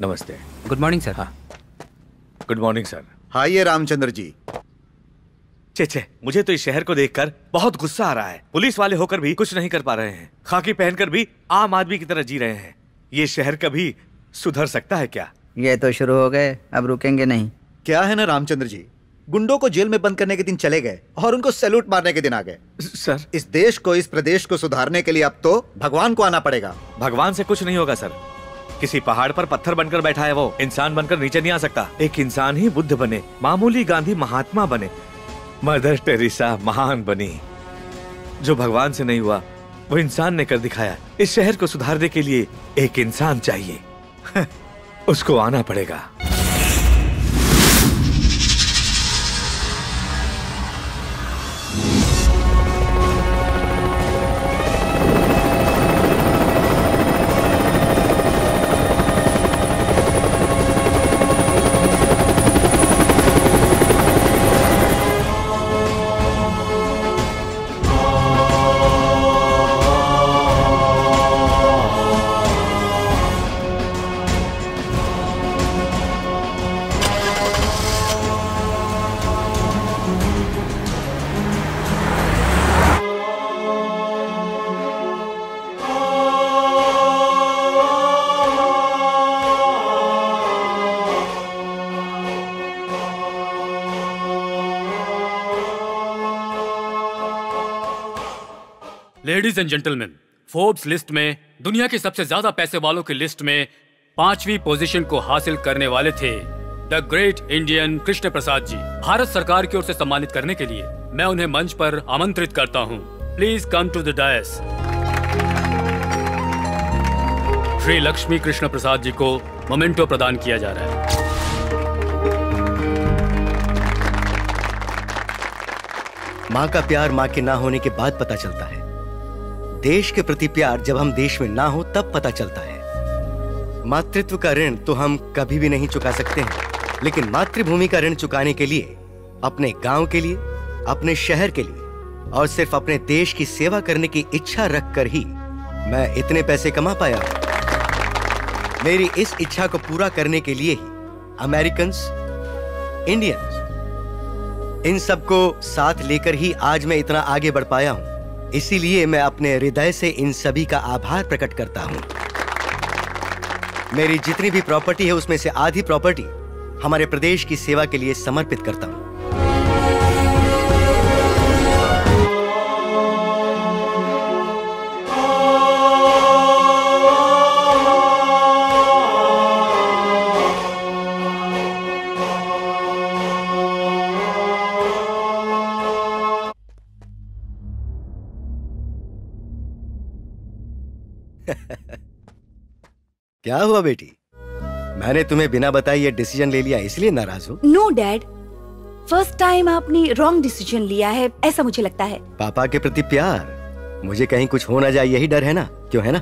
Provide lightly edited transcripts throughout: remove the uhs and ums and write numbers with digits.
नमस्ते। Good morning sir. हाँ, good morning sir. हाँ, ये रामचंद्र जी। छे, मुझे तो इस शहर को देखकर बहुत गुस्सा आ रहा है। पुलिस वाले होकर भी कुछ नहीं कर पा रहे हैं, खाकी पहनकर भी आम आदमी की तरह जी रहे हैं। ये शहर कभी सुधर सकता है क्या? ये तो शुरू हो गए, अब रुकेंगे नहीं। क्या है ना रामचंद्र जी, गुंडों को जेल में बंद करने के दिन चले गए और उनको सैल्यूट मारने के दिन आ गए। सर, इस देश को, इस प्रदेश को सुधारने के लिए अब तो भगवान को आना पड़ेगा। भगवान से कुछ नहीं होगा सर। किसी पहाड़ पर पत्थर बनकर बैठा है, वो इंसान बनकर नीचे नहीं आ सकता। एक इंसान ही बुद्ध बने, मामूली गांधी महात्मा बने, मदर टेरेसा महान बनी। जो भगवान से नहीं हुआ वो इंसान ने कर दिखाया। इस शहर को सुधारने के लिए एक इंसान चाहिए, उसको आना पड़ेगा। Ladies and gentleman, Forbes list में दुनिया के सबसे ज्यादा पैसे वालों की लिस्ट में 5वीं पोजीशन को हासिल करने वाले थे the great Indian Krishna Prasad जी। भारत सरकार की ओर से सम्मानित करने के लिए मैं उन्हें मंच पर आमंत्रित करता हूं। Please come to the dais. Shri Lakshmi Krishna Prasad ji को मोमेंटो प्रदान किया जा रहा है। माँ का प्यार माँ के ना होने के बाद पता चलता है। देश के प्रति प्यार जब हम देश में ना हो तब पता चलता है। मातृत्व का ऋण तो हम कभी भी नहीं चुका सकते हैं, लेकिन मातृभूमि का ऋण चुकाने के लिए, अपने गांव के लिए, अपने शहर के लिए और सिर्फ अपने देश की सेवा करने की इच्छा रखकर ही मैं इतने पैसे कमा पाया। मेरी इस इच्छा को पूरा करने के लिए ही अमेरिकन्स, इंडियंस, इन सबको साथ लेकर ही आज मैं इतना आगे बढ़ पाया हूं। इसीलिए मैं अपने हृदय से इन सभी का आभार प्रकट करता हूं। मेरी जितनी भी प्रॉपर्टी है उसमें से आधी प्रॉपर्टी हमारे प्रदेश की सेवा के लिए समर्पित करता हूं। क्या हुआ बेटी? मैंने तुम्हें बिना बताए ये डिसीजन ले लिया इसलिए नाराज हो? नो डैड, फर्स्ट टाइम आपने रॉन्ग डिसीजन लिया है, ऐसा मुझे लगता है। पापा के प्रति प्यार, मुझे कहीं कुछ हो ना जाए यही डर है ना, क्यों है ना?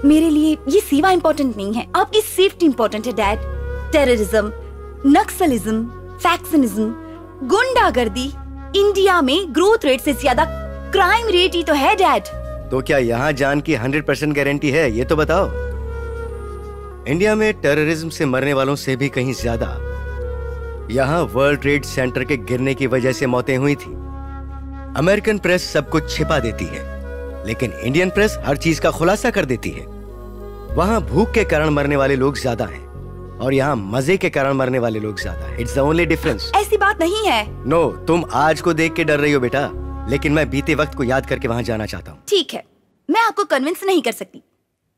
मेरे लिए ये सेवा इम्पोर्टेंट नहीं है, आपकी सेफ्टी इम्पोर्टेंट है डैड। टेररिज्म, नक्सलिज्म, फैक्शनिज्म, गुंडागर्दी, इंडिया में ग्रोथ रेट से ज्यादा क्राइम रेट ही तो है डैड। तो क्या यहाँ जान की 100% गारंटी है, ये तो बताओ। इंडिया में टेररिज्म से मरने वालों से भी कहीं ज्यादा यहाँ वर्ल्ड ट्रेड सेंटर के गिरने की वजह से मौतें हुई थी। अमेरिकन प्रेस सब कुछ छिपा देती है, लेकिन इंडियन प्रेस हर चीज का खुलासा कर देती है। वहाँ भूख के कारण मरने वाले लोग ज्यादा हैं और यहाँ मजे के कारण मरने वाले लोग ज्यादा हैं। It's the only difference. ऐसी बात नहीं है। नो, तुम आज को देख के डर रही हो बेटा, लेकिन मैं बीते वक्त को याद करके वहाँ जाना चाहता हूँ। ठीक है, मैं आपको कन्विंस नहीं कर सकती,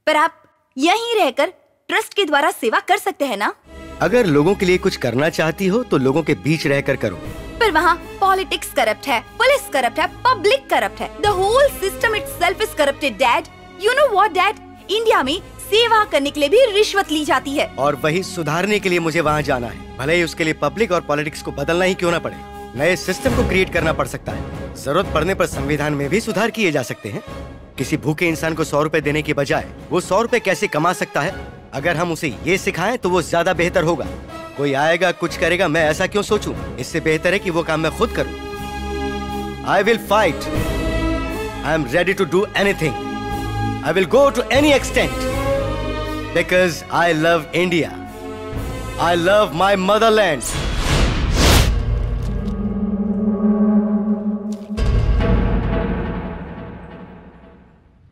पर आप यहीं रहकर ट्रस्ट के द्वारा सेवा कर सकते हैं ना? अगर लोगों के लिए कुछ करना चाहती हो तो लोगों के बीच रहकर करो। पर वहाँ पॉलिटिक्स करप्ट है, पुलिस करप्ट है, पब्लिक करप्ट है। The whole system itself is corrupted, Dad. You know what, Dad? India में सेवा करने के लिए भी रिश्वत ली जाती है। और वही सुधारने के लिए मुझे वहाँ जाना है, भले ही उसके लिए पब्लिक और पॉलिटिक्स को बदलना ही क्यों ना पड़े। नए सिस्टम को क्रिएट करना पड़ सकता है। जरूरत पड़ने पर संविधान में भी सुधार किए जा सकते हैं। किसी भूखे इंसान को 100 रुपए देने के बजाय वो 100 रुपए कैसे कमा सकता है, अगर हम उसे ये सिखाएं तो वो ज्यादा बेहतर होगा। कोई आएगा कुछ करेगा, मैं ऐसा क्यों सोचूं? इससे बेहतर है कि वो काम मैं खुद करूं। I will fight. I am ready to do anything. I will go to any extent. Because I love India. I love my motherland.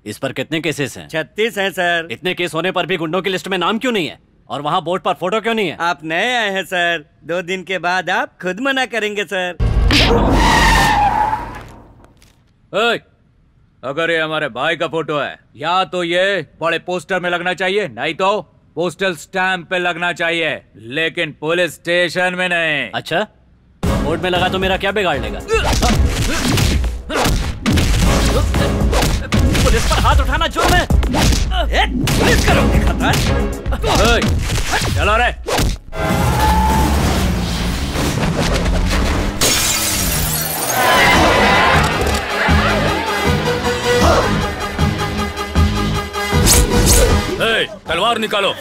इस पर कितने केसेस हैं? 36 हैं सर। इतने केस होने पर भी गुंडों की लिस्ट में नाम क्यों नहीं है? और वहाँ बोर्ड पर फोटो क्यों नहीं है? आप नए आए हैं सर, 2 दिन के बाद आप खुद मना करेंगे सर। अगर ये हमारे भाई का फोटो है, या तो ये बड़े पोस्टर में लगना चाहिए, नहीं तो पोस्टल स्टैंप पे लगना चाहिए, लेकिन पुलिस स्टेशन में नहीं। अच्छा, बोर्ड में लगा तो मेरा क्या बिगाड़ लेगा? पुलिस पर हाथ उठाना जुर्म है। पुलिस करोगे खतर? चलो रे। तलवार निकालो।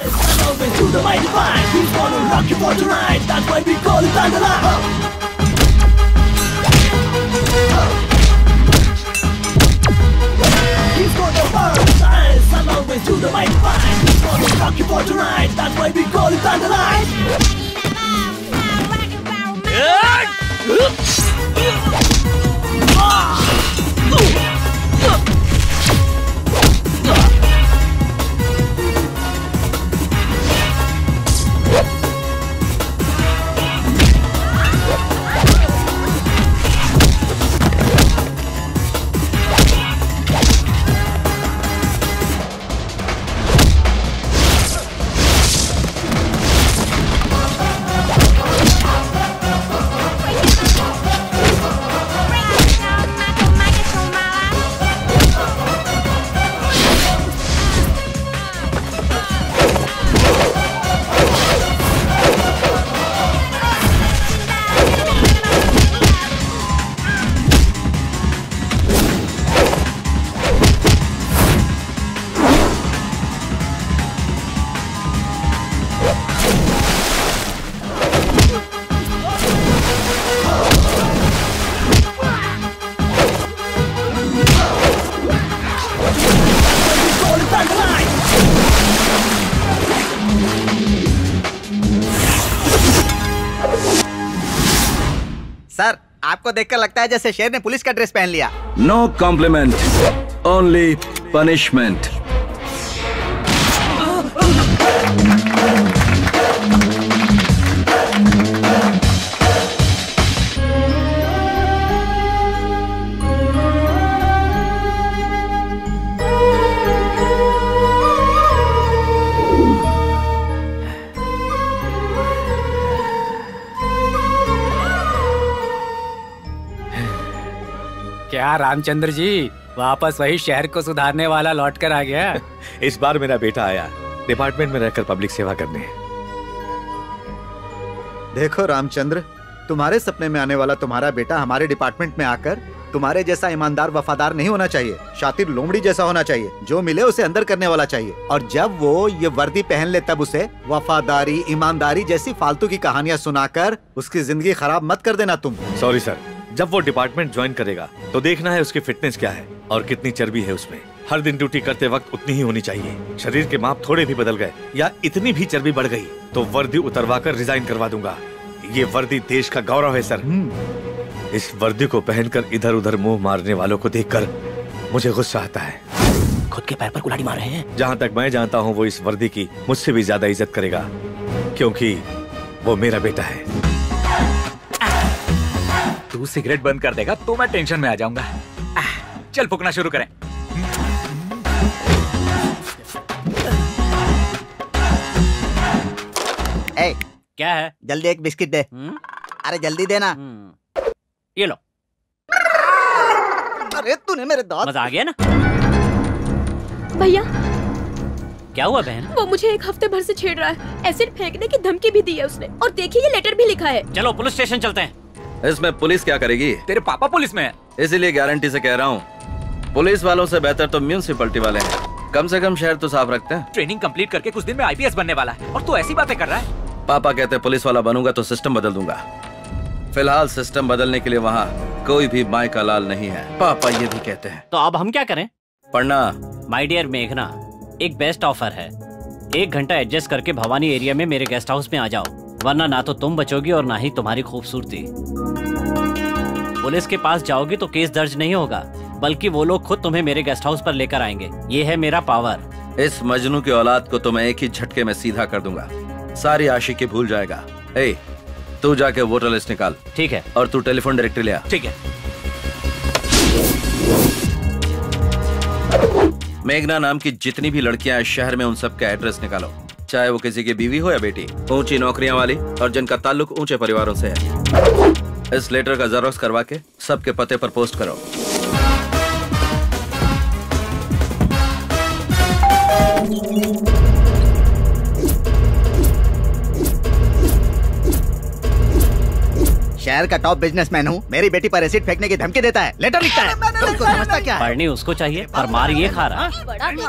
सर, आपको देखकर लगता है जैसे शेर ने पुलिस का ड्रेस पहन लिया। No compliment, only punishment. क्या रामचंद्र जी, वापस वही शहर को सुधारने वाला लौट कर आ गया? इस बार मेरा बेटा आया डिपार्टमेंट में रहकर पब्लिक सेवा करने। देखो रामचंद्र, तुम्हारे सपने में आने वाला तुम्हारा बेटा हमारे डिपार्टमेंट में आकर तुम्हारे जैसा ईमानदार वफादार नहीं होना चाहिए, शातिर लोमड़ी जैसा होना चाहिए, जो मिले उसे अंदर करने वाला चाहिए। और जब वो ये वर्दी पहन ले तब उसे वफादारी, ईमानदारी जैसी फालतू की कहानियां सुनाकर उसकी जिंदगी खराब मत कर देना तुम। सॉरी सर, जब वो डिपार्टमेंट ज्वाइन करेगा तो देखना है उसकी फिटनेस क्या है और कितनी चर्बी है उसमें। हर दिन ड्यूटी करते वक्त उतनी ही होनी चाहिए। शरीर के माप थोड़े भी बदल गए या इतनी भी चर्बी बढ़ गई तो वर्दी उतरवा कर रिजाइन करवा दूंगा। ये वर्दी देश का गौरव है सर। इस वर्दी को पहनकर इधर उधर मुंह मारने वालों को देखकर मुझे गुस्सा आता है। खुद के पैर पर कुल्हाड़ी मार रहे हैं। जहाँ तक मैं जानता हूँ वो इस वर्दी की मुझसे भी ज्यादा इज्जत करेगा, क्योंकि वो मेरा बेटा है। तू सिगरेट बंद कर देगा तो मैं टेंशन में आ जाऊंगा। चल फूकना शुरू करें। ए, क्या है? जल्दी एक बिस्किट दे। अरे जल्दी देना। ये लो। अरे तूने मेरे दांत। मजा आ गया ना? भैया, क्या हुआ बहन? वो मुझे 1 हफ्ते भर से छेड़ रहा है। एसिड फेंकने की धमकी भी दी है उसने, और देखिए ये लेटर भी लिखा है। चलो पुलिस स्टेशन चलते हैं। इसमें पुलिस क्या करेगी? तेरे पापा पुलिस में है, इसीलिए गारंटी से कह रहा हूँ, पुलिस वालों से बेहतर तो म्यूनिसिपैलिटी वाले हैं। कम से कम शहर तो साफ रखते हैं। ट्रेनिंग कंप्लीट करके कुछ दिन में आईपीएस बनने वाला है और तू ऐसी बातें कर रहा है। पापा कहते हैं पुलिस वाला बनूंगा तो सिस्टम बदल दूंगा। फिलहाल सिस्टम बदलने के लिए वहाँ कोई भी माई का लाल नहीं है, पापा ये भी कहते हैं। तो अब हम क्या करें? पढ़ना। माय डियर मेघना, एक बेस्ट ऑफर है। 1 घंटा एडजस्ट करके भवानी एरिया में मेरे गेस्ट हाउस में आ जाओ, वरना ना तो तुम बचोगी और ना ही तुम्हारी खूबसूरती। पुलिस के पास जाओगी तो केस दर्ज नहीं होगा, बल्कि वो लोग खुद तुम्हें मेरे गेस्ट हाउस पर लेकर आएंगे। ये है मेरा पावर। इस मजनू की औलाद को तो मैं एक ही झटके में सीधा कर दूंगा, सारी आशिकी भूल जाएगा। ए, तू जाके वोटर लिस्ट निकाल। ठीक है। और तू टेलीफोन डायरेक्टरी ले आ। ठीक है। मेघना नाम की जितनी भी लड़कियां इस शहर में, उन सब का एड्रेस निकालो, चाहे वो किसी की बीवी हो या बेटी, ऊंची नौकरियां वाली और जिनका ताल्लुक ऊंचे परिवारों से है। इस लेटर का जेरॉक्स करवा के सबके पते पर पोस्ट करो। शहर का टॉप बिजनेसमैन हूँ, मेरी बेटी पर एसिड फेंकने की धमकी देता है, लेटर लिखता है। तुमको समझता क्या है? पढ़नी उसको चाहिए और मार ये खा रहा है।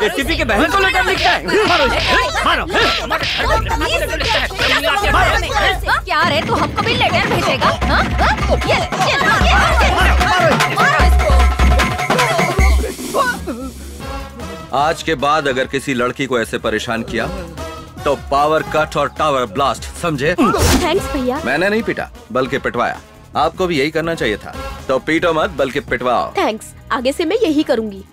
एसीपी के बहन को लेटर लिखता है। मारो क्या रे, तू हमको भी लेटर भेजेगा? आज के बाद अगर किसी लड़की को ऐसे परेशान किया तो पावर कट और टावर ब्लास्ट, समझे? थैंक्स भैया। मैंने नहीं पीटा बल्कि पिटवाया। आपको भी यही करना चाहिए था। तो पीटो मत बल्कि पिटवाओ। थैंक्स, आगे से मैं यही करूंगी।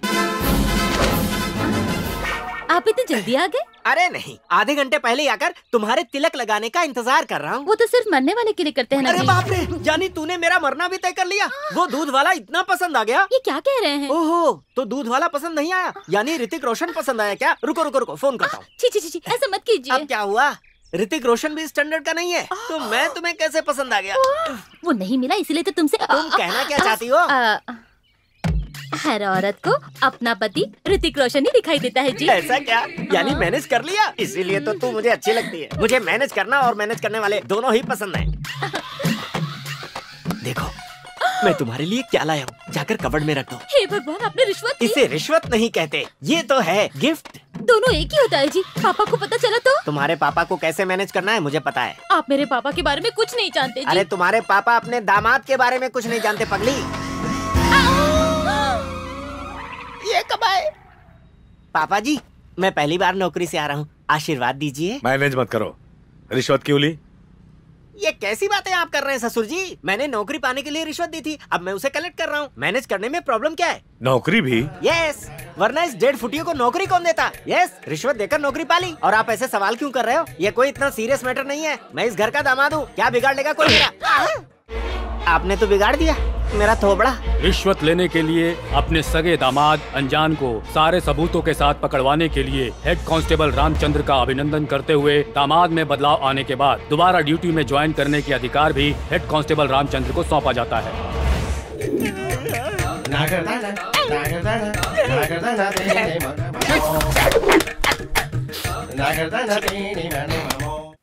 आप इतनी जल्दी आ गए? अरे नहीं, आधे घंटे पहले आकर तुम्हारे तिलक लगाने का इंतजार कर रहा हूँ। वो तो सिर्फ मरने वाले के लिए करते हैं ना। अरे बाप रे, जानी तूने मेरा मरना भी तय कर लिया। वो दूध वाला इतना पसंद आ गया। ये क्या कह रहे हैं? ओहो, तो दूध वाला पसंद नहीं आया, यानी ऋतिक रोशन पसंद आया क्या? रुको रुको रुको, फोन करता हूँ। छी, ऐसा मत कीजिए। अब क्या हुआ? ऋतिक रोशन भी स्टैंडर्ड का नहीं है, तो मैं तुम्हें कैसे पसंद आ गया? वो नहीं मिला, इसीलिए तो तुमसे। तुम कहना क्या चाहती हो? हर औरत को अपना पति ऋतिक रोशन ही दिखाई देता है जी। ऐसा क्या? यानी मैनेज कर लिया, इसीलिए तो तू मुझे अच्छी लगती है। मुझे मैनेज करना और मैनेज करने वाले दोनों ही पसंद हैं। देखो, मैं तुम्हारे लिए क्या लाया हूँ, जाकर कबर्ड में रख दो। हे भगवान, आपने रिश्वत दी? इसे रिश्वत नहीं कहते, ये तो है गिफ्ट। दोनों एक ही होता है जी। पापा को पता चला तो? तुम्हारे पापा को कैसे मैनेज करना है मुझे पता है। आप मेरे पापा के बारे में कुछ नहीं जानते जी। अरे तुम्हारे पापा अपने दामाद के बारे में कुछ नहीं जानते पगली। ये कब आए? पापा जी, मैं पहली बार नौकरी से आ रहा हूँ, आशीर्वाद दीजिए। मैनेज मत करो, रिश्वत क्यों ली? ये कैसी बातें आप कर रहे हैं ससुर जी? मैंने नौकरी पाने के लिए रिश्वत दी थी, अब मैं उसे कलेक्ट कर रहा हूँ। मैनेज करने में प्रॉब्लम क्या है? नौकरी भी? यस, वरना इस 1.5 फुटियों को नौकरी कौन देता? यस, रिश्वत देकर नौकरी पाली। और आप ऐसे सवाल क्यों कर रहे हो? ये कोई इतना सीरियस मैटर नहीं है। मैं इस घर का दामाद हूँ, क्या बिगाड़ लेगा कोई मेरा? आपने तो बिगाड़ दिया मेरा थोबड़ा। रिश्वत लेने के लिए अपने सगे दामाद अनजान को सारे सबूतों के साथ पकड़वाने के लिए हेड कांस्टेबल रामचंद्र का अभिनंदन करते हुए दामाद में बदलाव आने के बाद दोबारा ड्यूटी में ज्वाइन करने के अधिकार भी हेड कांस्टेबल रामचंद्र को सौंपा जाता है।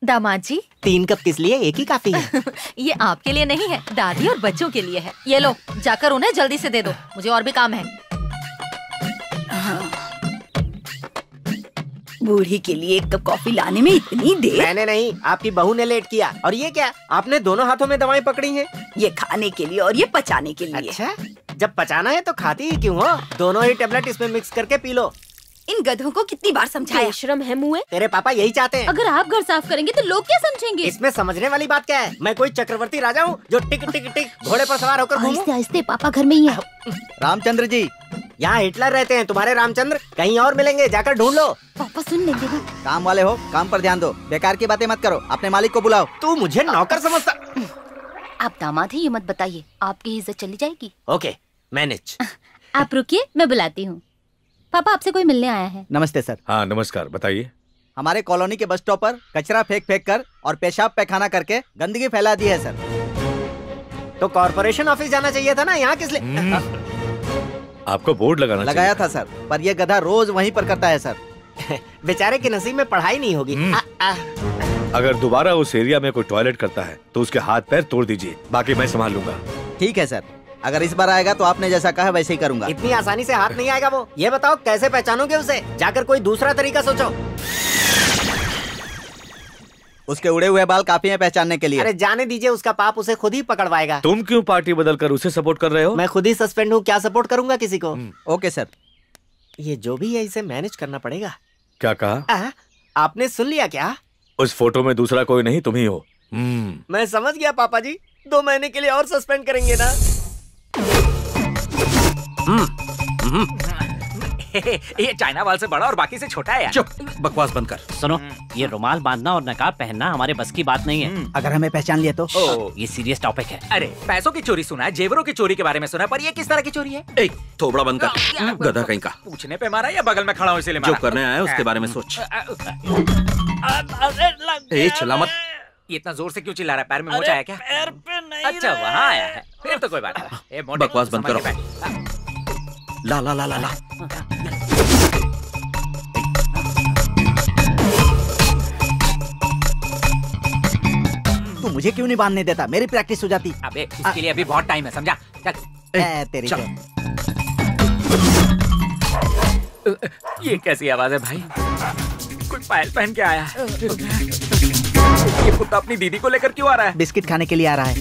दामाद जी, 3 कप किस लिए? एक ही काफी है। ये आपके लिए नहीं है, दादी और बच्चों के लिए है। ये लो, जाकर उन्हें जल्दी से दे दो, मुझे और भी काम है। बूढ़ी के लिए 1 कप कॉफी लाने में इतनी देर? मैंने नहीं, आपकी बहू ने लेट किया। और ये क्या, आपने दोनों हाथों में दवाएं पकड़ी हैं? ये खाने के लिए और ये पचाने के लिए। अच्छा, जब पचाना है तो खाती ही क्यों हो? दोनों ही टेबलेट इसमें मिक्स करके पी लो। इन गधों को कितनी बार समझाया? श्रम है मुँह। तेरे पापा यही चाहते हैं। अगर आप घर साफ करेंगे तो लोग क्या समझेंगे? इसमें समझने वाली बात क्या है? मैं कोई चक्रवर्ती राजा हूँ जो टिक टिक टिक घोड़े पर सवार होकर घूमूं? आहिस्ते आहिस्ते, पापा घर में ही है। रामचंद्र जी, यहाँ हिटलर रहते हैं, तुम्हारे रामचंद्र कहीं और मिलेंगे, जाकर ढूंढ लो। पापा सुन लेंगे ना। काम वाले हो, काम पर ध्यान दो, बेकार की बातें मत करो, अपने मालिक को बुलाओ। तू मुझे नौकर समझता? आप दामाद ही, ये मत बताइए, आपकी इज्जत चली जाएगी। Okay, manage. आप रुकिए, मैं बुलाती हूँ। पापा, आपसे कोई मिलने आया है। नमस्ते सर। हाँ नमस्कार, बताइए। हमारे कॉलोनी के बस स्टॉप पर कचरा फेंक फेंक कर और पेशाब पैखाना करके गंदगी फैला दी है सर। तो कॉर्पोरेशन ऑफिस जाना चाहिए था ना, यहाँ किस लिए? आपको बोर्ड लगाया था सर, पर यह गधा रोज वहीं पर करता है सर। बेचारे की नसीब में पढ़ाई नहीं होगी। अगर दोबारा उस एरिया में कोई टॉयलेट करता है तो उसके हाथ पैर तोड़ दीजिए, बाकी मैं संभाल लूंगा। ठीक है सर, अगर इस बार आएगा तो आपने जैसा कहा वैसे ही करूंगा। इतनी आसानी से हाथ नहीं आएगा वो। ये बताओ कैसे पहचानोगे उसे? जाकर कोई दूसरा तरीका सोचो। उसके उड़े हुए बाल काफी हैं पहचानने के लिए। अरे जाने दीजिए, उसका पाप उसे खुद ही पकड़वाएगा। तुम क्यों पार्टी बदलकर उसे सपोर्ट कर रहे हो? मैं खुद ही सस्पेंड हूँ, क्या सपोर्ट करूंगा किसी को? Okay sir. ये जो भी है इसे मैनेज करना पड़ेगा। क्या कहा? आपने सुन लिया क्या? उस फोटो में दूसरा कोई नहीं, तुम ही हो। मैं समझ गया पापा जी, 2 महीने के लिए और सस्पेंड करेंगे ना? ये चाइना वाल से बड़ा और बाकी से छोटा है यार। चुप, बकवास बंद कर। सुनो, ये रुमाल बांधना और नकाब पहनना हमारे बस की बात नहीं है। अगर हमें पहचान लिया तो? ये सीरियस टॉपिक है। अरे पैसों की चोरी सुना है, जेवरों की चोरी के बारे में सुना है, पर ये किस तरह की चोरी है? थोबड़ा बंद कर, गधा कहीं का। पूछने पे मारा या बगल में खड़ा हूँ इसीलिए जो मारा? करने आया उसके बारे में सोच। चिल्ला मत। ये इतना जोर से क्यों चिल्ला रहा है? पैर में मोच आया क्या? पैर पे नहीं। अच्छा वहाँ आया है, फिर तो कोई बात नहीं। बकवास बंद करो। ला ला ला ला ला। तू मुझे क्यों नहीं बांधने देता? मेरी प्रैक्टिस हो जाती। अबे इसके लिए अभी बहुत टाइम है, समझा? चल। तेरी चल। ये कैसी आवाज है भाई? कोई पायल पहन के आया है। ये कुत्ता अपनी दीदी को लेकर क्यों आ रहा है? बिस्किट खाने के लिए आ रहा है।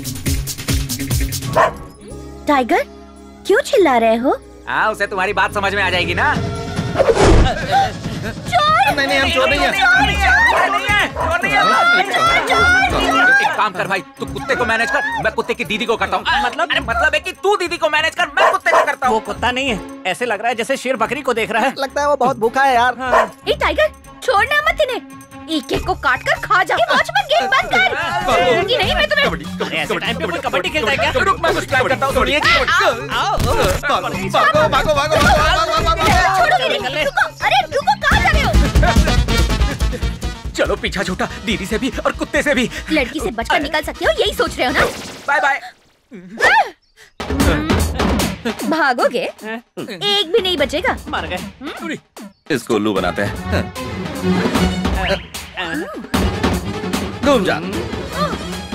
टाइगर, क्यों चिल्ला रहे हो? हाँ, उसे तुम्हारी बात समझ में आ जाएगी ना। नहीं, हम चोर नहीं हैं। एक काम कर भाई, तू कुत्ते को मैनेज कर, मैं कुत्ते की दीदी को करता हूँ। मतलब है कि तू दीदी को मैनेज कर, मैं कुत्ते को करता हूँ। वो कुत्ता नहीं है, ऐसे लग रहा है जैसे शेर बकरी को देख रहा है। लगता है वो बहुत भूखा है यार। ए टाइगर, छोड़ना मत इन्हें, एक एक को काट कर खा जा। वॉचमैन गेट बंद कर। कि नहीं मैं तुम्हें। अरे ऐसे टाइम पे कोई कबड्डी खेलता है क्या? रुक, मैं कुछ प्लान करता हूँ। सुनिए। अरे रुको, कहाँ जा रहे हो? चलो पीछा छूटा, दीदी से भी और कुत्ते से भी। लड़की से बचकर निकल सकते हो, यही सोच रहे हो ना? Bye bye. भागोगे? एक भी नहीं बचेगा। मर गए। इसको उल्लू बनाते हैं। घूम जा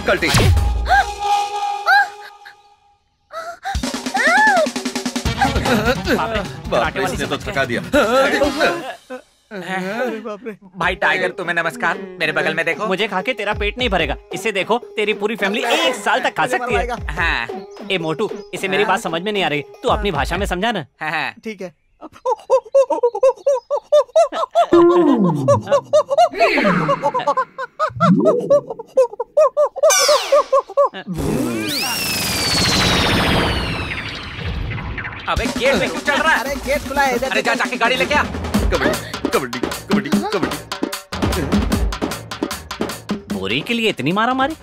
कल्टी। बाप रे, इसने तो थका दिया। भाई टाइगर, तुम्हें नमस्कार। मेरे बगल में देखो। मुझे खा के तेरा पेट नहीं भरेगा, इसे देखो, तेरी पूरी फैमिली 1 साल तक खा सकती है। हाँ। ए मोटू, इसे मेरी बात समझ में नहीं आ रही, तू अपनी भाषा में समझा ना। हाँ। ठीक है। अबे गेट में क्यों चल रहा है? अरे गेट खुला है इधर। अरे जा, जाके गाड़ी लेके आ। कबड्डी कबड्डी कबड्डी। बोरी के लिए इतनी मारा मारी?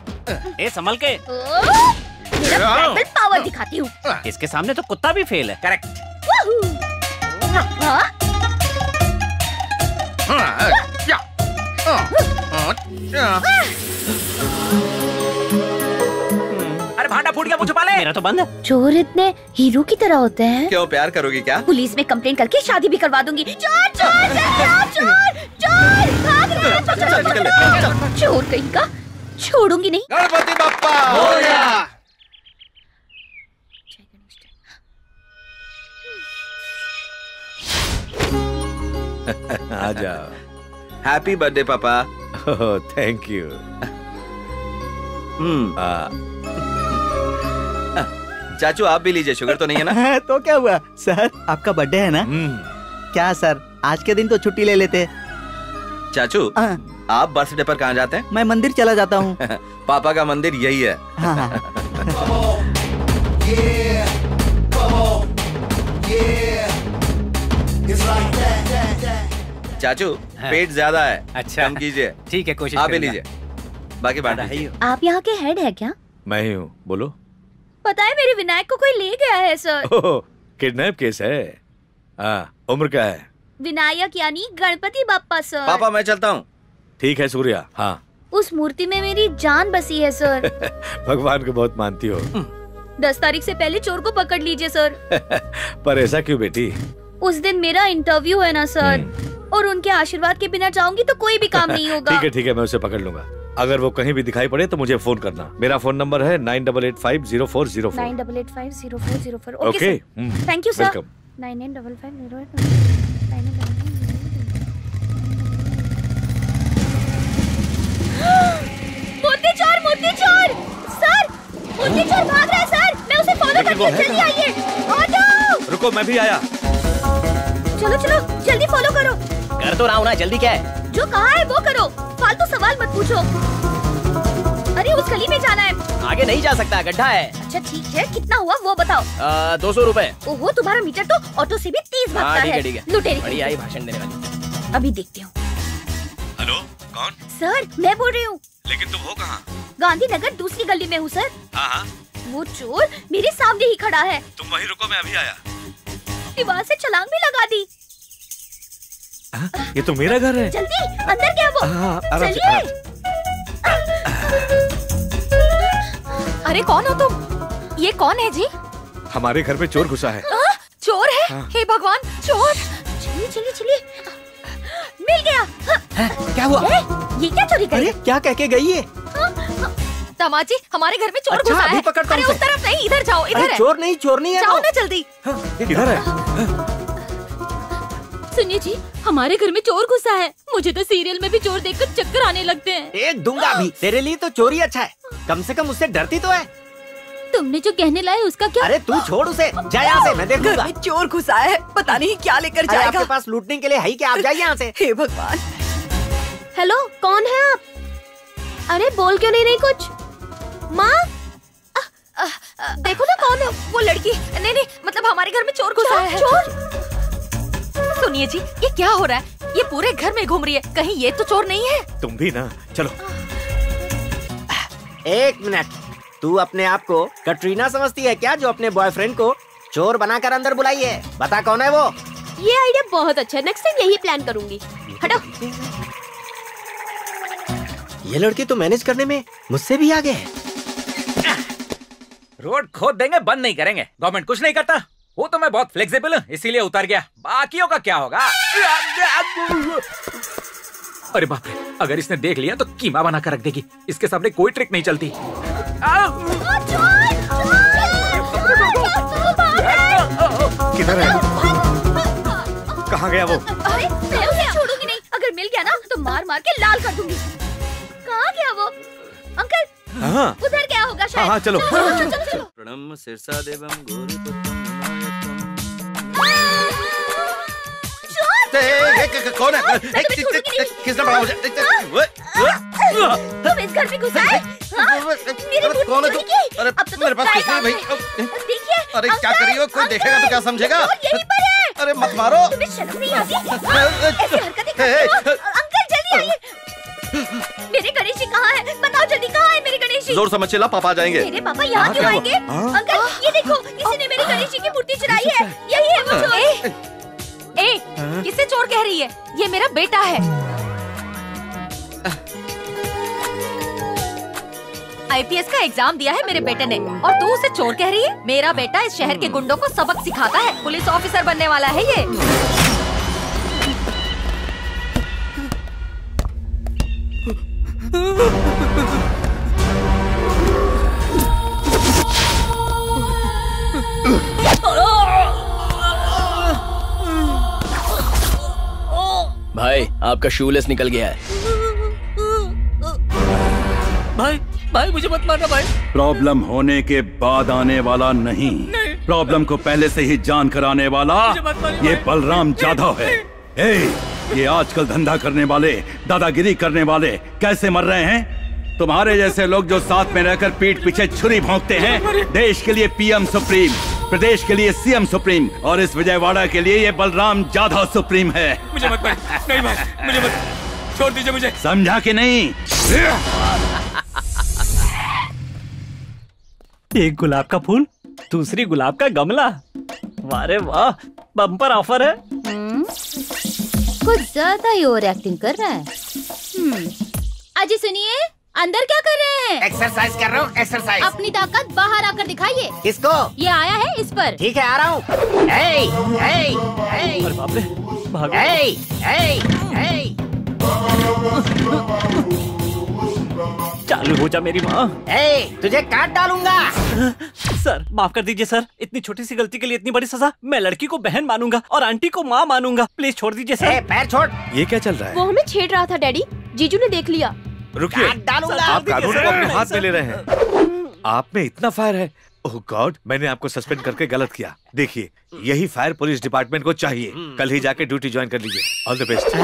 ए संभल के। मेरा बैटल पावर दिखाती हूँ। इसके सामने तो कुत्ता भी फेल है। करेक्ट। अरे भांडा फूट गया, मुझे पाले। मेरा तो बंद है। चोर इतने हीरो की तरह होते हैं। क्यों, प्यार करोगी क्या? पुलिस में कंप्लेंट करके शादी भी करवा दूंगी। चोर चोर चोर चोर, भाग रहा है। चोर कहीं का, छोड़ूंगी नहीं। गणपति बप्पा मोरया। आ जाओ। हैप्पी बर्थडे पापा। Thank you. चाचू आप भी लीजिए, शुगर तो नहीं है ना? तो क्या हुआ सर, आपका बर्थडे है ना? क्या सर, आज के दिन तो छुट्टी ले लेते। चाचू आप बर्थडे पर कहाँ जाते हैं? मैं मंदिर चला जाता हूँ। पापा का मंदिर यही है। चाचू पेट ज्यादा है। अच्छा कम कीजिए। ठीक है, कोशिश आप भी करूंगा। लीजिए, बाकी बांट दीजिए। आप यहाँ के हेड है क्या? मैं ही हूँ, बोलो। पता है मेरे विनायक को कोई ले गया है सर। किडनैप केस है। उम्र क्या है? विनायक यानी गणपति बप्पा सर। पापा मैं चलता हूँ। ठीक है सूर्या। हाँ। उस मूर्ति में मेरी जान बसी है सर। भगवान को बहुत मानती हो। 10 तारीख से पहले चोर को पकड़ लीजिए सर। पर ऐसा क्यों बेटी? उस दिन मेरा इंटरव्यू है ना सर, और उनके आशीर्वाद के बिना जाऊंगी तो कोई भी काम नहीं होगा। ठीक है, मैं उसे पकड़ लूंगा। अगर वो कहीं भी दिखाई पड़े तो मुझे फोन करना। मेरा फोन नंबर है 98850404। 98850404। Okay, thank you sir. Welcome. 995508 मूर्ति चोर सर, मूर्ति चोर भाग रहा है सर। मैं उसे फॉलो करती हूँ, जल्दी आइए। ऑटो। रुको, मैं भी आया। चलो चलो जल्दी फॉलो करो। कर तो रहा हूँ ना, जल्दी क्या है? जो कहा है वो करो, फालतू सवाल मत पूछो। अरे उस गली में जाना है। आगे नहीं जा सकता, गड्ढा है। अच्छा ठीक है, कितना हुआ वो बताओ। 200 रुपए। ओहो, तुम्हारा मीटर तो ऑटो से भी 30 भागता है। ठीक है। लुटेरी बढ़िया ही भाषण देने वाली। अभी देखती हूँ। हेलो, कौन? सर मैं बोल रही हूँ। लेकिन तुम हो कहाँ? गांधीनगर दूसरी गली में हूँ सर। हाँ। वो चोर मेरे सामने ही खड़ा है। तुम वहीं रुको, मैं अभी आया। दीवार से छलांग भी लगा दी। ये तो मेरा घर है। जल्दी अंदर क्या वो? चलिए। अरे कौन हो तुम? ये कौन है जी? हमारे घर पे चोर घुसा है। चोर है? हाँ। हे भगवान, चोर! चलिए चलिए चलिए। मिल गया। क्या हुआ? ये क्या चोरी करी? क्या कह के गई है? दामाद जी, हमारे घर में चोर अच्छा, घुसा अभी है। पकड़ता अरे हूँ उस तरफ नहीं, इधर जाओ, इधर है। चोर नहीं है। जाओ ना जल्दी। किधर है? सुनिए जी, हमारे घर में चोर घुसा है। मुझे तो सीरियल में भी चोर देखकर चक्कर आने लगते हैं। एक दूंगा भी। तेरे लिए तो चोरी अच्छा है, कम से कम उससे डरती तो है। तुमने जो कहने लाए उसका क्या? अरे तू छोड़ उसे, जा यहाँ से, मैं देखूंगा। घर में चोर घुसा है, पता नहीं क्या लेकर जाएगा। आपके पास लूटने के लिए है ही क्या? आप जाइए यहाँ से। हे भगवान। हेलो, कौन है आप? अरे बोल क्यों नहीं रही कुछ? माँ देखो ना कौन है वो लड़की। नहीं, मतलब हमारे घर में चोर घुसा है। सुनिए जी, ये क्या हो रहा है? ये पूरे घर में घूम रही है, कहीं ये तो चोर नहीं है? तुम भी ना, चलो। 1 मिनट, तू अपने आप को कटरीना समझती है क्या, जो अपने बॉयफ्रेंड को चोर बनाकर अंदर बुलाई है? बता कौन है वो? ये आइडिया बहुत अच्छा है, नेक्स्ट टाइम यही प्लान करूंगी। हटो। ये लड़के तो मैनेज करने में मुझसे भी आगे है। रोड खोद देंगे, बंद नहीं करेंगे। गवर्नमेंट कुछ नहीं करता। वो तो मैं बहुत फ्लेक्सिबल हूँ, इसीलिए उतर गया। बाकियों का क्या होगा? अरे बाप रे, अगर इसने देख लिया तो कीमा बना कर रख देगी। इसके सामने कोई ट्रिक नहीं चलती। किधर है? कहाँ गया वो? अरे मैं उसे छोड़ूंगी नहीं। अगर मिल गया ना तो मार मार के लाल कर दूंगी। कहाँ गया वो? अंकल हाँ। उधर गया होगा शायद। हाँ, चलो। चलो। प्रणम शीर्षा देवम गौरीपतिम कौन है? किसने पढ़ा मुझे? तुम इस घर में घुसा है? मेरे कौन है तू? अरे मेरे पास कुछ नहीं भाई। देखिए। अरे क्या करी हो? कोई देखेगा तो क्या समझेगा? यहीं पर है। अरे मत मारो। तुम्हें शर्म नहीं आती? ऐसी हरकतें करते हो? अंकल जल्दी आइए। मेरे गणेश जी कहाँ है? बताओ जल्दी, कहाँ है मेरे गणेश जी? जोर से मत चिल्ला, पापा आ जाएंगे। मेरे पापा यहाँ क्यों आएंगे? अंकल ये देखो, किसी ने मेरे गणेश जी की मूर्ति चुराई है। यही है वो चोर। किसे चोर कह रही है? ये मेरा बेटा है। IPS का एग्जाम दिया है मेरे बेटे ने, और तू उसे चोर कह रही है? मेरा बेटा इस शहर के गुंडों को सबक सिखाता है। पुलिस ऑफिसर बनने वाला है ये। भाई आपका शूलेस निकल गया है। भाई मुझे मत मारना भाई। प्रॉब्लम होने के बाद आने वाला नहीं, प्रॉब्लम को पहले से ही जान कर आने वाला ये बलराम जाधव है। ये आजकल धंधा करने वाले, दादागिरी करने वाले कैसे मर रहे हैं? तुम्हारे जैसे लोग जो साथ में रहकर पीठ पीछे छुरी भोंकते हैं। देश के लिए PM सुप्रीम, प्रदेश के लिए CM सुप्रीम, और इस विजयवाड़ा के लिए ये बलराम जाधव सुप्रीम है। मुझे मत भाई, नहीं भाई, मुझे मत, छोड़ दीजिए मुझे। समझा कि नहीं? एक गुलाब का फूल, दूसरी गुलाब का गमला। वारे वाह, बम्पर ऑफर है। कुछ ज्यादा ही ओवर एक्टिंग कर रहा है। अजी सुनिए, अंदर क्या कर रहे हैं? एक्सरसाइज कर रहा हूँ, एक्सरसाइज। अपनी ताकत बाहर आकर दिखाइए। किसको? ये आया है इस पर। ठीक है, आ रहा हूँ। अरे बाप रे, भागो। चालू हो जा मेरी माँ। तुझे काट डालूंगा। सर माफ कर दीजिए सर, इतनी छोटी सी गलती के लिए इतनी बड़ी सजा। मैं लड़की को बहन मानूंगा और आंटी को माँ मानूंगा। प्लीज छोड़ दीजिए सर। पैर छोड़। ये क्या चल रहा है? वो हमें छेड़ रहा था डैडी, जीजू ने देख लिया। रुकिए, आप कानून को अपने हाथ में ले रहे हैं। आप में इतना फायर है? ओह गॉड, मैंने आपको सस्पेंड करके गलत किया। देखिए, यही फायर पुलिस डिपार्टमेंट को चाहिए। कल ही जाके ड्यूटी ज्वाइन कर लीजिए। All the best.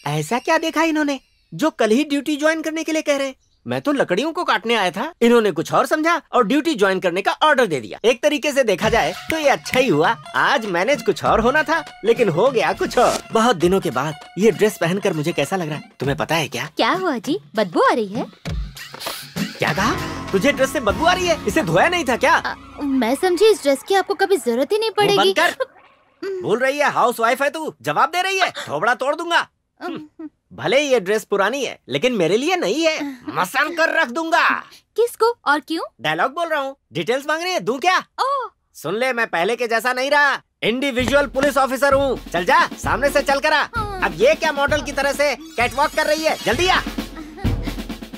ऐसा क्या देखा इन्होंने जो कल ही ड्यूटी ज्वाइन करने के लिए कह रहे? मैं तो लकड़ियों को काटने आया था, इन्होंने कुछ और समझा और ड्यूटी ज्वाइन करने का ऑर्डर दे दिया। एक तरीके से देखा जाए तो ये अच्छा ही हुआ। आज मैनेज कुछ और होना था लेकिन हो गया कुछ और। बहुत दिनों के बाद ये ड्रेस पहनकर मुझे कैसा लग रहा है तुम्हें पता है क्या? क्या हुआ जी, बदबू आ रही है? क्या कहा? तुझे ड्रेस से बदबू आ रही है? इसे धोया नहीं था क्या? मैं समझी इस ड्रेस की आपको कभी जरूरत ही नहीं पड़ेगी। बोल रही है हाउस वाइफ है तू, जवाब दे रही है, थोबड़ा तोड़ दूंगा। भले ये ड्रेस पुरानी है लेकिन मेरे लिए नहीं है, मसान कर रख दूंगा। किसको और क्यों? डायलॉग बोल रहा हूँ। डिटेल्स मांग रही है, दूं क्या? सुन ले, मैं पहले के जैसा नहीं रहा, इंडिविजुअल पुलिस ऑफिसर हूँ। चल जा, सामने से चल कर आ। अब ये क्या मॉडल की तरह से कैटवॉक कर रही है? जल्दी आ।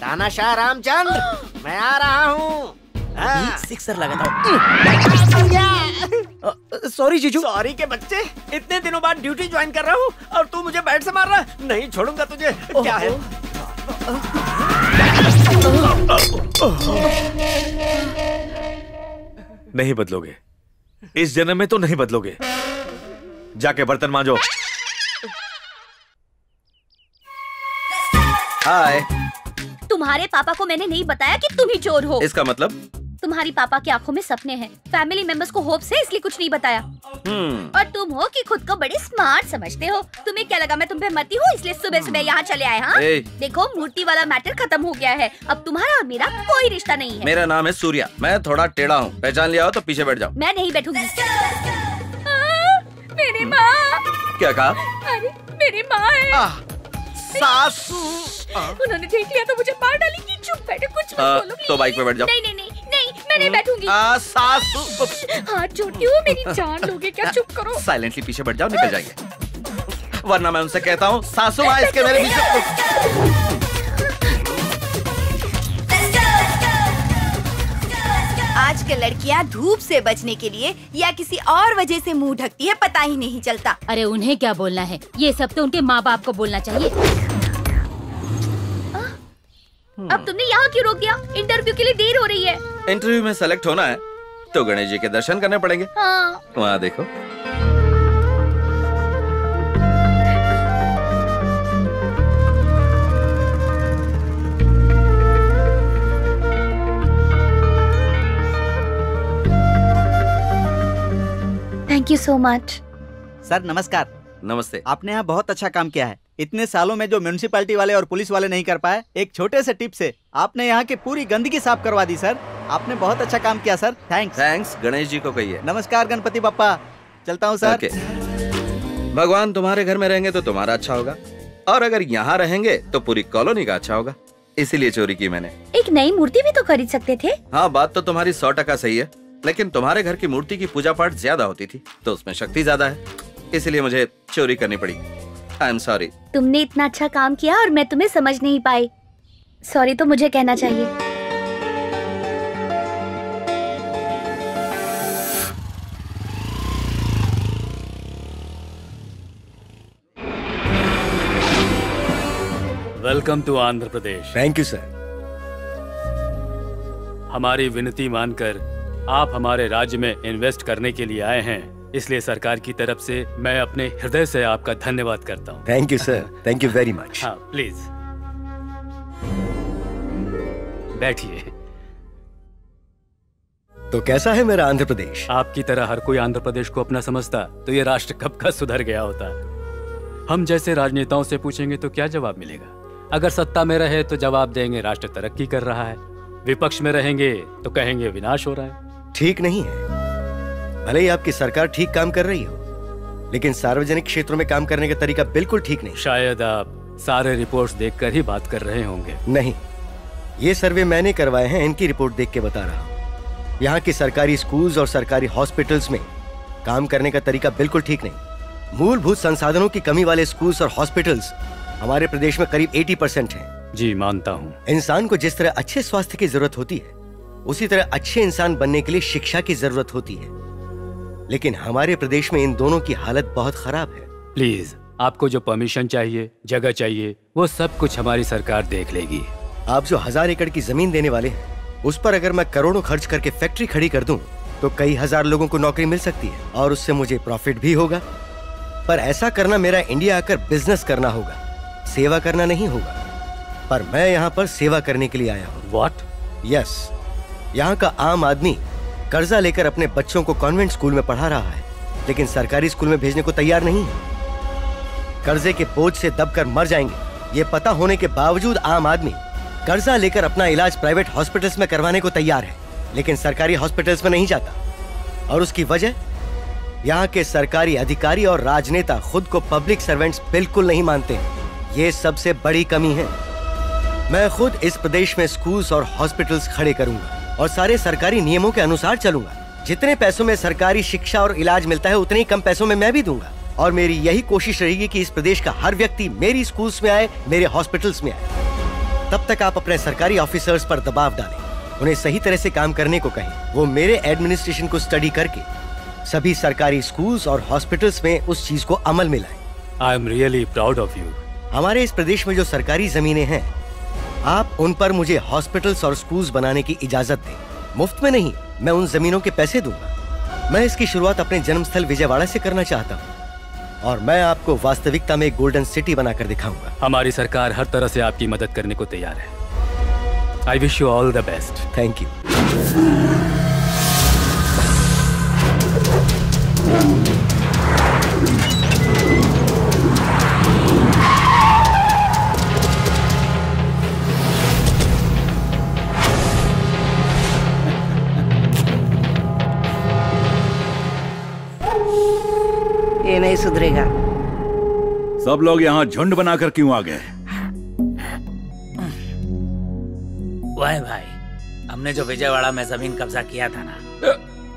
तानाशाह रामचंद्र, मैं आ रहा हूँ। सिक्सर लगाता हूँ। सॉरी जीजू। सॉरी के बच्चे, इतने दिनों बाद ड्यूटी ज्वाइन कर रहा हूँ और तू मुझे बैट से मार रहा है? नहीं छोड़ूंगा तुझे। क्या है? नहीं बदलोगे, इस जन्म में तो नहीं बदलोगे। जाके बर्तन मांजो। हाय। तुम्हारे पापा को मैंने नहीं बताया कि तुम ही चोर हो। इसका मतलब? तुम्हारी पापा की आंखों में सपने हैं, फैमिली मेंबर्स को होप से, इसलिए कुछ नहीं बताया। और तुम हो कि खुद को बड़े स्मार्ट समझते हो। तुम्हें क्या लगा मैं तुम पे मती हूँ इसलिए सुबह सुबह यहाँ चले आए? हाँ देखो, मूर्ति वाला मैटर खत्म हो गया है, अब तुम्हारा और मेरा कोई रिश्ता नहीं है। मेरा नाम है सूर्या, मैं थोड़ा टेढ़ा हूँ, पहचान लिया हो तो पीछे बैठ जाओ। मैं नहीं बैठूंगी। मेरी माँ। क्या कहा? अरे मेरी माँ है। सासू। उन्होंने देख लिया तो मुझे मार डालेंगी। चुप बैठो, कुछ मत बोलो। तो बाइक पे बैठ जाओ। नहीं नहीं नहीं नहीं, मैं नहीं बैठूंगी। सासू। हाथ जोड़ती हूँ, मेरी जान लोगे क्या? चुप करो। साइलेंटली पीछे बैठ जाओ, निकल जाएंगे, वरना मैं उनसे कहता हूँ सासू माँ इसके मेरे बीच। आजकल लड़कियां धूप से बचने के लिए या किसी और वजह से मुंह ढकती है, पता ही नहीं चलता। अरे उन्हें क्या बोलना है, ये सब तो उनके माँ बाप को बोलना चाहिए। अब तुमने यहाँ क्यों रोक दिया? इंटरव्यू के लिए देर हो रही है। इंटरव्यू में सेलेक्ट होना है तो गणेश जी के दर्शन करने पड़ेंगे। हाँ। वहाँ देखो। Thank you so much. Sir नमस्कार। नमस्ते। आपने यहाँ बहुत अच्छा काम किया है। इतने सालों में जो म्युनिसिपैलिटी वाले और पुलिस वाले नहीं कर पाए, एक छोटे से टिप से आपने यहाँ की पूरी गंदगी साफ करवा दी सर। आपने बहुत अच्छा काम किया sir. Thanks. Thanks Ganesh ji को कहिए। नमस्कार गणपति बप्पा, चलता हूँ सर। ओके। भगवान तुम्हारे घर में रहेंगे तो तुम्हारा अच्छा होगा, और अगर यहाँ रहेंगे तो पूरी कॉलोनी का अच्छा होगा, इसीलिए चोरी की मैंने। एक नई मूर्ति भी तो खरीद सकते थे। हाँ, बात तो तुम्हारी 100% सही है, लेकिन तुम्हारे घर की मूर्ति की पूजा पाठ ज्यादा होती थी तो उसमें शक्ति ज्यादा है, इसलिए मुझे चोरी करनी पड़ी। I am sorry. तुमने इतना अच्छा काम किया और मैं तुम्हें समझ नहीं पाई। सॉरी तो मुझे कहना चाहिए। Welcome to Andhra Pradesh. Thank you sir. हमारी विनती मानकर आप हमारे राज्य में इन्वेस्ट करने के लिए आए हैं, इसलिए सरकार की तरफ से मैं अपने हृदय से आपका धन्यवाद करता हूँ। Thank you sir, thank you very much. हाँ प्लीज बैठिए। तो कैसा है मेरा आंध्र प्रदेश? आपकी तरह हर कोई आंध्र प्रदेश को अपना समझता तो ये राष्ट्र कब का सुधर गया होता। हम जैसे राजनेताओं से पूछेंगे तो क्या जवाब मिलेगा? अगर सत्ता में रहे तो जवाब देंगे राष्ट्र तरक्की कर रहा है, विपक्ष में रहेंगे तो कहेंगे विनाश हो रहा है। ठीक नहीं है। भले ही आपकी सरकार ठीक काम कर रही हो, लेकिन सार्वजनिक क्षेत्रों में काम करने का तरीका बिल्कुल ठीक नहीं। शायद आप सारे रिपोर्ट्स देखकर ही बात कर रहे होंगे। नहीं, ये सर्वे मैंने करवाए हैं, इनकी रिपोर्ट देख के बता रहा हूँ। यहाँ की सरकारी स्कूल्स और सरकारी हॉस्पिटल्स में काम करने का तरीका बिल्कुल ठीक नहीं। मूलभूत संसाधनों की कमी वाले स्कूल्स और हॉस्पिटल्स हमारे प्रदेश में करीब 80% हैं। जी मानता हूँ। इंसान को जिस तरह अच्छे स्वास्थ्य की जरूरत होती है, उसी तरह अच्छे इंसान बनने के लिए शिक्षा की जरूरत होती है, लेकिन हमारे प्रदेश में इन दोनों की हालत बहुत खराब है। प्लीज, आपको जो परमिशन चाहिए, जगह चाहिए, वो सब कुछ हमारी सरकार देख लेगी। आप जो 1000 एकड़ की जमीन देने वाले हैं, उस पर अगर मैं करोड़ों खर्च करके फैक्ट्री खड़ी कर दूं, तो कई हजार लोगों को नौकरी मिल सकती है और उससे मुझे प्रॉफिट भी होगा। पर ऐसा करना मेरा इंडिया आकर बिजनेस करना होगा, सेवा करना नहीं होगा, पर मैं यहाँ पर सेवा करने के लिए आया हूँ। What? यस, यहाँ का आम आदमी कर्जा लेकर अपने बच्चों को कॉन्वेंट स्कूल में पढ़ा रहा है, लेकिन सरकारी स्कूल में भेजने को तैयार नहीं है। कर्जे के बोझ से दबकर मर जाएंगे, ये पता होने के बावजूद आम आदमी कर्जा लेकर अपना इलाज प्राइवेट हॉस्पिटल्स में करवाने को तैयार है, लेकिन सरकारी हॉस्पिटल्स में नहीं जाता। और उसकी वजह, यहाँ के सरकारी अधिकारी और राजनेता खुद को पब्लिक सर्वेंट्स बिल्कुल नहीं मानते हैं। ये सबसे बड़ी कमी है। मैं खुद इस प्रदेश में स्कूल्स और हॉस्पिटल्स खड़े करूंगा और सारे सरकारी नियमों के अनुसार चलूंगा। जितने पैसों में सरकारी शिक्षा और इलाज मिलता है, उतने ही कम पैसों में मैं भी दूंगा। और मेरी यही कोशिश रहेगी कि इस प्रदेश का हर व्यक्ति मेरी स्कूल्स में आए, मेरे हॉस्पिटल्स में आए। तब तक आप अपने सरकारी ऑफिसर्स पर दबाव डालें, उन्हें सही तरह से काम करने को कहें। वो मेरे एडमिनिस्ट्रेशन को स्टडी करके सभी सरकारी स्कूल्स और हॉस्पिटल्स में उस चीज को अमल में लाएं। I am really proud of you. हमारे इस प्रदेश में जो सरकारी जमीनें हैं, आप उन पर मुझे हॉस्पिटल्स और स्कूल्स बनाने की इजाजत दें। मुफ्त में नहीं, मैं उन जमीनों के पैसे दूंगा। मैं इसकी शुरुआत अपने जन्मस्थल विजयवाड़ा से करना चाहता हूँ और मैं आपको वास्तविकता में एक गोल्डन सिटी बनाकर दिखाऊंगा। हमारी सरकार हर तरह से आपकी मदद करने को तैयार है। I wish you all the best. Thank you. ये नहीं सुधरेगा। सब लोग यहाँ झुंड बनाकर क्यों आ गए? वाह भाई, हमने जो विजयवाड़ा में जमीन कब्जा किया था ना,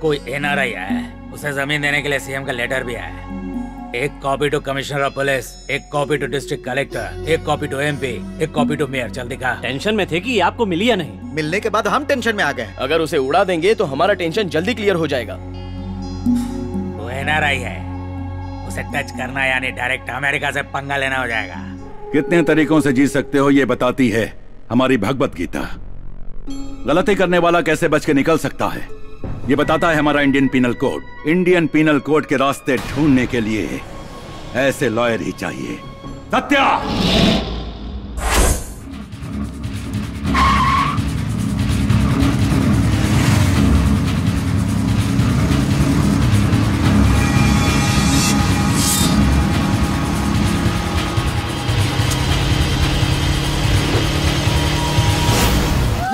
कोई एनआरआई आया है, उसे जमीन देने के लिए सीएम का लेटर भी आया है। एक copy to commissioner of police, एक कॉपी टू डिस्ट्रिक्ट कलेक्टर, एक कॉपी टू एमपी, एक कॉपी टू मेयर। जल्दी दिखा। टेंशन में थे कि ये आपको मिली या नहीं? मिलने के बाद हम टेंशन में आ गए। अगर उसे उड़ा देंगे तो हमारा टेंशन जल्दी क्लियर हो जाएगा। वो एनआरआई है, उसे टच करना यानी डायरेक्ट अमेरिका से पंगा लेना हो जाएगा। कितने तरीकों से जी सकते हो ये बताती है हमारी भगवत गीता। गलती करने वाला कैसे बच के निकल सकता है ये बताता है हमारा Indian penal code. Indian penal code के रास्ते ढूंढने के लिए ऐसे लॉयर ही चाहिए। सत्या!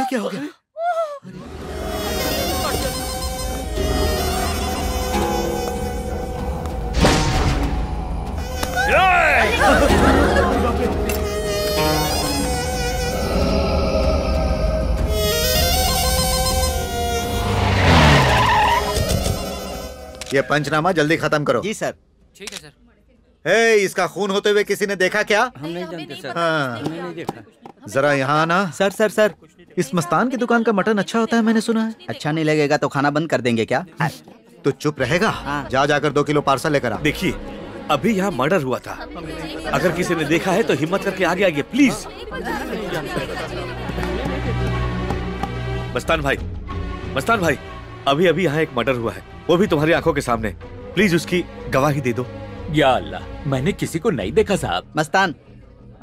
क्या हो गया? ये पंचनामा जल्दी खत्म करो। जी सर। ठीक है सर। हे, इसका खून होते हुए किसी ने देखा क्या? हम नहीं जानते सर। हाँ। हमने नहीं देखा। जरा यहाँ आना। सर सर सर, इस मस्तान की दुकान का मटन अच्छा होता है, मैंने सुना है। अच्छा नहीं लगेगा तो खाना बंद कर देंगे क्या? तो चुप रहेगा? जा जाकर 2 किलो पार्सल लेकर आ। देखिए, अभी यहाँ मर्डर हुआ था। अगर किसी ने देखा है तो हिम्मत करके आगे आइए प्लीज। मस्तान भाई, अभी अभी यहाँ एक मर्डर हुआ है, वो भी तुम्हारी आंखों के सामने। प्लीज उसकी गवाही दे दो। या अल्लाह, मैंने किसी को नहीं देखा साहब। मस्तान,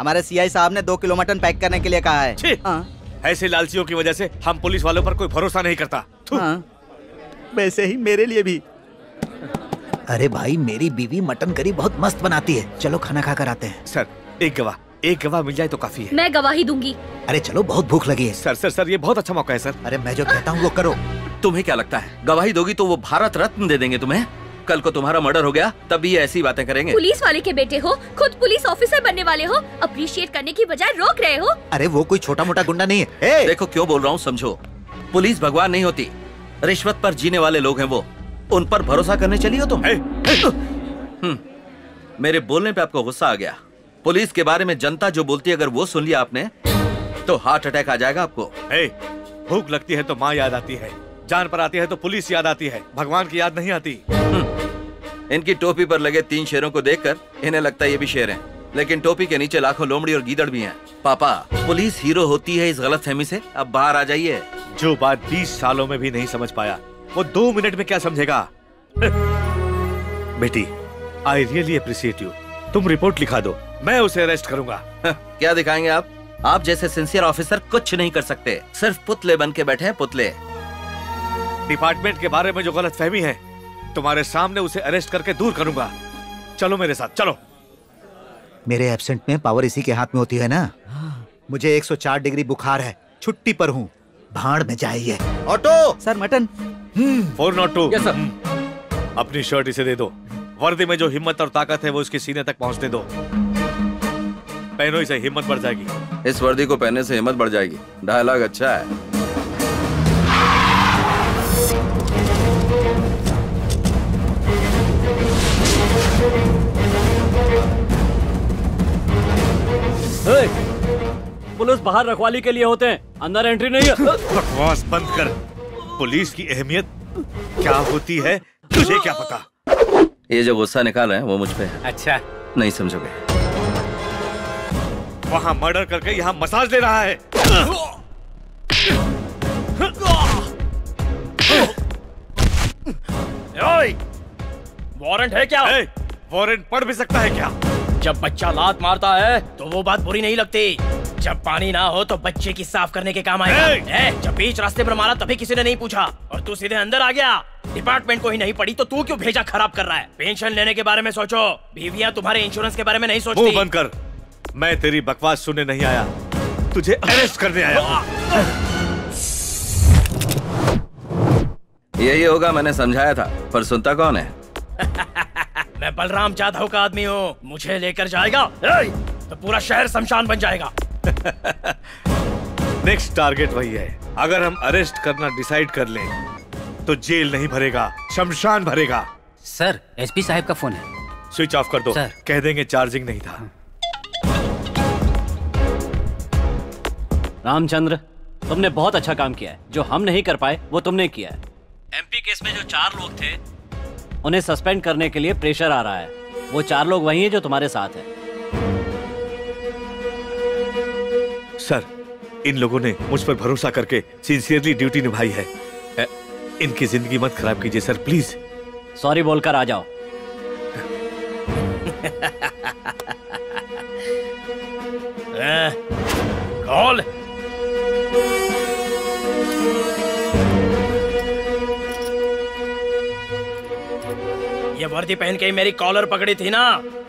हमारे सीआई साहब ने 2 किलो मटन पैक करने के लिए कहा है। ऐसे लालचियों की वजह से हम पुलिस वालों पर कोई भरोसा नहीं करता। वैसे ही मेरे लिए भी। अरे भाई, मेरी बीवी मटन करी बहुत मस्त बनाती है, चलो खाना खाकर आते हैं। सर, एक गवाह मिल जाए तो काफी है। मैं गवाही दूंगी। अरे चलो, बहुत भूख लगी है। सर, ये बहुत अच्छा मौका है सर। अरे मैं जो कहता हूँ वो करो। तुम्हें क्या लगता है गवाही दोगी तो वो भारत रत्न दे देंगे तुम्हें? कल को तुम्हारा मर्डर हो गया तब भी ये ऐसी बातें करेंगे। पुलिस वाले के बेटे हो, खुद पुलिस ऑफिसर बनने वाले हो, अप्रिशिएट करने की बजाय रोक रहे हो। अरे वो कोई छोटा मोटा गुंडा नहीं है। देखो क्यों बोल रहा हूँ समझो। पुलिस भगवान नहीं होती, रिश्वत पर जीने वाले लोग हैं वो। उन पर भरोसा करने चली हो तुम? मेरे बोलने पे आपको गुस्सा आ गया। पुलिस के बारे में जनता जो बोलती है अगर वो सुन लिया आपने तो हार्ट अटैक आ जाएगा आपको। भूख लगती है तो माँ याद आती है, जान पर आती है तो पुलिस याद आती है, भगवान की याद नहीं आती। इनकी टोपी पर लगे 3 शेरों को देखकर इन्हें लगता है ये भी शेर हैं, लेकिन टोपी के नीचे लाखों लोमड़ी और गीदड़ भी हैं। पापा, पुलिस हीरो होती है इस गलतफहमी से अब बाहर आ जाइए। जो बात 20 सालों में भी नहीं समझ पाया वो 2 मिनट में क्या समझेगा? बेटी, आई रियली अप्रिशिएट यू। तुम रिपोर्ट लिखा दो, मैं उसे अरेस्ट करूंगा। क्या दिखाएंगे आप? आप जैसे सिंसियर ऑफिसर कुछ नहीं कर सकते, सिर्फ पुतले बन के बैठे हैं, पुतले। डिपार्टमेंट के बारे में जो गलतफहमी है, तुम्हारे सामने उसे अरेस्ट करके दूर करूंगा। चलो मेरे साथ, चलो। मेरे एब्सेंट में पावर इसी के हाथ में होती है ना। मुझे 104 डिग्री बुखार है, छुट्टी पर हूँ, भाड़ में जाइए। Auto sir, mutton. 402। Yes sir. अपनी शर्ट इसे दे दो। वर्दी में जो हिम्मत और ताकत है वो उसके सीने तक पहुंचने दो। पहनो इसे, हिम्मत बढ़ जाएगी। इस वर्दी को पहनने से हिम्मत बढ़ जाएगी। डायलॉग अच्छा है। पुलिस बाहर रखवाली के लिए होते हैं, अंदर एंट्री नहीं है। बकवास बंद कर। पुलिस की अहमियत क्या होती है तुझे क्या पता? ये जो गुस्सा निकाल रहे हैं वो मुझ पे है। अच्छा, नहीं समझोगे। वहाँ मर्डर करके यहाँ मसाज ले रहा है। वारंट है क्या? वारंट पढ़ भी सकता है क्या? जब बच्चा लात मारता है तो वो बात बुरी नहीं लगती। जब पानी ना हो तो बच्चे की साफ करने के काम आएगा। जब बीच रास्ते पर मारा तभी किसी ने नहीं पूछा और तू सीधे अंदर आ गया। डिपार्टमेंट को ही नहीं पड़ी तो तू क्यों भेजा खराब कर रहा है? पेंशन लेने के बारे में सोचो, बीवियां तुम्हारे इंश्योरेंस के बारे में नहीं सोचती। मुंह बंद कर। मैं तेरी बकवास सुनने नहीं आया, तुझे अरेस्ट करने आया। यही होगा, मैंने समझाया था, पर सुनता कौन है? मैं बलराम जाधव का आदमी हूँ, मुझे लेकर जाएगा तो पूरा शहर शमशान बन जाएगा। नेक्स्ट टारगेट वही है। अगर हम अरेस्ट करना डिसाइड कर लें तो जेल नहीं भरेगा, शमशान भरेगा। सर, एसपी साहब का फोन है। स्विच ऑफ कर दो। सर। कह देंगे चार्जिंग नहीं था। रामचंद्र, तुमने बहुत अच्छा काम किया है। जो हम नहीं कर पाए वो तुमने किया है। एमपी केस में जो 4 लोग थे उन्हें सस्पेंड करने के लिए प्रेशर आ रहा है। वो 4 लोग वही हैं जो तुम्हारे साथ हैं। सर, इन लोगों ने मुझ पर भरोसा करके सिंसियरली ड्यूटी निभाई है। इनकी जिंदगी मत खराब कीजिए सर, प्लीज। सॉरी बोलकर आ जाओ। कॉल। ये वर्दी पहन के ही मेरी कॉलर पकड़ी थी ना,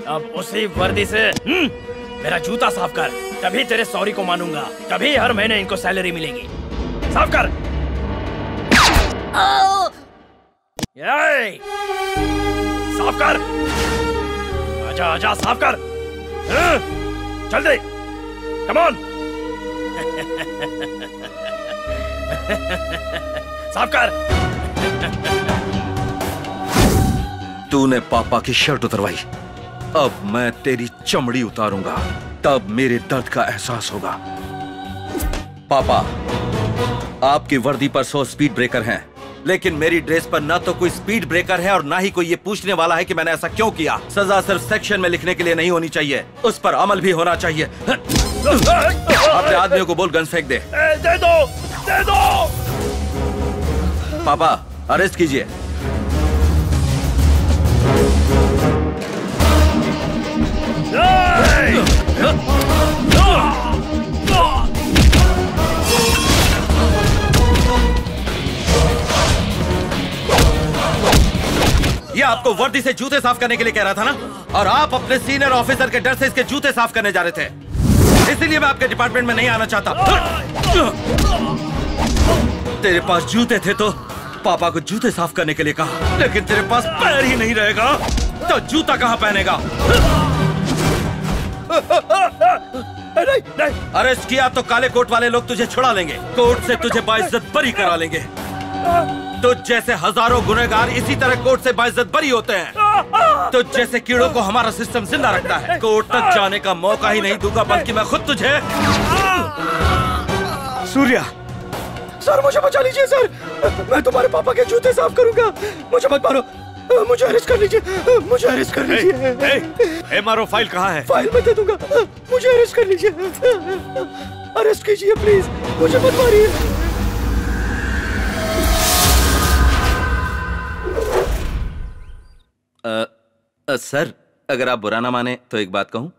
अब उसी वर्दी से मेरा जूता साफ कर, तभी तेरे सॉरी को मानूंगा, तभी हर महीने इनको सैलरी मिलेगी। साफ कर। साफ कर। आजा आजा, साफ कर। जल्दी, कम ऑन। साफ कर। तूने पापा की शर्ट उतरवाई, अब मैं तेरी चमड़ी उतारूंगा, तब मेरे दर्द का एहसास होगा। पापा, आपकी वर्दी पर 100 स्पीड ब्रेकर हैं, लेकिन मेरी ड्रेस पर ना तो कोई स्पीड ब्रेकर है और ना ही कोई ये पूछने वाला है कि मैंने ऐसा क्यों किया। सजा सिर्फ सेक्शन में लिखने के लिए नहीं होनी चाहिए, उस पर अमल भी होना चाहिए। अपने आदमियों को बोल गन फेंक दे। दे दो, दे दो। पापा, अरेस्ट कीजिए। ये आपको वर्दी से जूते साफ करने के लिए कह रहा था ना, और आप अपने सीनियर ऑफिसर के डर से इसके जूते साफ करने जा रहे थे, इसीलिए मैं आपके डिपार्टमेंट में नहीं आना चाहता। तेरे पास जूते थे तो पापा को जूते साफ करने के लिए कहा, लेकिन तेरे पास पैर ही नहीं रहेगा तो जूता कहाँ पहनेगा? नहीं, नहीं। अरेस्ट किया तो काले कोट वाले लोग तुझे छुड़ा लेंगे, कोर्ट से तुझे बाइज्जत बरी करा लेंगे। तो जैसे हजारों गुनहगार इसी तरह कोर्ट से बाइज्जत बरी होते हैं, तो जैसे कीड़ों को हमारा सिस्टम जिंदा रखता है। कोर्ट तक जाने का मौका ही नहीं दूंगा, बल्कि मैं खुद तुझे। सूर्या, सर मुझे बचा लीजिए सर, मैं तुम्हारे पापा के जूते साफ करूंगा, मुझे मत मारो, मुझे अरेस्ट कर लीजिए, मुझे अरेस्ट कर लीजिए। एमआरओ फाइल कहाँ है? फाइल मैं दे दूंगा, मुझे अरेस्ट कर लीजिए, अरेस्ट कीजिए प्लीज, मुझे मत मारिए। सर, अगर आप बुरा ना माने तो एक बात कहूं,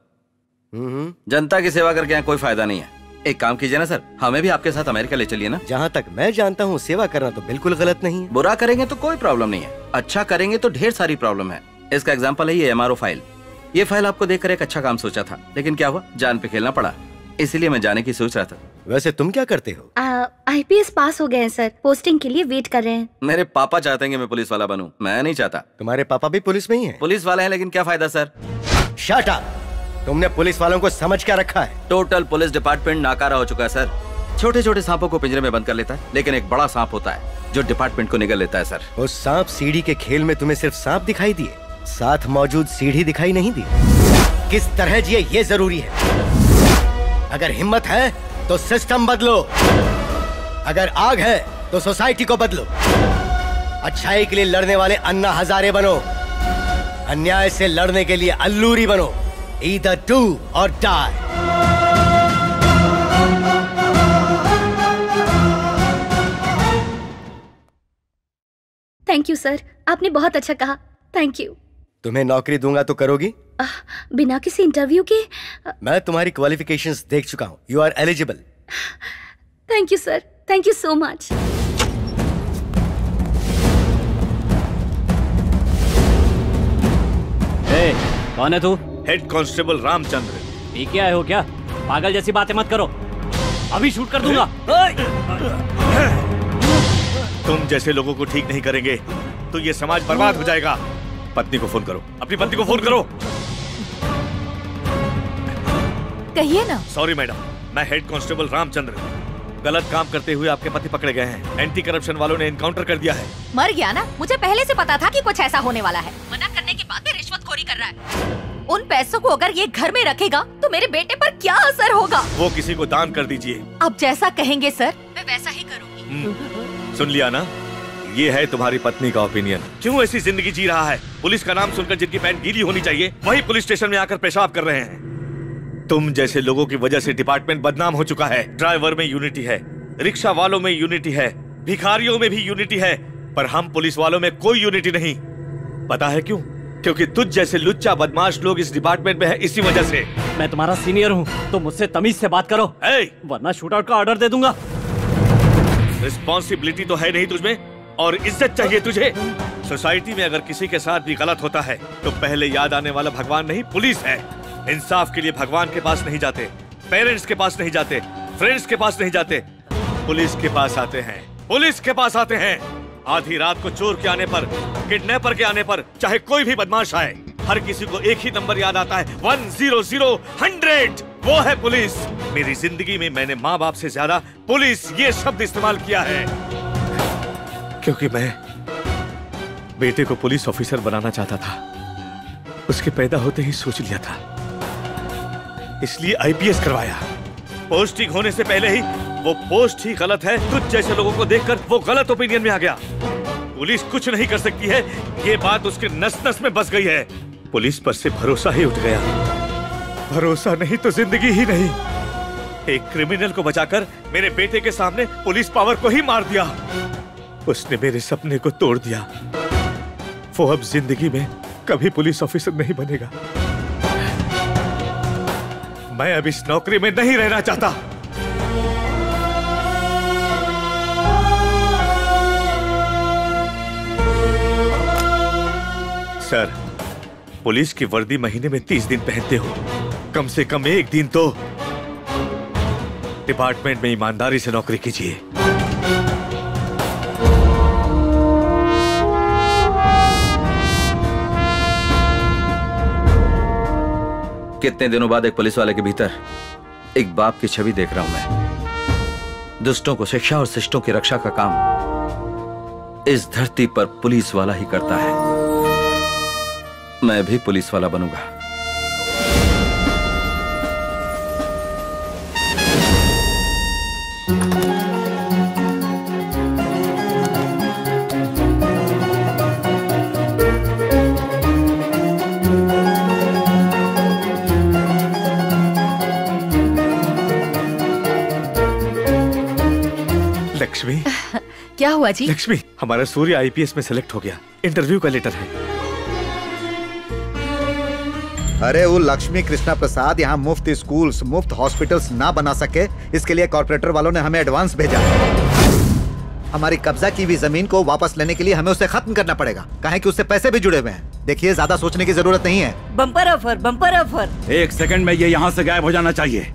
जनता की सेवा करके यहाँ कोई फायदा नहीं है। एक काम कीजिए ना सर, हमें भी आपके साथ अमेरिका ले चलिए ना। जहाँ तक मैं जानता हूँ सेवा करना तो बिल्कुल गलत नहीं है। बुरा करेंगे तो कोई प्रॉब्लम नहीं है, अच्छा करेंगे तो ढेर सारी प्रॉब्लम है। इसका एग्जाम्पल है ये MRO फाइल। ये फाइल आपको देखकर एक अच्छा काम सोचा था, लेकिन क्या हुआ, जान पे खेलना पड़ा। इसीलिए मैं जाने की सोच रहा था। वैसे तुम क्या करते हो? IPS पास हो गए हैं सर, पोस्टिंग के लिए वेट कर रहे हैं। मेरे पापा चाहते हैं कि मैं पुलिस वाला बनूं, मैं नहीं चाहता। तुम्हारे पापा भी पुलिस में ही हैं? पुलिस वाले हैं, लेकिन क्या फायदा सर। Shut up! तुमने पुलिस वालों को समझ क्या रखा है? टोटल पुलिस डिपार्टमेंट नाकारा हो चुका है सर। छोटे छोटे सांपों को पिंजरे में बंद कर लेता है, लेकिन एक बड़ा सांप होता है जो डिपार्टमेंट को निगल लेता है सर। उस सांप सीढ़ी के खेल में तुम्हें सिर्फ सांप दिखाई दिए, साथ मौजूद सीढ़ी दिखाई नहीं दी। किस तरह जिए ये जरूरी है। अगर हिम्मत है तो सिस्टम बदलो, अगर आग है तो सोसाइटी को बदलो। अच्छाई के लिए लड़ने वाले अन्ना हजारे बनो, अन्याय से लड़ने के लिए अल्लूरी बनो। Either do or die. Thank you sir, आपने बहुत अच्छा कहा। Thank you. तुम्हें नौकरी दूंगा तो करोगी? बिना किसी इंटरव्यू के? मैं तुम्हारी क्वालिफिकेशंस देख चुका हूँ। You are eligible. Thank you sir, thank you so much. कौन है तू? Head constable Ramchandra. पी के आए हो क्या? पागल जैसी बातें मत करो, अभी शूट कर दूंगा। तुम जैसे लोगों को ठीक नहीं करेंगे तो ये समाज बर्बाद हो जाएगा। पत्नी को फोन करो, अपनी पत्नी को फोन करो। कहिए ना। सॉरी मैडम, मैं हेड कांस्टेबल रामचंद्र। गलत काम करते हुए आपके पति पकड़े गए हैं। एंटी करप्शन वालों ने इनकाउंटर कर दिया है। मर गया ना, मुझे पहले से पता था कि कुछ ऐसा होने वाला है। मना करने के बाद भी रिश्वतखोरी कर रहा है। उन पैसों को अगर ये घर में रखेगा तो मेरे बेटे पर क्या असर होगा? वो किसी को दान कर दीजिए। अब जैसा कहेंगे सर, मैं वैसा ही करूँगी। सुन लिया ना, ये है तुम्हारी पत्नी का ओपिनियन। क्यों ऐसी जिंदगी जी रहा है? पुलिस का नाम सुनकर जिनकी पैंट गीली होनी चाहिए वही पुलिस स्टेशन में आकर पेशाब कर रहे हैं। तुम जैसे लोगों की वजह से डिपार्टमेंट बदनाम हो चुका है। ड्राइवर में यूनिटी है, रिक्शा वालों में यूनिटी है, भिखारियों में भी यूनिटी है, पर हम पुलिस वालों में कोई यूनिटी नहीं। पता है क्यों? क्योंकि तुझ जैसे लुच्चा बदमाश लोग इस डिपार्टमेंट में है, इसी वजह से। मैं तुम्हारा सीनियर हूँ तो मुझसे तमीज से बात करो, वरना शूटआउट का ऑर्डर दे दूंगा। रिस्पॉन्सिबिलिटी तो है नहीं तुझमें, और इज्जत चाहिए तुझे। सोसाइटी में अगर किसी के साथ भी गलत होता है तो पहले याद आने वाला भगवान नहीं, पुलिस है। इंसाफ के लिए भगवान के पास नहीं जाते, पेरेंट्स के पास नहीं जाते, फ्रेंड्स के पास नहीं जाते, पुलिस के पास आते हैं। पुलिस के पास आते हैं। आधी रात को चोर के आने पर, किडनैपर के आने पर, चाहे कोई भी बदमाश आए, हर किसी को एक ही नंबर याद आता है, 100-100। वो है पुलिस। मेरी जिंदगी में मैंने माँ बाप से ज्यादा पुलिस ये शब्द इस्तेमाल किया है, क्योंकि मैं बेटे को पुलिस ऑफिसर बनाना चाहता था। उसके पैदा होते ही सोच लिया था, इसलिए IPS करवाया। पोस्टिंग होने से पहले ही वो पोस्ट ही गलत है, तुझ जैसे लोगों को देखकर वो गलत ओपिनियन में आ गया। पुलिस कुछ नहीं कर सकती है, ये बात उसके नस नस में बस गई है। पुलिस पर से भरोसा ही उठ गया। भरोसा नहीं तो जिंदगी ही नहीं। एक क्रिमिनल को बचाकर मेरे बेटे के सामने पुलिस पावर को ही मार दिया। उसने मेरे सपने को तोड़ दिया। वो अब जिंदगी में कभी पुलिस ऑफिसर नहीं बनेगा। मैं अब इस नौकरी में नहीं रहना चाहता। सर, पुलिस की वर्दी महीने में 30 दिन पहनते हो, कम से कम एक दिन तो डिपार्टमेंट में ईमानदारी से नौकरी कीजिए। कितने दिनों बाद एक पुलिस वाले के भीतर एक बाप की छवि देख रहा हूं मैं। दुष्टों को शिक्षा और शिष्टों की रक्षा का काम इस धरती पर पुलिस वाला ही करता है। मैं भी पुलिस वाला बनूंगा। लक्ष्मी। क्या हुआ जी? लक्ष्मी, हमारा सूर्य IPS में सेलेक्ट हो गया। इंटरव्यू का लेटर है। अरे वो लक्ष्मी कृष्णा प्रसाद यहाँ मुफ्त स्कूल्स, मुफ्त हॉस्पिटल्स ना बना सके, इसके लिए कॉर्पोरेटर वालों ने हमें एडवांस भेजा। हमारी कब्जा की हुई जमीन को वापस लेने के लिए हमें उसे खत्म करना पड़ेगा, काहे कि उससे पैसे भी जुड़े हुए हैं। देखिए, ज्यादा सोचने की जरूरत नहीं है। Bumper offer, bumper offer. 1 second में ये यहाँ से गायब हो जाना चाहिए,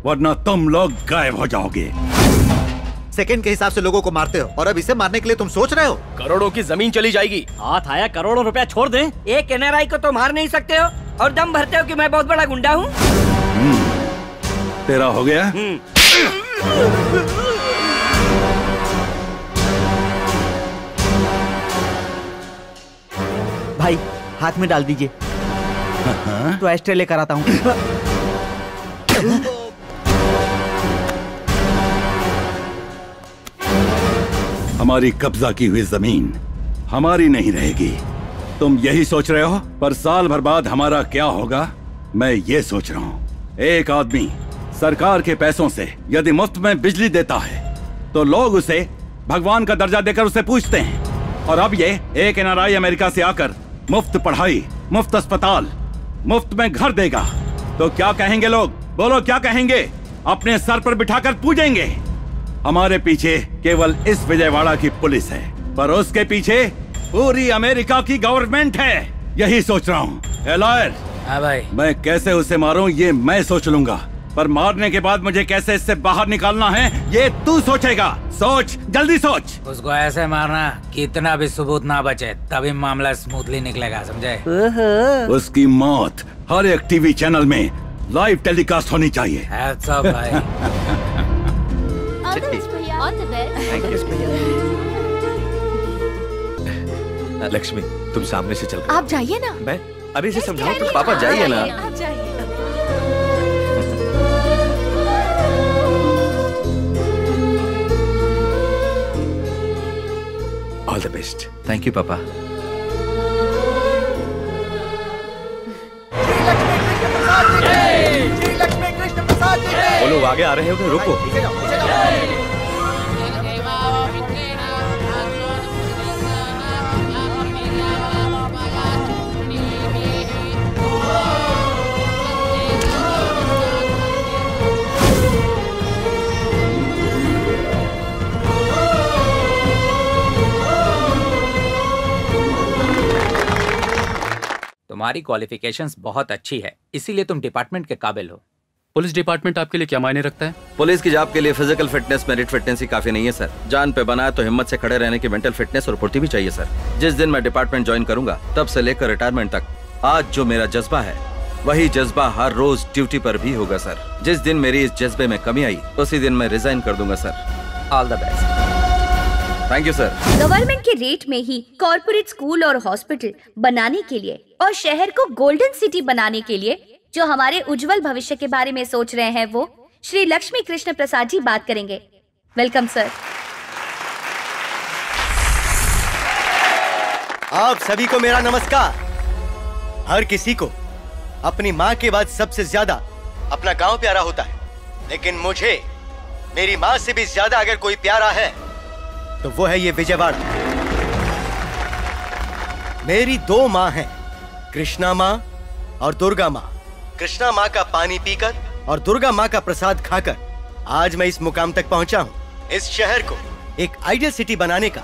वरना तुम लोग गायब हो जाओगे। सेकंड के हिसाब से लोगों को मारते हो और अब इसे मारने के लिए तुम सोच रहे हो? करोड़ों की जमीन चली जाएगी। हाथ आया करोड़ों रुपया छोड़ दे। एक एनआरआई को तो मार नहीं सकते हो और दम भरते हो कि मैं बहुत बड़ा गुंडा हूँ। तेरा हो गया? भाई हाथ में डाल दीजिए, तो एस्ट्रे लेकर आता हूँ। हमारी कब्जा की हुई जमीन हमारी नहीं रहेगी, तुम यही सोच रहे हो? पर साल भर बाद हमारा क्या होगा, मैं ये सोच रहा हूँ। एक आदमी सरकार के पैसों से यदि मुफ्त में बिजली देता है तो लोग उसे भगवान का दर्जा देकर उसे पूजते हैं। और अब ये एक एनआरआई अमेरिका से आकर मुफ्त पढ़ाई, मुफ्त अस्पताल, मुफ्त में घर देगा तो क्या कहेंगे लोग? बोलो क्या कहेंगे? अपने सर पर बिठाकर पूजेंगे। हमारे पीछे केवल इस विजयवाड़ा की पुलिस है, पर उसके पीछे पूरी अमेरिका की गवर्नमेंट है। यही सोच रहा हूँ। लॉयर, हाँ भाई, मैं कैसे उसे मारूं ये मैं सोच लूंगा, पर मारने के बाद मुझे कैसे इससे बाहर निकालना है ये तू सोचेगा। सोच, जल्दी सोच। उसको ऐसे मारना कि इतना भी सबूत ना बचे, तभी मामला स्मूथली निकलेगा, समझे? उसकी मौत हर एक टीवी चैनल में लाइव टेलीकास्ट होनी चाहिए। भाई। लक्ष्मी, तुम सामने से चल। आप जाइए ना। मैं अभी से समझाऊं तो? पापा जाइए ना। आप जाइए। All the best. Thank you पापा। वो लोग आगे आ रहे हो, रुको। तुम्हारी क्वालिफिकेशंस बहुत अच्छी है, इसीलिए तुम डिपार्टमेंट के काबिल हो। पुलिस डिपार्टमेंट आपके लिए क्या मायने रखता है? पुलिस की जॉब के लिए फिजिकल फिटनेस, मेरिट फिटनेस ही काफी नहीं है सर। जान पे बना है तो हिम्मत से खड़े रहने की मेंटल फिटनेस और फुर्ती भी चाहिए सर। जिस दिन मैं डिपार्टमेंट ज्वाइन करूंगा तब से लेकर रिटायरमेंट तक आज जो मेरा जज्बा है वही जज्बा हर रोज ड्यूटी पर भी होगा सर। जिस दिन मेरी इस जज्बे में कमी आई उसी दिन मैं रिजाइन कर दूंगा sir. All the best. Thank you sir. Government के रेट में ही कॉर्पोरेट स्कूल और हॉस्पिटल बनाने के लिए और शहर को गोल्डन सिटी बनाने के लिए जो हमारे उज्जवल भविष्य के बारे में सोच रहे हैं वो श्री लक्ष्मी कृष्ण प्रसाद जी बात करेंगे। Welcome sir. आप सभी को मेरा नमस्कार। हर किसी को अपनी माँ के बाद सबसे ज्यादा अपना गांव प्यारा होता है, लेकिन मुझे मेरी माँ से भी ज्यादा अगर कोई प्यारा है तो वो है ये विजयवाड़ा। मेरी 2 माँ हैं, कृष्णा माँ और दुर्गा माँ। कृष्णा माँ का पानी पीकर और दुर्गा माँ का प्रसाद खाकर आज मैं इस मुकाम तक पहुंचा हूँ। इस शहर को एक आइडियल सिटी बनाने का,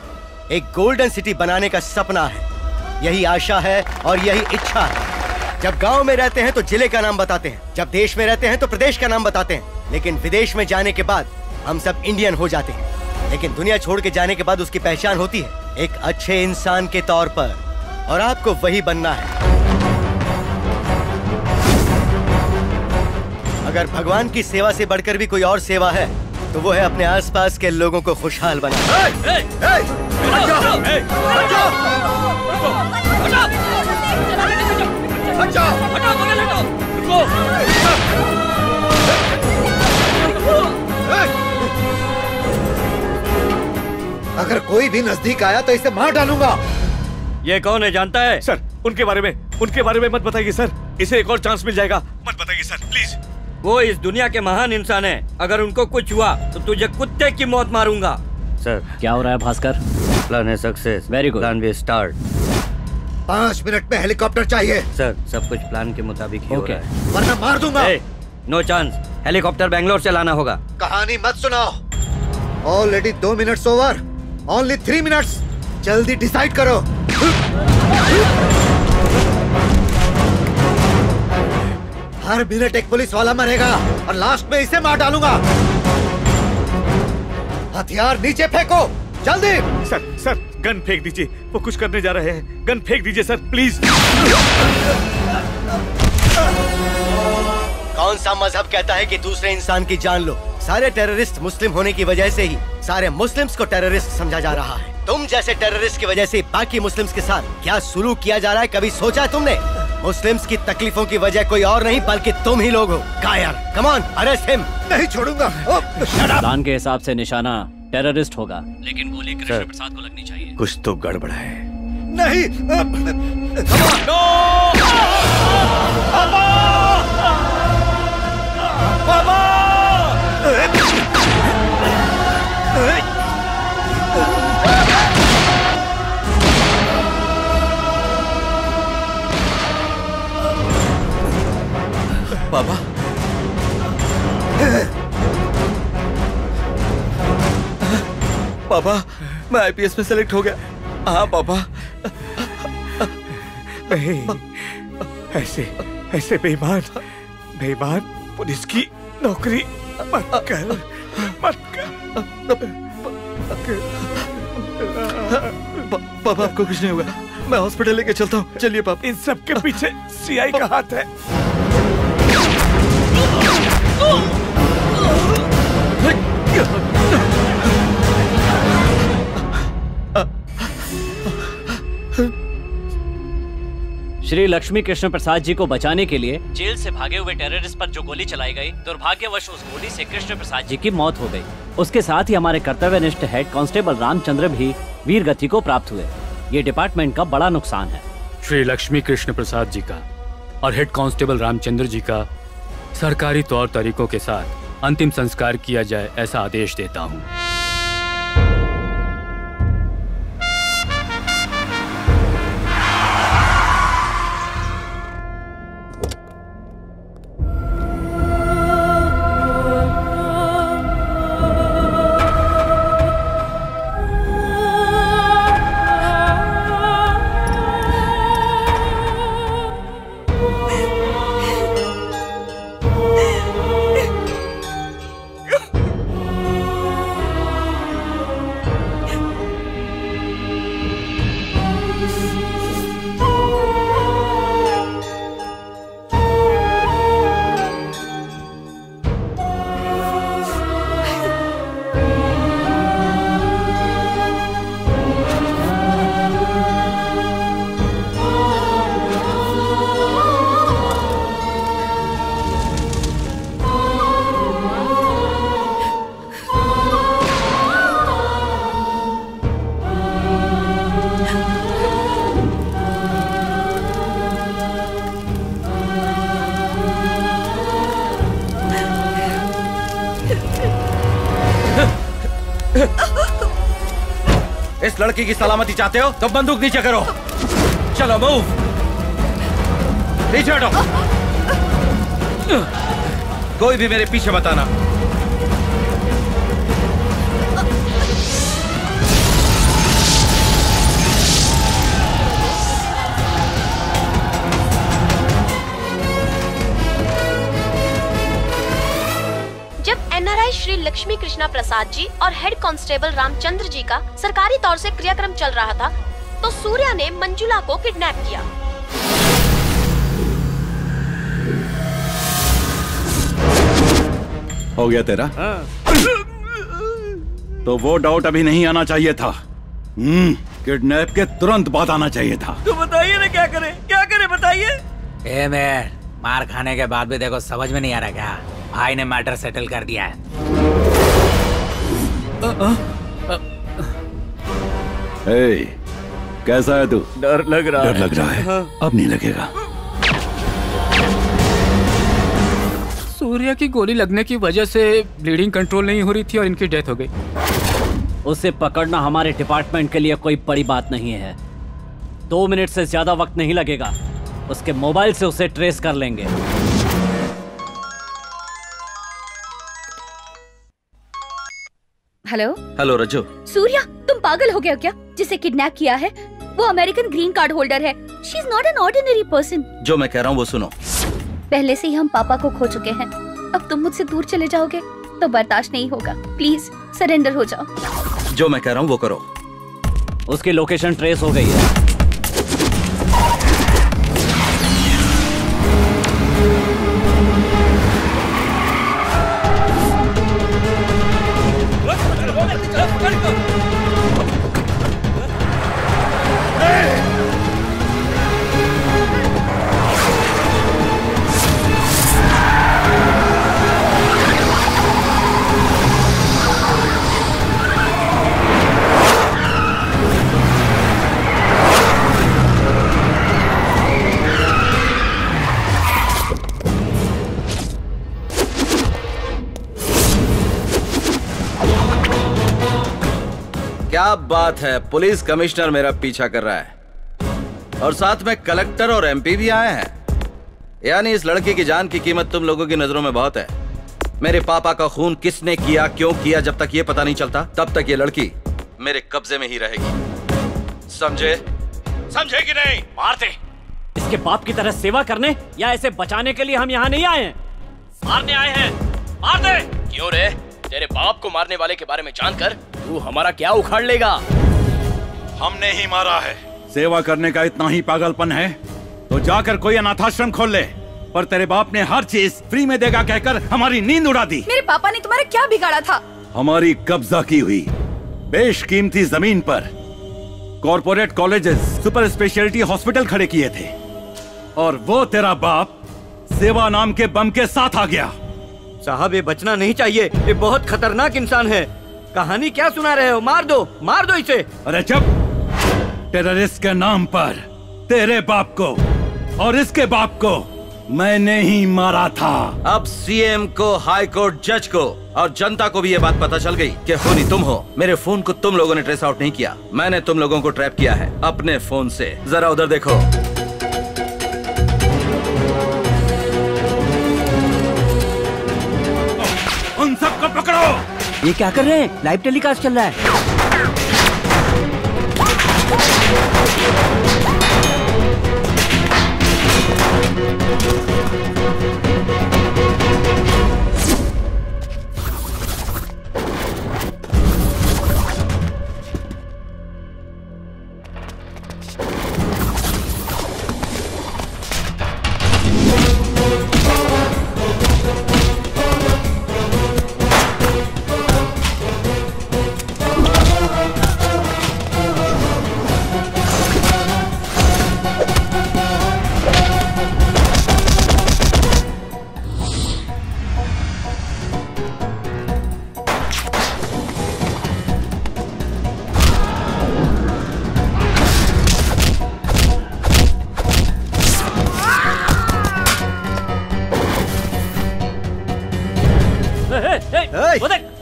एक गोल्डन सिटी बनाने का सपना है। यही आशा है और यही इच्छा है। जब गांव में रहते हैं तो जिले का नाम बताते हैं, जब देश में रहते हैं तो प्रदेश का नाम बताते हैं, लेकिन विदेश में जाने के बाद हम सब इंडियन हो जाते हैं। लेकिन दुनिया छोड़ के जाने के बाद उसकी पहचान होती है एक अच्छे इंसान के तौर पर, और आपको वही बनना है। अगर भगवान की सेवा से बढ़कर भी कोई और सेवा है तो वो है अपने आसपास के लोगों को खुशहाल बनाना। अगर कोई भी नजदीक आया तो इसे मार डालूंगा। ये कौन है जानता है? सर उनके बारे में मत बताइए सर, इसे एक और चांस मिल जाएगा। मत बताइए सर प्लीज। वो इस दुनिया के महान इंसान है, अगर उनको कुछ हुआ तो तुझे कुत्ते की मौत मारूंगा। सर क्या हो रहा है भास्कर? प्लान है success. Very good. Plan B start. 5 minute में हेलीकॉप्टर चाहिए। सर सब कुछ प्लान के मुताबिक ही हो रहा है। वरना मार दूंगा। नो चांस, हेलीकॉप्टर बैंगलोर से लाना होगा। कहानी मत सुनाओ। Already 2 minutes over, only 3 minutes. जल्दी डिसाइड करो। हर मिनट एक पुलिस वाला मरेगा और लास्ट में इसे मार डालूंगा। हथियार नीचे फेंको, जल्दी। सर गन फेंक दीजिए, वो कुछ करने जा रहे हैं। गन फेंक दीजिए सर, प्लीज। कौन सा मजहब कहता है कि दूसरे इंसान की जान लो? सारे टेररिस्ट मुस्लिम होने की वजह से ही सारे मुस्लिम्स को टेररिस्ट समझा जा रहा है। तुम जैसे टेररिस्ट की वजह से बाकी मुस्लिम्स के साथ क्या सुलूक किया जा रहा है, कभी सोचा है तुमने? मुस्लिम्स की तकलीफों की वजह कोई और नहीं बल्कि तुम ही लोग हो। कायर, कम ऑन, अरेस्ट हिम। नहीं छोड़ूंगा। प्लान के हिसाब से निशाना टेररिस्ट होगा, लेकिन गोली कृष्ण प्रसाद को लगनी चाहिए। कुछ तो गड़बड़ है। नहीं। बाबा! पापा, पापा, मैं आईपीएस में सेलेक्ट हो गया। हाँ पापा। नहीं, ऐसे बेईमान पुलिस की नौकरी मत कर। पापा आपको कुछ नहीं होगा, मैं हॉस्पिटल लेके चलता हूँ। चलिए पापा। इन सब के पीछे सीआई का हाथ है। श्री लक्ष्मी कृष्ण प्रसाद जी को बचाने के लिए जेल से भागे हुए टेररिस्ट पर जो गोली चलाई गई, दुर्भाग्यवश उस गोली से कृष्ण प्रसाद जी की मौत हो गई। उसके साथ ही हमारे कर्तव्यनिष्ठ हेड कांस्टेबल रामचंद्र भी वीर गति को प्राप्त हुए। ये डिपार्टमेंट का बड़ा नुकसान है। श्री लक्ष्मी कृष्ण प्रसाद जी का और हेड कांस्टेबल रामचंद्र जी का सरकारी तौर तरीकों के साथ अंतिम संस्कार किया जाए, ऐसा आदेश देता हूँ। इस लड़की की सलामती चाहते हो तो बंदूक नीचे करो। चलो मूव, पीछे हटो। कोई भी मेरे पीछे मत आना। एनआरआई श्री लक्ष्मी कृष्णा प्रसाद जी और हेड कांस्टेबल रामचंद्र जी का सरकारी तौर से क्रियाक्रम चल रहा था तो सूर्या ने मंजुला को किडनैप किया। हो गया तेरा? तो वो डाउट अभी नहीं आना चाहिए था। किडनैप के तुरंत बाद आना चाहिए था। तो बताइए ना क्या करें बताइए। ए मेर, मार खाने के बाद भी देखो समझ में नहीं आ रहा क्या? भाई ने मैटर सेटल कर दिया है। कैसा है तू? डर लग रहा है। डर लग रहा है? अब नहीं लगेगा। सूर्या की गोली लगने की वजह से ब्लीडिंग कंट्रोल नहीं हो रही थी और इनकी डेथ हो गई। उसे पकड़ना हमारे डिपार्टमेंट के लिए कोई बड़ी बात नहीं है। 2 मिनट से ज्यादा वक्त नहीं लगेगा। उसके मोबाइल से उसे ट्रेस कर लेंगे। हेलो हेलो रज्जू। सूर्या, तुम पागल हो गए हो क्या? जिसे किडनैप किया है वो अमेरिकन ग्रीन कार्ड होल्डर है। She is not an ordinary person. जो मैं कह रहा हूँ वो सुनो। पहले से ही हम पापा को खो चुके हैं, अब तुम मुझसे दूर चले जाओगे तो बर्दाश्त नहीं होगा। प्लीज सरेंडर हो जाओ। जो मैं कह रहा हूँ वो करो। उसकी लोकेशन ट्रेस हो गई है। क्या बात है, पुलिस कमिश्नर मेरा पीछा कर रहा है और साथ में कलेक्टर और एमपी भी आए हैं। यानी इस लड़की की जान की कीमत तुम लोगों की नजरों में बहुत है। मेरे पापा का खून किसने किया, क्यों किया, जब तक ये पता नहीं चलता तब तक ये लड़की मेरे कब्जे में ही रहेगी। समझे? समझे कि नहीं? मार दे। इसके बाप की तरह सेवा करने या इसे बचाने के लिए हम यहाँ नहीं आए हैं, मारने आए हैं। मार दे। क्यों रे? तेरे बाप को मारने वाले के बारे में जानकर तू हमारा क्या उखाड़ लेगा? हमने ही मारा है। सेवा करने का इतना ही पागलपन है तो जाकर कोई अनाथाश्रम खोल ले। पर तेरे बाप ने हर चीज फ्री में देगा कहकर हमारी नींद उड़ा दी। मेरे पापा ने तुम्हारा क्या बिगाड़ा था? हमारी कब्जा की हुई बेशकीमती जमीन पर corporate colleges, super speciality hospital खड़े किए थे और वो तेरा बाप सेवा नाम के बम के साथ आ गया। साहब ये बचना नहीं चाहिए, ये बहुत खतरनाक इंसान है। कहानी क्या सुना रहे हो? मार दो इसे। अरे चुप। टेररिस्ट के नाम पर तेरे बाप को और इसके बाप को मैंने ही मारा था। अब सीएम को, हाई कोर्ट जज को और जनता को भी ये बात पता चल गई कि खूनी तुम हो। मेरे फोन को तुम लोगों ने ट्रेस आउट नहीं किया, मैंने तुम लोगों को ट्रैप किया है अपने फोन से। जरा उधर देखो। उन सबको पकड़ो। ये क्या कर रहे हैं? लाइव टेलीकास्ट चल रहा है।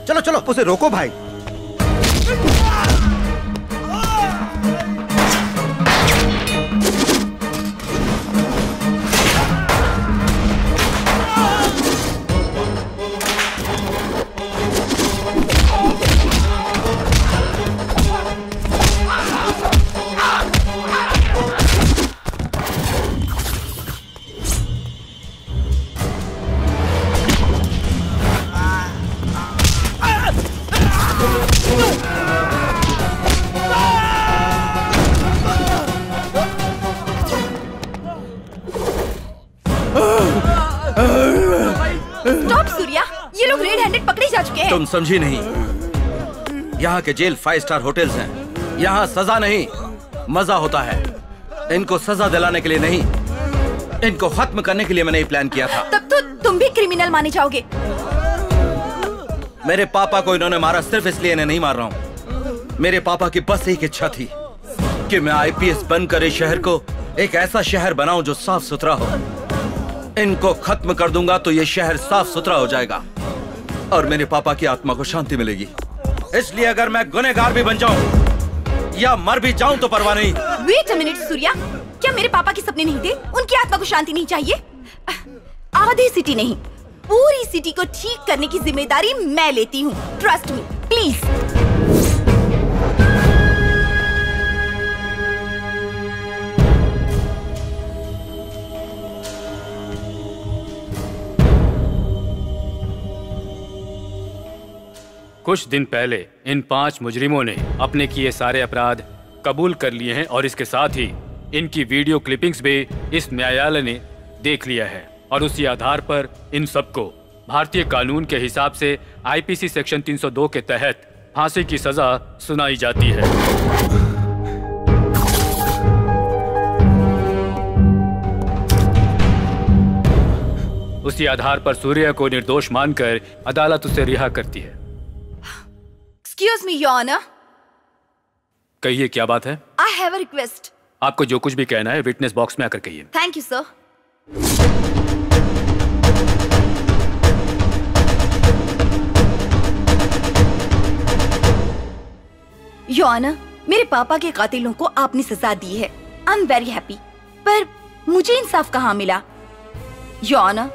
चलो चलो उसे रोको भाई। स्टॉप सूर्या, ये लोग रेड हैंडेड पकड़े जा चुके हैं। तुम समझी नहीं, यहाँ के जेल 5 स्टार होटल्स हैं। यहाँ सजा नहीं मजा होता है। इनको सजा दिलाने के लिए नहीं, इनको खत्म करने के लिए मैंने ये प्लान किया था। तब तो तुम भी क्रिमिनल माने जाओगे। मेरे पापा को इन्होंने मारा सिर्फ इसलिए इन्हें नहीं मार रहा हूँ। मेरे पापा की बस एक इच्छा थी कि मैं आईपीएस बनकर इस शहर को एक ऐसा शहर बनाऊं जो साफ सुथरा हो। इनको खत्म कर दूंगा तो ये शहर साफ सुथरा हो जाएगा और मेरे पापा की आत्मा को शांति मिलेगी। इसलिए अगर मैं गुनहगार भी बन जाऊं या मर भी जाऊं तो परवाह नहीं। वेट अ मिनट सूर्या, क्या मेरे पापा के सपने नहीं थे? उनकी आत्मा को शांति नहीं चाहिए? आधी सिटी नहीं, पूरी सिटी को ठीक करने की जिम्मेदारी मैं लेती हूँ। Trust me please. कुछ दिन पहले इन 5 मुजरिमों ने अपने किए सारे अपराध कबूल कर लिए हैं और इसके साथ ही इनकी वीडियो क्लिपिंग्स भी इस न्यायालय ने देख लिया है और उसी आधार पर इन सबको भारतीय कानून के हिसाब से आईपीसी सेक्शन 302 के तहत फांसी की सजा सुनाई जाती है। उसी आधार पर सूर्या को निर्दोष मानकर अदालत उसे रिहा करती है। Excuse me, Your Honor. कहिए क्या बात है? I have a request. आपको जो कुछ भी कहना है विटनेस बॉक्स में आकर कहिए। Thank you, sir. Your Honor, मेरे पापा के कातिलों को आपने सजा दी है। I'm very happy. पर मुझे इंसाफ कहाँ मिला? Your Honor,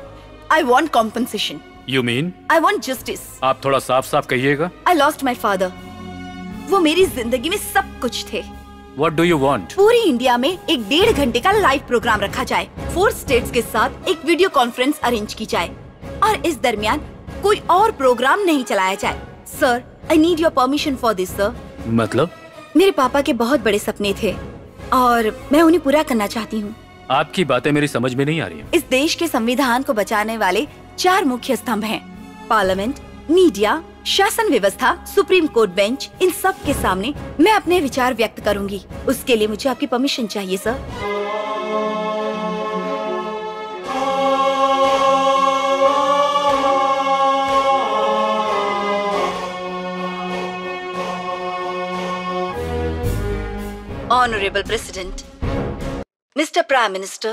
I want compensation. You mean? I want justice. आप थोड़ा साफ साफ कहिएगा। I lost my father. वो मेरी जिंदगी में सब कुछ थे। What do you want? पूरी इंडिया में एक 1.5 घंटे का लाइव प्रोग्राम रखा जाए, 4 स्टेट्स के साथ एक वीडियो कॉन्फ्रेंस अरेंज की जाए और इस दरमियान कोई और प्रोग्राम नहीं चलाया जाए। Sir, I need your permission for this, sir. मतलब? मेरे पापा के बहुत बड़े सपने थे और मैं उन्हें पूरा करना चाहती हूँ। आपकी बातें मेरी समझ में नहीं आ रही है। इस देश के संविधान को बचाने वाले 4 मुख्य स्तंभ हैं। पार्लियामेंट, मीडिया, शासन व्यवस्था, सुप्रीम कोर्ट बेंच। इन सब के सामने मैं अपने विचार व्यक्त करूंगी। उसके लिए मुझे आपकी परमिशन चाहिए sir. Honorable President, Mr. Prime Minister,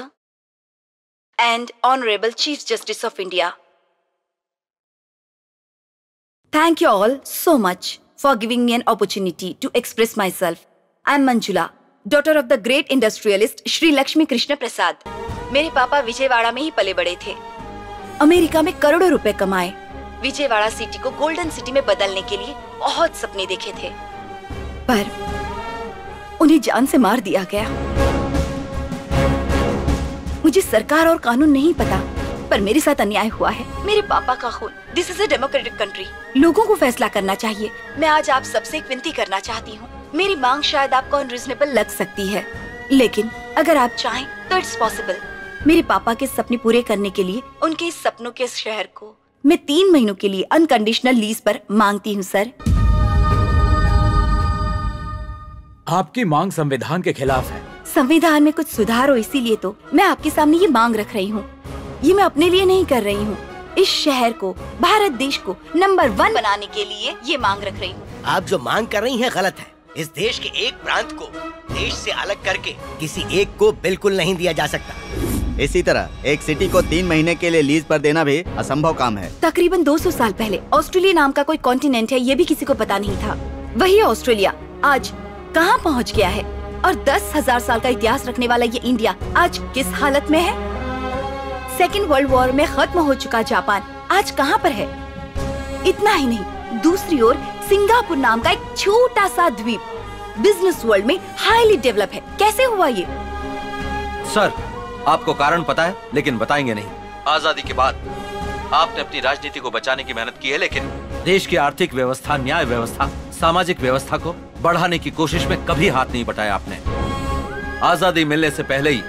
and Honorable Chief Justice of India. Thank you all so much for giving me an opportunity to express myself. I am Manjula, daughter of the great industrialist Shri Lakshmi Krishna Prasad. मेरे पापा विजयवाड़ा में ही पले बड़े थे। America में करोड़ों रुपए कमाए। विजयवाड़ा सिटी को गोल्डन सिटी में बदलने के लिए बहुत सपने देखे थे, पर उन्हें जान से मार दिया गया। मुझे सरकार और कानून नहीं पता, पर मेरे साथ अन्याय हुआ है। मेरे पापा का खून। This is a democratic country. लोगों को फैसला करना चाहिए। मैं आज आप सबसे एक विनती करना चाहती हूँ। मेरी मांग शायद आपको अनरीजनेबल लग सकती है, लेकिन अगर आप चाहें तो इट्स पॉसिबल। मेरे पापा के सपने पूरे करने के लिए उनके इस सपनों के शहर को मैं 3 महीनों के लिए अनकंडीशनल लीज पर मांगती हूँ सर। आपकी मांग संविधान के खिलाफ है। संविधान में कुछ सुधार हो, इसीलिए तो मैं आपके सामने ये मांग रख रही हूँ। ये मैं अपने लिए नहीं कर रही हूँ, इस शहर को, भारत देश को नंबर 1 बनाने के लिए ये मांग रख रही हूँ। आप जो मांग कर रही हैं गलत है। इस देश के एक प्रांत को देश से अलग करके किसी एक को बिल्कुल नहीं दिया जा सकता। इसी तरह एक सिटी को 3 महीने के लिए लीज पर देना भी असंभव काम है। तकरीबन 200 साल पहले ऑस्ट्रेलिया नाम का कोई कॉन्टिनेंट है, ये भी किसी को पता नहीं था। वही ऑस्ट्रेलिया आज कहाँ पहुँच गया है, और 10,000 साल का इतिहास रखने वाला ये इंडिया आज किस हालत में है। सेकेंड वर्ल्ड वॉर में खत्म हो चुका जापान आज कहाँ पर है। इतना ही नहीं, दूसरी ओर सिंगापुर नाम का एक छोटा सा द्वीप बिजनेस वर्ल्ड में हाईली डेवलप है। कैसे हुआ ये? सर, आपको कारण पता है, लेकिन बताएंगे नहीं। आजादी के बाद आपने अपनी राजनीति को बचाने की मेहनत की है, लेकिन देश की आर्थिक व्यवस्था, न्याय व्यवस्था, सामाजिक व्यवस्था को बढ़ाने की कोशिश में कभी हाथ नहीं बटाया आपने। आजादी मिलने से पहले ही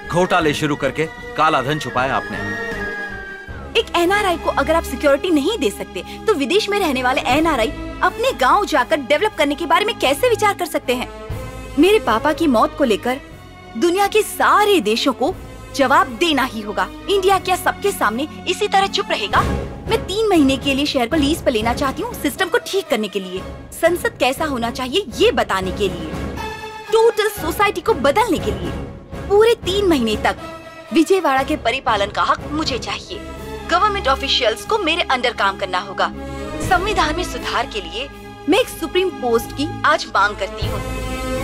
घोटाले शुरू करके काला धन छुपाया आपने। एक एनआरआई को अगर आप सिक्योरिटी नहीं दे सकते, तो विदेश में रहने वाले एनआरआई अपने गांव जाकर डेवलप करने के बारे में कैसे विचार कर सकते हैं? मेरे पापा की मौत को लेकर दुनिया के सारे देशों को जवाब देना ही होगा। इंडिया क्या सबके सामने इसी तरह चुप रहेगा? मैं 3 महीने के लिए शहर को लीज पर लेना चाहती हूँ, सिस्टम को ठीक करने के लिए, संसद कैसा होना चाहिए ये बताने के लिए, टोटल सोसाइटी को बदलने के लिए। पूरे 3 महीने तक विजयवाड़ा के परिपालन का हक मुझे चाहिए। गवर्नमेंट ऑफिशियल्स को मेरे अंडर काम करना होगा। संविधान में सुधार के लिए मैं एक सुप्रीम पोस्ट की आज मांग करती हूँ।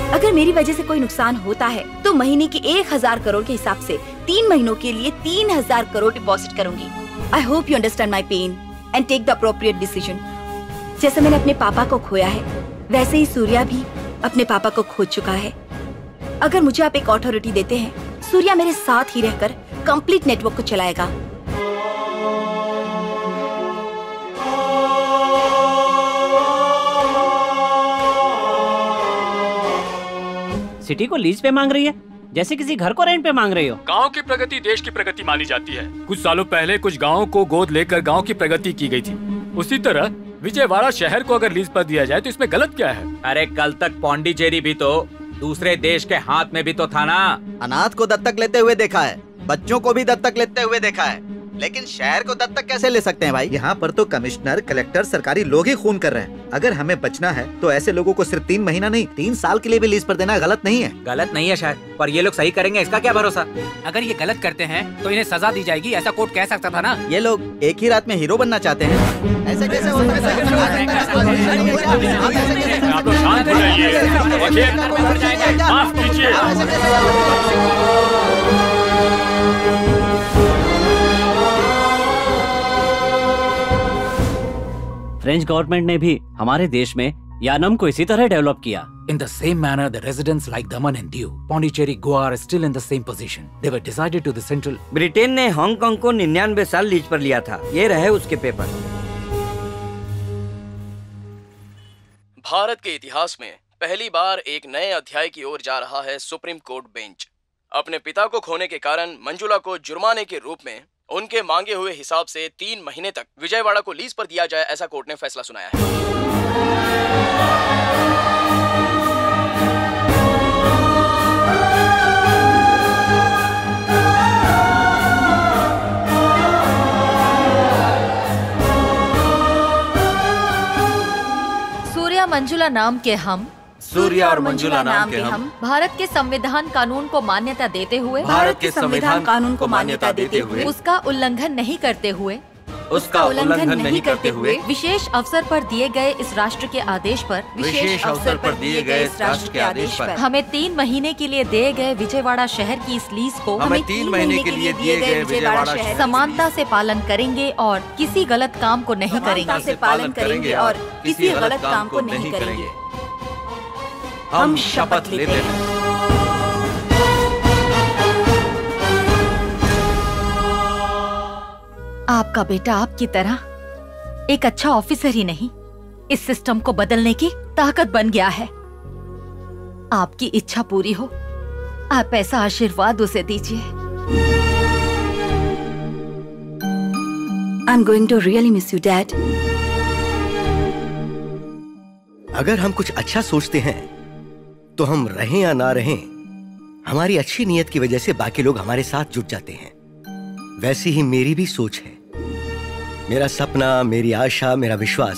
अगर मेरी वजह से कोई नुकसान होता है तो महीने की 1000 करोड़ के हिसाब से 3 महीनों के लिए 3000 करोड़ डिपॉजिट करूंगी। I hope you understand my pain and take the appropriate decision. जैसे मैंने अपने पापा को खोया है, वैसे ही सूर्या भी अपने पापा को खो चुका है। अगर मुझे आप एक अथॉरिटी देते हैं, सूर्या मेरे साथ ही रहकर कंप्लीट नेटवर्क को चलाएगा। सिटी को लीज पे मांग रही है, जैसे किसी घर को रेंट पे मांग रही हो। गांव की प्रगति देश की प्रगति मानी जाती है। कुछ सालों पहले कुछ गांवों को गोद लेकर गांव की प्रगति की गई थी। उसी तरह विजयवाड़ा शहर को अगर लीज पर दिया जाए तो इसमें गलत क्या है? अरे कल तक पौंडीचेरी भी तो दूसरे देश के हाथ में भी तो था ना। अनाथ को दत्तक लेते हुए देखा है, बच्चों को भी दत्तक लेते हुए देखा है, लेकिन शहर को दत्तक कैसे ले सकते हैं भाई? यहाँ पर तो कमिश्नर, कलेक्टर, सरकारी लोग ही खून कर रहे हैं। अगर हमें बचना है तो ऐसे लोगों को सिर्फ 3 महीना नहीं 3 साल के लिए भी लीज पर देना गलत नहीं है। गलत नहीं है शायद, पर ये लोग सही करेंगे इसका क्या भरोसा? अगर ये गलत करते हैं तो इन्हें सजा दी जाएगी, ऐसा कोर्ट कह सकता था ना। ये लोग एक ही रात में हीरो बनना चाहते हैं, ऐसे कैसे हो सकता है? फ्रेंच गवर्नमेंट ने भी हमारे देश में यानम को इसी तरह डेवलप किया। In the same manner, the residents like Daman and Diu, Pondicherry, Goa are still in the same position. They were decided to the central. Britain ने हांगकांग को 99 साल लीज पर लिया था। ये रहे उसके पेपर। भारत के इतिहास में पहली बार एक नए अध्याय की ओर जा रहा है सुप्रीम कोर्ट बेंच। अपने पिता को खोने के कारण मंजुला को जुर्माने के रूप में उनके मांगे हुए हिसाब से 3 महीने तक विजयवाड़ा को लीज पर दिया जाए, ऐसा कोर्ट ने फैसला सुनाया है। सूर्या मंजुला नाम के हम, सूर्या और मंजुला नाम के हम भारत के संविधान कानून को मान्यता देते हुए, भारत के संविधान कानून को मान्यता देते हुए, उसका उल्लंघन नहीं करते हुए, उसका उल्लंघन नहीं करते हुए, विशेष अवसर पर दिए गए इस राष्ट्र के आदेश पर, विशेष अवसर पर दिए गए इस राष्ट्र के आदेश पर हमें 3 महीने के लिए दिए गए विजयवाड़ा शहर की इस लीज को हमें 3 महीने के लिए दिए गए विजयवाड़ा शहर समानता से पालन करेंगे और किसी गलत काम को नहीं करेंगे और किसी गलत काम को नहीं करेंगे। हम शपथ लेते हैं। आपका बेटा आपकी तरह एक अच्छा ऑफिसर ही नहीं, इस सिस्टम को बदलने की ताकत बन गया है। आपकी इच्छा पूरी हो, आप ऐसा आशीर्वाद उसे दीजिए। I'm going to really miss you, Dad. अगर हम कुछ अच्छा सोचते हैं तो हम रहें या ना रहें, हमारी अच्छी नीयत की वजह से बाकी लोग हमारे साथ जुट जाते हैं। वैसी ही मेरी भी सोच है। मेरा सपना, मेरी आशा, मेरा विश्वास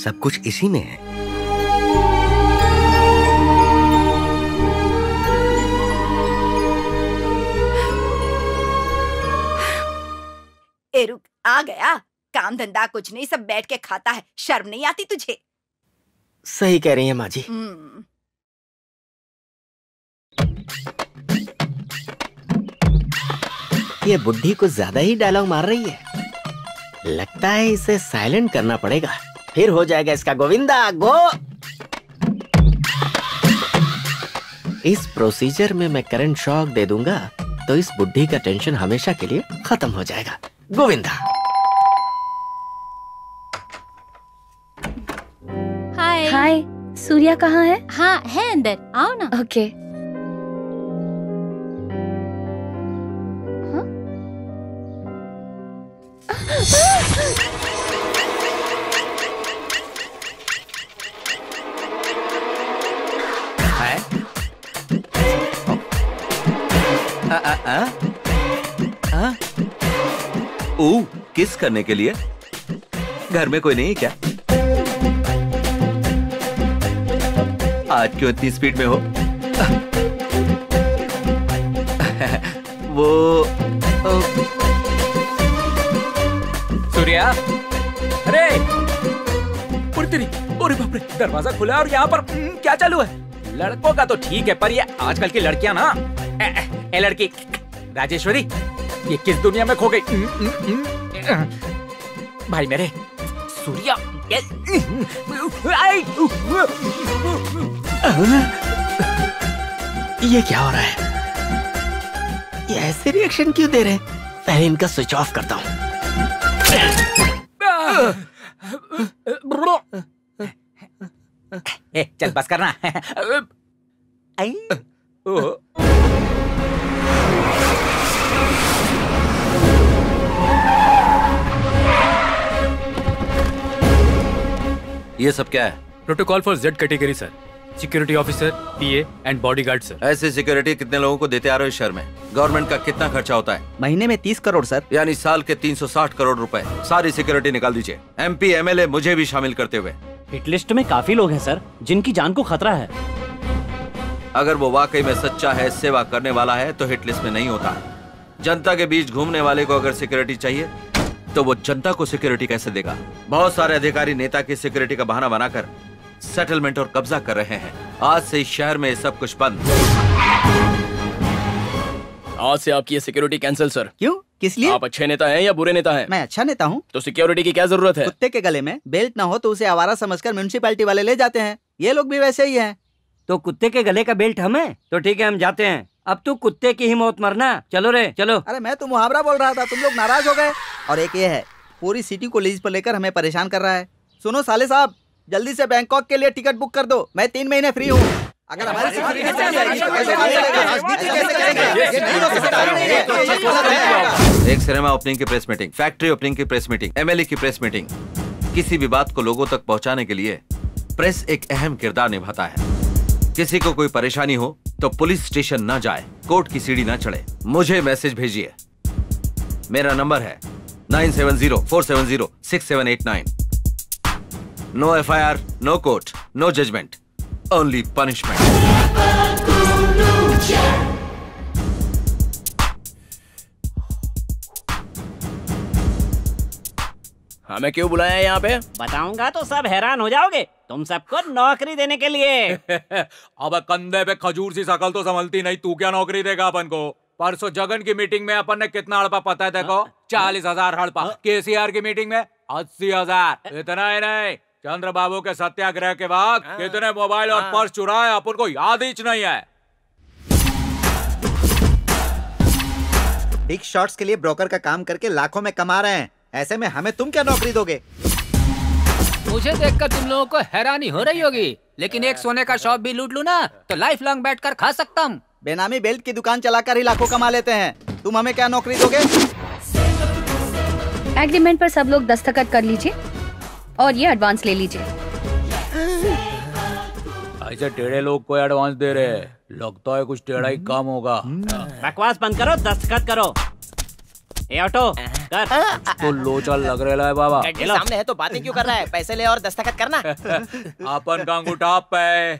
सब कुछ इसी में है। ए रुक, आ गया। काम धंधा कुछ नहीं, सब बैठ के खाता है। शर्म नहीं आती तुझे? सही कह रही है माँ जी। ये बुढ़ी कुछ ज्यादा ही डायलॉग मार रही है। लगता है इसे साइलेंट करना पड़ेगा, फिर हो जाएगा इसका गोविंदा गो। इस प्रोसीजर में मैं करंट शॉक दे दूंगा तो इस बुढ़ी का टेंशन हमेशा के लिए खत्म हो जाएगा। गोविंदा। हाय। हाय, सूर्या कहाँ है? हाँ है अंदर, आओ ना। ओके। किस करने के लिए? घर में कोई नहीं है क्या? आज क्यों इतनी स्पीड में हो? वो सूर्या, अरे तेरी, अरे बाप रे, दरवाजा खुला और यहाँ पर क्या चालू है? लड़कों का तो ठीक है, पर ये आजकल की लड़कियां ना, ए लड़की राजेश्वरी, ये किस दुनिया में खो गई? भाई मेरे सूर्या, ये क्या हो रहा है? ये ऐसे रिएक्शन क्यों दे रहे हैं? पहले इनका स्विच ऑफ करता हूँ। चल बस करना। ये सब क्या है? Protocol for Z category sir. Security officer, PA and bodyguard sir. ऐसे सिक्योरिटी कितने लोगों को देते आ रहे हो इस शहर में? गवर्नमेंट का कितना खर्चा होता है? महीने में 30 करोड़ सर। यानी साल के 360 करोड़ रुपए। सारी सिक्योरिटी निकाल दीजिए, MP MLA मुझे भी शामिल करते हुए। हिट लिस्ट में काफी लोग हैं सर जिनकी जान को खतरा है। अगर वो वाकई में सच्चा है, सेवा करने वाला है, तो हिट लिस्ट में नहीं होता। जनता के बीच घूमने वाले को अगर सिक्योरिटी चाहिए तो वो जनता को सिक्योरिटी कैसे देगा? बहुत सारे अधिकारी नेता की सिक्योरिटी का बहाना बनाकर सेटलमेंट और कब्जा कर रहे हैं। आज से इस शहर में सब कुछ बंद। आज से आपकी ये सिक्योरिटी कैंसिल सर। क्यों? किस लिए? आप अच्छे नेता हैं या बुरे नेता हैं? मैं अच्छा नेता हूँ। तो सिक्योरिटी की क्या जरूरत है? कुत्ते के गले में बेल्ट ना हो तो उसे आवारा समझकर म्युनिसिपैलिटी वाले ले जाते हैं। ये लोग भी वैसे ही हैं। तो कुत्ते के गले का बेल्ट हमें? तो ठीक है, हम जाते हैं। अब तू कुत्ते की ही मौत मरना। चलो रे चलो। अरे मैं तो मुहावरा बोल रहा था, तुम लोग नाराज हो गए। और एक ये है, पूरी सिटी को लीज पर लेकर हमें परेशान कर रहा है। सुनो साले साहब, जल्दी से बैंकॉक के लिए टिकट बुक कर दो। मैं 3 महीने फ्री हूँ। अगर हमारे एक सिनेमा ओपनिंग की प्रेस मीटिंग, फैक्ट्री ओपनिंग की प्रेस मीटिंग, MLA की प्रेस मीटिंग, किसी भी बात को लोगों तक पहुंचाने के लिए प्रेस एक अहम किरदार निभाता है। किसी को कोई परेशानी हो तो पुलिस स्टेशन ना जाए, कोर्ट की सीढ़ी ना चढ़े, मुझे मैसेज भेजिए। मेरा नंबर है 9704706789। No FIR, no court, no judgment, only punishment. हमें क्यों बुलाया है यहाँ पे? बताऊंगा तो सब हैरान हो जाओगे। तुम सबको नौकरी देने के लिए। अब कंधे पे खजूर सी शकल तो संभलती नहीं, तू क्या नौकरी देगा अपन को? परसों जगन की मीटिंग में अपन ने कितना हड़पा पता है देखो? 40,000 हड़पा। KCR की मीटिंग में 80,000। इतना ही नहीं, चंद्र बाबू के सत्याग्रह के बाद कितने मोबाइल और पर्स चुराए अपन को याद ही नहीं है। बिग शॉट्स के लिए ब्रोकर का काम करके लाखों में कमा रहे हैं। ऐसे में हमें तुम क्या नौकरी दोगे? मुझे देखकर तुम लोगों को हैरानी हो रही होगी, लेकिन एक सोने का शॉप भी लूट लूं ना तो लाइफ लॉन्ग बैठकर खा सकता हूँ। बेनामी बेल्ट की दुकान चलाकर ही लाखों कमा लेते हैं। तुम हमें क्या नौकरी दोगे? एग्रीमेंट पर सब लोग दस्तखत कर लीजिए और ये एडवांस ले लीजिए। ऐसे टेढ़े लोग को एडवांस दे रहे हैं, लगता है कुछ टेढ़ा ही काम होगा। बकवास बंद करो, दस्तखत करो। ए ऑटो कर। तो लोचा लग रहा है बाबा। सामने है तो बातें क्यों कर रहा है? पैसे ले और दस्तखत करना। अपन का अंगूठा पे।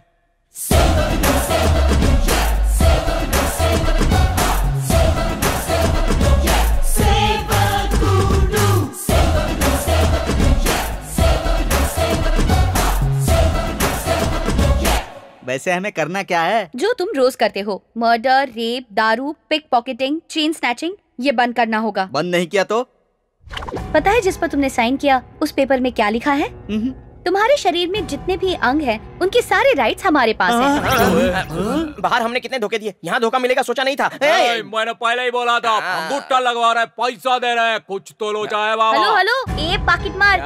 वैसे हमें करना क्या है? जो तुम रोज करते हो, मर्डर, रेप, दारू, पिक पॉकेटिंग, चेन स्नैचिंग, ये बंद करना होगा। बंद नहीं किया तो? पता है जिस पर तुमने साइन किया उस पेपर में क्या लिखा है? तुम्हारे शरीर में जितने भी अंग हैं, उनके सारे राइट्स हमारे पास हैं। बाहर हमने कितने धोखे दिए, यहाँ धोखा मिलेगा सोचा नहीं था। मैंने पहले ही बोला था, अंगूठा लगवा रहा है, पैसा दे रहा है, कुछ तो लोचा है बाबा। हेलो हेलो, ए पॉकेट मार,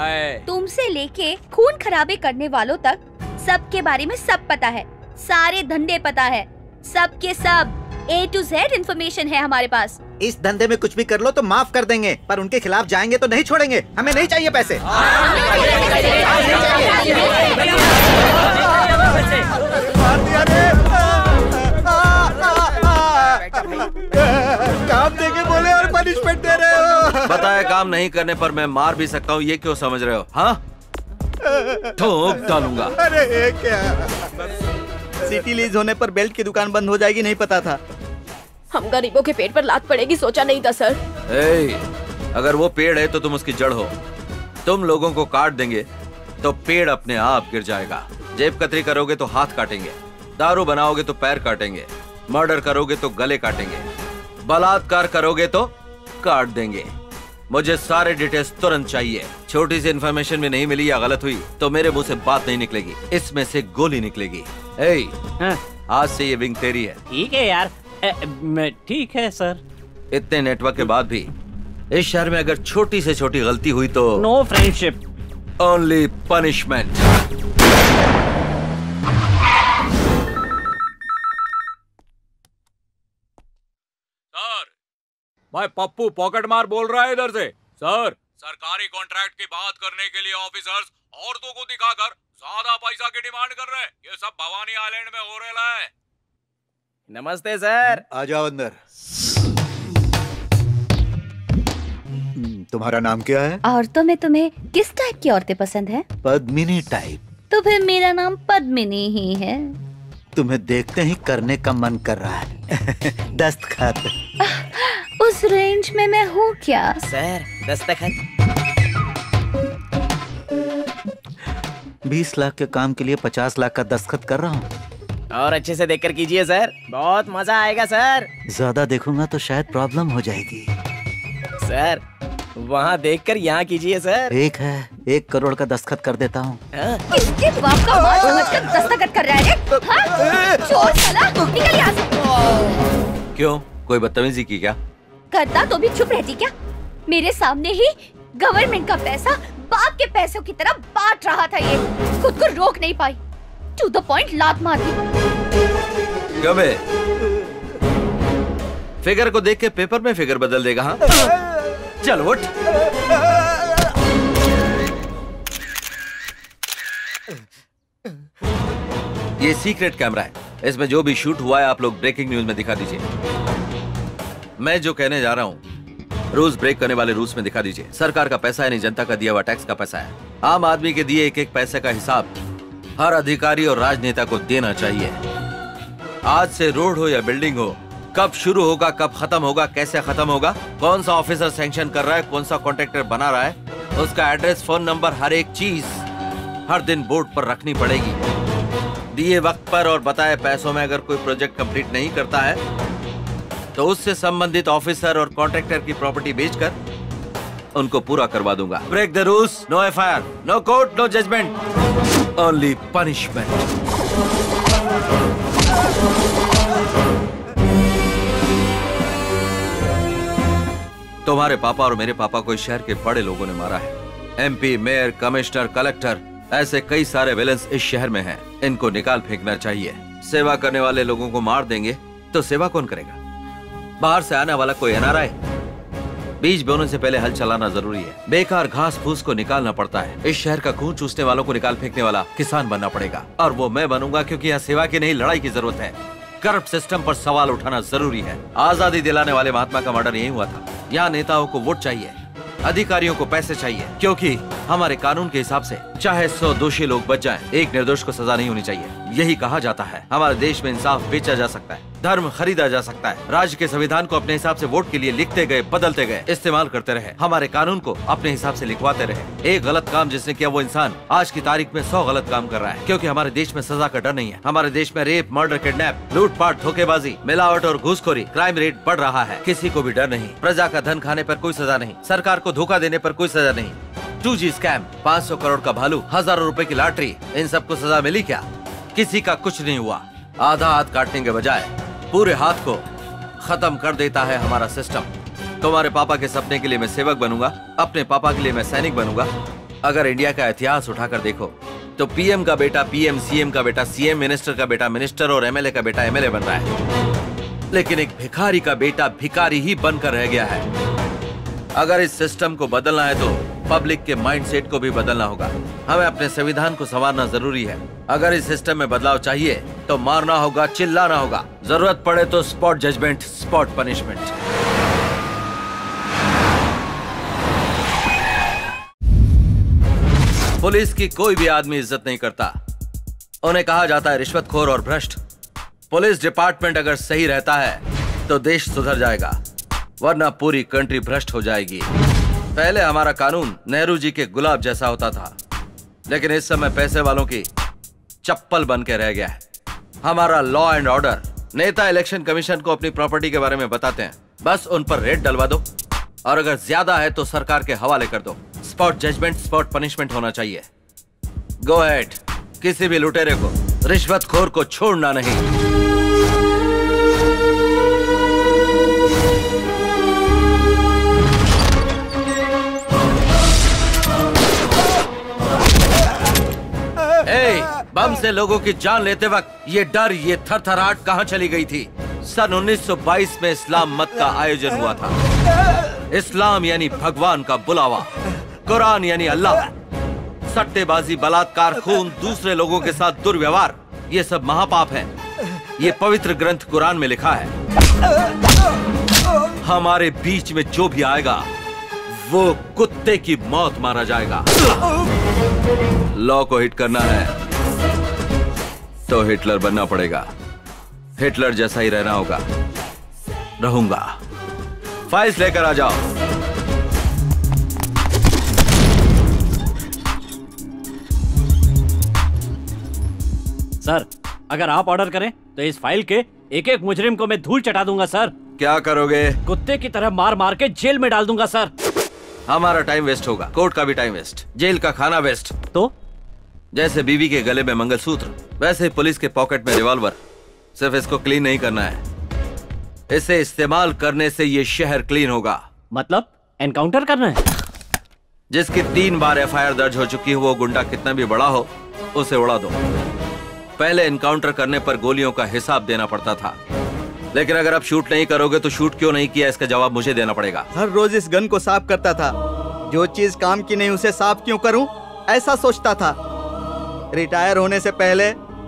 तुमसे लेके खून खराबे करने वालों तक सबके बारे में सब पता है, सारे धंधे पता है, सब के सब A to Z इन्फॉर्मेशन है हमारे पास। इस धंधे में कुछ भी कर लो तो माफ कर देंगे, पर उनके खिलाफ जाएंगे तो नहीं छोड़ेंगे। हमें नहीं चाहिए पैसे। काम देके बोले और पनिशमेंट दे रहे हो। बताया काम नहीं करने पर मैं मार भी सकता हूँ, ये क्यों समझ रहे हो? हाँ, ठोक डालूंगा। अरे ये क्या? सिटी लीज होने पर बेल्ट की दुकान बंद हो जाएगी, नहीं पता था। हम गरीबों के पेट पर लात पड़ेगी सोचा नहीं था सर। अगर वो पेड़ है तो तुम उसकी जड़ हो। तुम लोगों को काट देंगे तो पेड़ अपने आप गिर जाएगा। जेब कतरी करोगे तो हाथ काटेंगे। दारू बनाओगे तो पैर काटेंगे, मर्डर करोगे तो गले काटेंगे, बलात्कार करोगे तो काट देंगे। मुझे सारे डिटेल्स तुरंत चाहिए। छोटी सी इन्फॉर्मेशन में नहीं मिली या गलत हुई तो मेरे मुंह से बात नहीं निकलेगी, इसमें से गोली निकलेगी। आज से ये विंग तेरी है। ठीक है यार। ठीक है सर। इतने नेटवर्क के बाद भी इस शहर में अगर छोटी से छोटी गलती हुई तो no friendship, only punishment. Sir, भाई पप्पू पॉकेट मार बोल रहा है इधर से। सर, सरकारी कॉन्ट्रैक्ट की बात करने के लिए ऑफिसर्स औरतों को दिखाकर ज्यादा पैसा की डिमांड कर रहे हैं। ये सब भवानी आइलैंड में हो रहा है। नमस्ते सर। आ जाओ अंदर। तुम्हारा नाम क्या है? औरतों में तुम्हें किस टाइप की औरतें पसंद हैं? पद्मिनी टाइप। तो फिर मेरा नाम पद्मिनी ही है। तुम्हें देखते ही करने का मन कर रहा है। दस्तखत। उस रेंज में मैं हूँ क्या? सर, दस्तखत। 20 लाख के काम के लिए 50 लाख का दस्तखत कर रहा हूँ। और अच्छे से देखकर कीजिए सर, बहुत मजा आएगा सर। ज्यादा देखूंगा तो शायद प्रॉब्लम हो जाएगी। सर, वहाँ देखकर यहाँ कीजिए सर। एक है, 1 करोड़ का दस्तखत कर देता हूँ। किसके बाप का माल समझकर दस्तखत कर रहा है? हाँ? चोर साला, निकल यहाँ से। क्यों, कोई बदतमीजी की क्या? करता तो भी चुप रहती क्या? मेरे सामने ही गवर्नमेंट का पैसा बाप के पैसों की तरह बांट रहा था ये। खुद को रोक नहीं पाई, टू द पॉइंट लात मार दी। गबे, फिगर को देख के पेपर में फिगर बदल देगा। हाँ, चल उठ। ये सीक्रेट कैमरा है, इसमें जो भी शूट हुआ है आप लोग ब्रेकिंग न्यूज में दिखा दीजिए। मैं जो कहने जा रहा हूँ रूल्स ब्रेक करने वाले रूल्स में दिखा दीजिए। सरकार का पैसा है, नहीं जनता का दिया हुआ टैक्स का पैसा है। आम आदमी के दिए एक एक पैसे का हिसाब हर अधिकारी और राजनेता को देना चाहिए। आज से रोड हो या बिल्डिंग हो, कब शुरू होगा, कब खत्म होगा, कैसे खत्म होगा, कौन सा ऑफिसर सैंक्शन कर रहा है, कौन सा कॉन्ट्रैक्टर बना रहा है, उसका एड्रेस, फोन नंबर, हर एक चीज हर दिन बोर्ड पर रखनी पड़ेगी। दिए वक्त पर और बताए पैसों में अगर कोई प्रोजेक्ट कंप्लीट नहीं करता है तो उससे संबंधित ऑफिसर और कॉन्ट्रैक्टर की प्रॉपर्टी बेचकर उनको पूरा करवा दूंगा। Break the rules, no FIR, no court, no judgment, only punishment. तुम्हारे पापा और मेरे पापा को इस शहर के बड़े लोगों ने मारा है। एमपी, मेयर, कमिश्नर, कलेक्टर, ऐसे कई सारे विलेंस इस शहर में हैं। इनको निकाल फेंकना चाहिए। सेवा करने वाले लोगों को मार देंगे तो सेवा कौन करेगा? बाहर से आने वाला कोई एनआरआई? बीज बोने से पहले हल चलाना जरूरी है। बेकार घास फूस को निकालना पड़ता है। इस शहर का खून चूसने वालों को निकाल फेंकने वाला किसान बनना पड़ेगा, और वो मैं बनूंगा, क्योंकि यहाँ सेवा की नहीं लड़ाई की जरूरत है। करप्ट सिस्टम पर सवाल उठाना जरूरी है। आजादी दिलाने वाले महात्मा का मर्डर यही हुआ था। यहाँ नेताओं को वोट चाहिए, अधिकारियों को पैसे चाहिए, क्योंकि हमारे कानून के हिसाब से चाहे 100 दोषी लोग बच जाएं, एक निर्दोष को सजा नहीं होनी चाहिए। यही कहा जाता है। हमारे देश में इंसाफ बेचा जा सकता है, धर्म खरीदा जा सकता है। राज्य के संविधान को अपने हिसाब से वोट के लिए लिखते गए, बदलते गए, इस्तेमाल करते रहे। हमारे कानून को अपने हिसाब से लिखवाते रहे। एक गलत काम जिसने किया वो इंसान आज की तारीख में 100 गलत काम कर रहा है, क्योंकि हमारे देश में सजा का डर नहीं है। हमारे देश में रेप, मर्डर, किडनैप, लूटपाट, धोखेबाजी, मिलावट और घूसखोरी, क्राइम रेट बढ़ रहा है। किसी को भी डर नहीं। प्रजा का धन खाने पर कोई सजा नहीं, सरकार को धोखा देने पर कोई सजा नहीं। 2G स्कैम, 500 करोड़ का भालू, हजारों रुपए की लॉटरी, इन सबको सजा मिली क्या? किसी का कुछ नहीं हुआ। आधा हाथ काटने के बजाय पूरे हाथ को खत्म कर देता है हमारा सिस्टम। तुम्हारे पापा के सपने के लिए मैं सेवक बनूंगा, अपने पापा के लिए मैं सैनिक बनूंगा। अगर इंडिया का इतिहास उठाकर देखो तो पीएम का बेटा पीएम, सीएम का बेटा सीएम, मिनिस्टर का बेटा मिनिस्टर और एमएलए का बेटा एमएलए बन रहा है, लेकिन एक भिखारी का बेटा भिखारी ही बनकर रह गया है। अगर इस सिस्टम को बदलना है तो पब्लिक के माइंडसेट को भी बदलना होगा। हमें अपने संविधान को संवारना जरूरी है। अगर इस सिस्टम में बदलाव चाहिए तो मारना होगा, चिल्लाना होगा, जरूरत पड़े तो spot judgment, spot punishment. Police की कोई भी आदमी इज्जत नहीं करता। उन्हें कहा जाता है रिश्वतखोर और भ्रष्ट। पुलिस डिपार्टमेंट अगर सही रहता है तो देश सुधर जाएगा, वरना पूरी कंट्री भ्रष्ट हो जाएगी। पहले हमारा कानून नेहरू जी के गुलाब जैसा होता था, लेकिन इस समय पैसे वालों की चप्पल बन के रह गया है। हमारा लॉ एंड ऑर्डर। नेता इलेक्शन कमीशन को अपनी प्रॉपर्टी के बारे में बताते हैं, बस उन पर रेड डलवा दो, और अगर ज्यादा है तो सरकार के हवाले कर दो। स्पॉट जजमेंट, स्पॉट पनिशमेंट होना चाहिए। गो अहेड, किसी भी लुटेरे को, रिश्वतखोर को छोड़ना नहीं। बम से लोगों की जान लेते वक्त ये डर, ये थरथराहट कहां चली गई थी? सन 1922 में इस्लाम मत का आयोजन हुआ था। इस्लाम यानी भगवान का बुलावा, कुरान यानी अल्लाह। सट्टेबाजी, बलात्कार, खून, दूसरे लोगों के साथ दुर्व्यवहार, ये सब महापाप हैं। ये पवित्र ग्रंथ कुरान में लिखा है। हमारे बीच में जो भी आएगा वो कुत्ते की मौत मारा जाएगा। लॉ को हिट करना है तो हिटलर बनना पड़ेगा। हिटलर जैसा ही रहना होगा। रहूंगा। फाइल्स लेकर आ जाओ। सर, अगर आप ऑर्डर करें तो इस फाइल के एक एक मुजरिम को मैं धूल चटा दूंगा सर। क्या करोगे? कुत्ते की तरह मार मार के जेल में डाल दूंगा सर। हमारा टाइम वेस्ट होगा, कोर्ट का भी टाइम वेस्ट, जेल का खाना वेस्ट। तो जैसे बीवी के गले में मंगलसूत्र, वैसे ही पुलिस के पॉकेट में रिवॉल्वर। सिर्फ इसको क्लीन नहीं करना है, इसे इस्तेमाल करने से ये शहर क्लीन होगा। मतलब एनकाउंटर करना है? जिसकी 3 बार एफआईआर दर्ज हो चुकी हो, वो गुंडा कितना भी बड़ा हो, उसे उड़ा दो। पहले एनकाउंटर करने पर गोलियों का हिसाब देना पड़ता था, लेकिन अगर आप शूट नहीं करोगे तो शूट क्यों नहीं किया, इसका जवाब मुझे देना पड़ेगा। हर रोज इस गन को साफ करता था। जो चीज काम की नहीं उसे साफ क्यों करूं, ऐसा सोचता था। रिटायर होने से पहले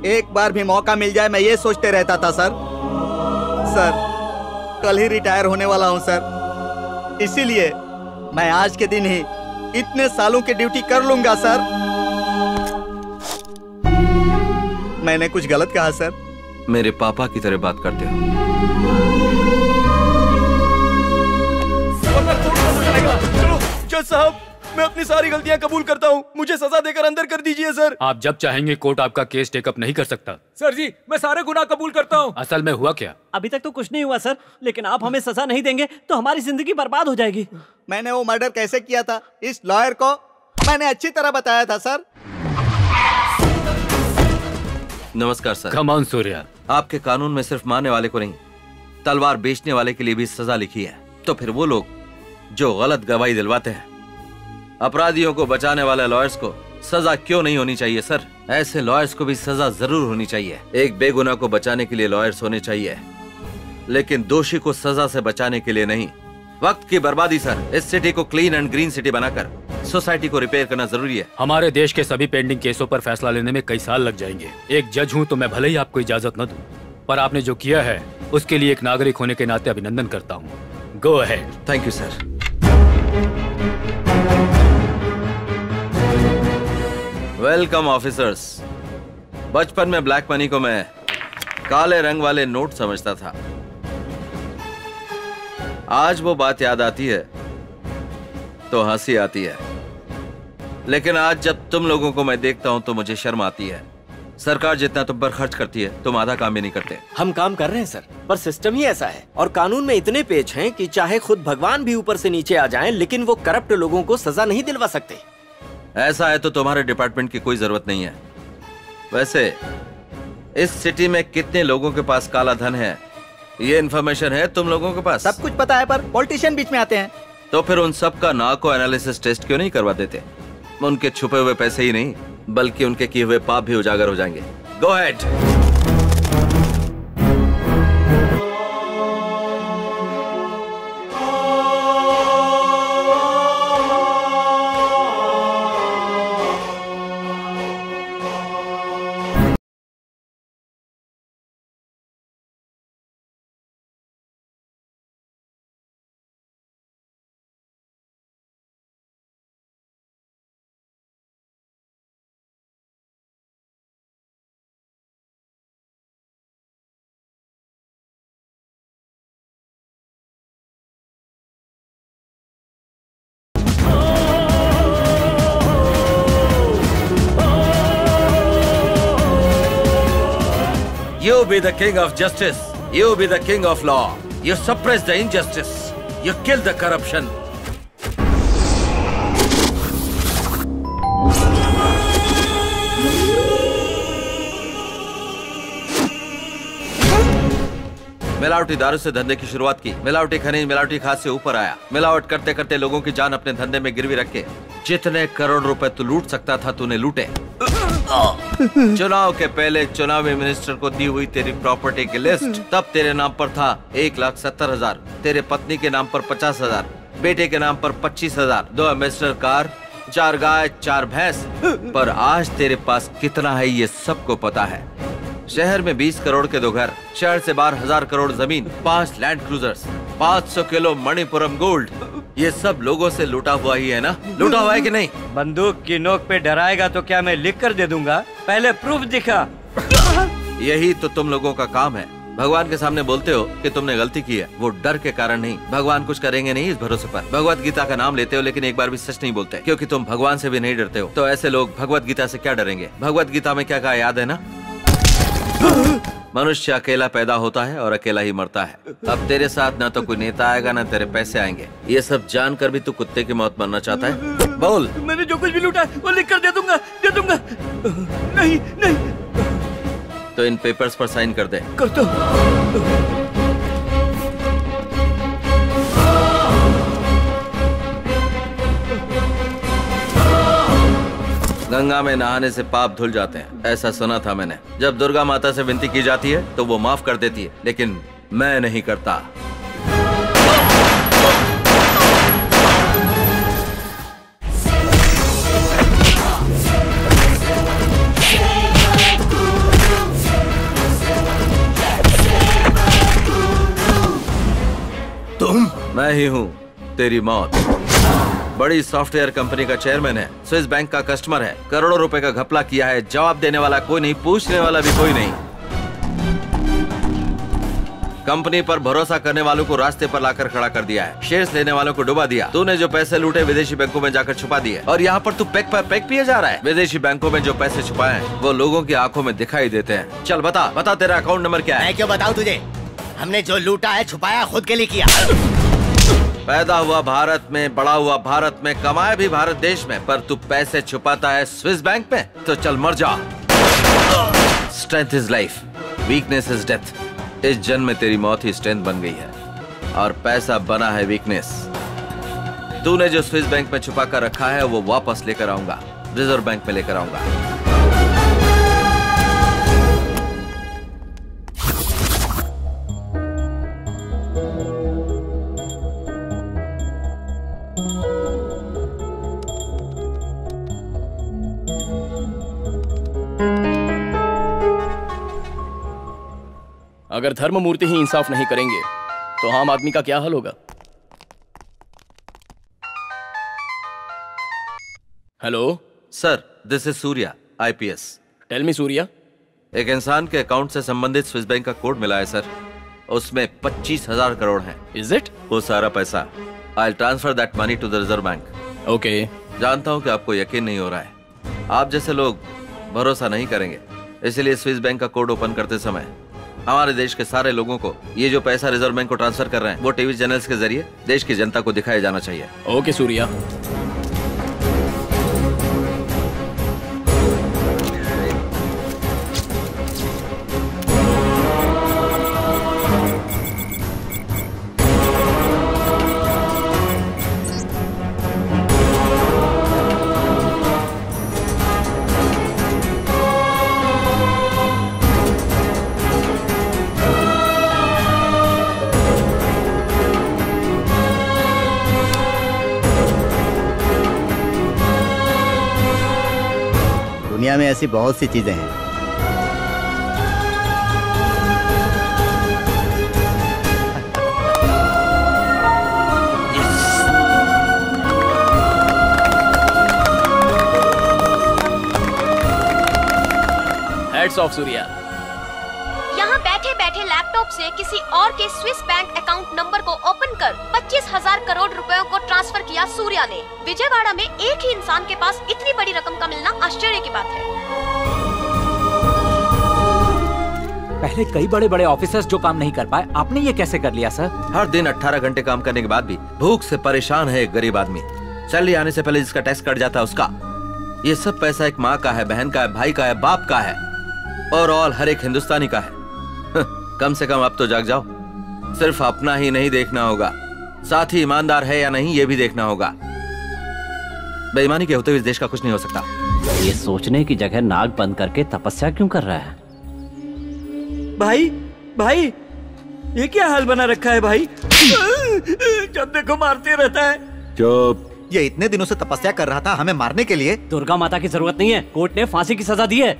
एक बार भी मौका मिल जाए, मैं ये सोचते रहता था। सर, कल ही रिटायर होने वाला हूं सर, इसीलिए मैं आज के दिन ही इतने सालों की ड्यूटी कर लूंगा सर। मैंने कुछ गलत कहा सर? मेरे पापा की तरह बात करते हो। जज साहब, मैं अपनी सारी गलतियां कबूल करता हूँ, मुझे सजा देकर अंदर कर दीजिए सर। आप जब चाहेंगे कोर्ट आपका केस टेकअप नहीं कर सकता। सर जी, मैं सारे गुनाह कबूल करता हूँ। असल में हुआ क्या? अभी तक तो कुछ नहीं हुआ सर, लेकिन आप हमें सजा नहीं देंगे तो हमारी जिंदगी बर्बाद हो जाएगी। मैंने वो मर्डर कैसे किया था, इस लॉयर को मैंने अच्छी तरह बताया था सर। नमस्कार सर। Come on Surya. आपके कानून में सिर्फ मारने वाले को नहीं, तलवार बेचने वाले के लिए भी सजा लिखी है। तो फिर वो लोग जो गलत गवाही दिलवाते हैं, अपराधियों को बचाने वाले लॉयर्स को सजा क्यों नहीं होनी चाहिए सर? ऐसे लॉयर्स को भी सजा जरूर होनी चाहिए। एक बेगुनाह को बचाने के लिए लॉयर्स होने चाहिए, लेकिन दोषी को सजा से बचाने के लिए नहीं। वक्त की बर्बादी सर। इस सिटी को क्लीन एंड ग्रीन सिटी बनाकर सोसाइटी को रिपेयर करना जरूरी है। हमारे देश के सभी पेंडिंग केसों पर फैसला लेने में कई साल लग जाएंगे। एक जज हूँ तो मैं भले ही आपको इजाजत न दूं, पर आपने जो किया है उसके लिए एक नागरिक होने के नाते अभिनंदन करता हूँ। Go ahead. Thank you sir. Welcome officers. बचपन में ब्लैक मनी को मैं काले रंग वाले नोट समझता था। आज वो बात याद आती है तो हंसी आती है, लेकिन आज जब तुम लोगों को मैं देखता हूं तो मुझे शर्म आती है। सरकार जितना तुम पर खर्च करती है, तुम आधा काम भी नहीं करते। हम काम कर रहे हैं सर, पर सिस्टम ही ऐसा है और कानून में इतने पेच हैं कि चाहे खुद भगवान भी ऊपर से नीचे आ जाएं, लेकिन वो करप्ट लोगों को सजा नहीं दिलवा सकते। ऐसा है तो तुम्हारे डिपार्टमेंट की कोई जरूरत नहीं है। वैसे इस सिटी में कितने लोगों के पास काला धन है, ये इन्फॉर्मेशन है तुम लोगों के पास? सब कुछ पता है, पर पॉलिटिशियन बीच में आते हैं। तो फिर उन सब का नार्को एनालिसिस टेस्ट क्यों नहीं करवा देते? उनके छुपे हुए पैसे ही नहीं, बल्कि उनके किए हुए पाप भी उजागर हो जाएंगे। Go ahead. be the king of justice. You be the king of law. You suppress the injustice. You kill the corruption. मिलावटी दारू से धंधे की शुरुआत की, मिलावटी खनिज, मिलावटी खाद से ऊपर आया। मिलावट करते करते लोगों की जान अपने धंधे में गिरवी रख के जितने करोड़ रुपए तू लूट सकता था तूने लूटे। चुनाव के पहले चुनावी मिनिस्टर को दी हुई तेरी प्रॉपर्टी की लिस्ट तब तेरे नाम पर था 1,70,000, तेरे पत्नी के नाम पर 50,000, बेटे के नाम पर 25,000, 2 एम्बेसडर कार, 4 गाय, 4 भैंस। पर आज तेरे पास कितना है ये सबको पता है। शहर में 20 करोड़ के 2 घर, शहर से बाहर 1000 करोड़ जमीन, 5 land cruisers, 500 kilo Manappuram gold. ये सब लोगों से लूटा हुआ ही है ना? लूटा हुआ है कि नहीं? बंदूक की नोक पे डराएगा तो क्या मैं लिख कर दे दूंगा? पहले प्रूफ दिखा। यही तो तुम लोगों का काम है। भगवान के सामने बोलते हो कि तुमने गलती की है, वो डर के कारण नहीं। भगवान कुछ करेंगे नहीं इस भरोसे पर। भगवत गीता का नाम लेते हो लेकिन एक बार भी सच नहीं बोलते, क्योंकि तुम भगवान से भी नहीं डरते हो। तो ऐसे लोग भगवत गीता से क्या डरेंगे? भगवत गीता में क्या कहा याद है ना? मनुष्य अकेला पैदा होता है और अकेला ही मरता है। अब तेरे साथ ना तो कोई नेता आएगा ना तेरे पैसे आएंगे। ये सब जानकर भी तू कुत्ते की मौत मरना चाहता है? बोल। मैंने जो कुछ भी लूटा है वो लिख कर दे दूंगा, दे दूंगा। नहीं नहीं। तो इन पेपर्स पर साइन कर दे। कर दो। गंगा में नहाने से पाप धुल जाते हैं, ऐसा सुना था मैंने। जब दुर्गा माता से विनती की जाती है तो वो माफ कर देती है, लेकिन मैं नहीं करता। तुम? मैं ही हूँ तेरी मौत। बड़ी सॉफ्टवेयर कंपनी का चेयरमैन है, स्विस बैंक का कस्टमर है, करोड़ों रुपए का घपला किया है। जवाब देने वाला कोई नहीं, पूछने वाला भी कोई नहीं। कंपनी पर भरोसा करने वालों को रास्ते पर लाकर खड़ा कर दिया है, शेयर्स लेने वालों को डुबा दिया। तूने जो पैसे लूटे विदेशी बैंकों में जाकर छुपा दिए, और यहाँ पर तू पैक पर पैक पिए जा रहा है। विदेशी बैंकों में जो पैसे छुपाए हैं वो लोगों की आंखों में दिखाई देते हैं। चल बता तेरा अकाउंट नंबर क्या है? मैं क्यों बताऊं तुझे? हमने जो लूटा है छुपाया खुद के लिए किया। पैदा हुआ भारत में, बड़ा हुआ भारत में, कमाया भी भारत देश में, पर तू पैसे छुपाता है स्विस बैंक में। तो चल मर जा। Strength is life, weakness is death. इस जन्म में तेरी मौत ही स्ट्रेंथ बन गई है और पैसा बना है वीकनेस। तूने जो स्विस बैंक में छुपा कर रखा है वो वापस लेकर आऊंगा, रिजर्व बैंक में लेकर आऊंगा। अगर धर्ममूर्ति ही इंसाफ नहीं करेंगे तो आम आदमी का क्या हाल होगा? Hello sir, this is Surya, IPS। Tell me Surya. एक इंसान के अकाउंट से संबंधित स्विस बैंक का कोड मिला है सर, उसमें 25,000 करोड़ हैं। Is it? वो सारा पैसा। I transfer that money to the Reserve Bank. Okay. जानता हूँ कि आपको यकीन नहीं हो रहा है, आप जैसे लोग भरोसा नहीं करेंगे, इसलिए स्विस बैंक का कोड ओपन करते समय हमारे देश के सारे लोगों को ये जो पैसा रिजर्व बैंक को ट्रांसफर कर रहे हैं वो टीवी चैनल्स के जरिए देश की जनता को दिखाया जाना चाहिए। ओके सूर्या। दुनिया में ऐसी बहुत सी चीजें हैं। Hats off Surya. यहाँ बैठे बैठे लैपटॉप से किसी और के स्विस बैंक अकाउंट नंबर को ओपन कर 25,000 करोड़ रुपयों को ट्रांसफर किया सूर्या ने। विजयवाड़ा में एक ही इंसान के पास इतनी बड़ी रकम का मिलना आश्चर्य की बात है। पहले कई बड़े बड़े ऑफिसर्स जो काम नहीं कर पाए, आपने ये कैसे कर लिया सर? हर दिन 18 घंटे काम करने के बाद भी भूख से परेशान है एक गरीब आदमी। सैलरी आने से पहले जिसका टैक्स कट जाता है उसका। ये सब पैसा एक माँ का है, बहन का है, भाई का है, बाप का है और ऑल हर एक हिंदुस्तानी का है। कम से कम अब तो जाग जाओ। सिर्फ अपना ही नहीं देखना होगा, साथ ही ईमानदार है या नहीं ये भी देखना होगा। बेईमानी के होते हुए इस देश का कुछ नहीं हो सकता। ये सोचने की जगह नाक बंद करके तपस्या क्यों कर रहा है? भाई भाई ये क्या हाल बना रखा है भाई? जब देखो मारते रहता है। चुप। ये इतने दिनों से तपस्या कर रहा था हमें मारने के लिए। दुर्गा माता की जरूरत नहीं है, कोर्ट ने फांसी की सजा दी है।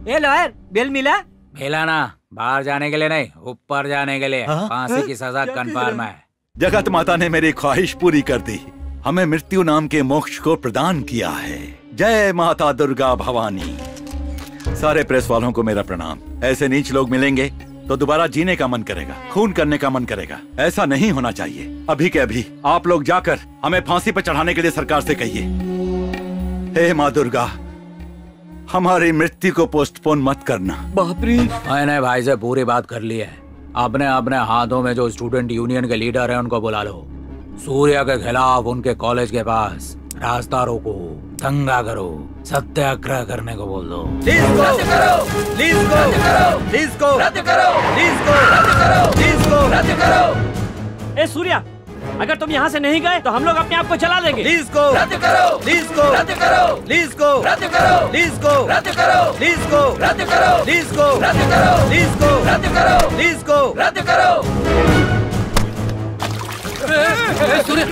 ए लॉयर, बेल मिला? मिला ना, बाहर जाने के लिए नहीं, ऊपर जाने के लिए। फांसी की सजा कंफर्म है। जगत माता ने मेरी ख्वाहिश पूरी कर दी, हमें मृत्यु नाम के मोक्ष को प्रदान किया है। जय माता दुर्गा भवानी। सारे प्रेस वालों को मेरा प्रणाम। ऐसे नीच लोग मिलेंगे तो दोबारा जीने का मन करेगा, खून करने का मन करेगा। ऐसा नहीं होना चाहिए। अभी के अभी आप लोग जाकर हमें फांसी पर चढ़ाने के लिए सरकार से कहिए। हे माँ दुर्गा, हमारी मृत्यु को पोस्टपोन मत करना। बाप रे। मैंने भाई से पूरी बात कर ली है। अपने अपने हाथों में जो स्टूडेंट यूनियन के लीडर हैं उनको बुला लो। सूर्या के खिलाफ उनके कॉलेज के पास रास्ता रोको, दंगा करो, सत्याग्रह करने को बोल दो। रद्द करो, लीज को रद्द करो, लीज को रद्द करो, लीज को रद्द करो, लीज को रद्द करो। ए सूर्या, अगर तुम यहाँ से नहीं गए तो हम लोग अपने आप को चला देंगे। लीज को रद्द करो, लीज को रद्द करो, लीज को रद्द करो, लीज को रद्द करो, लीज को रद्द करो, लीज को रद्द करो, लीज को रद्द करो, लीज को रद्द करो। सूर्य,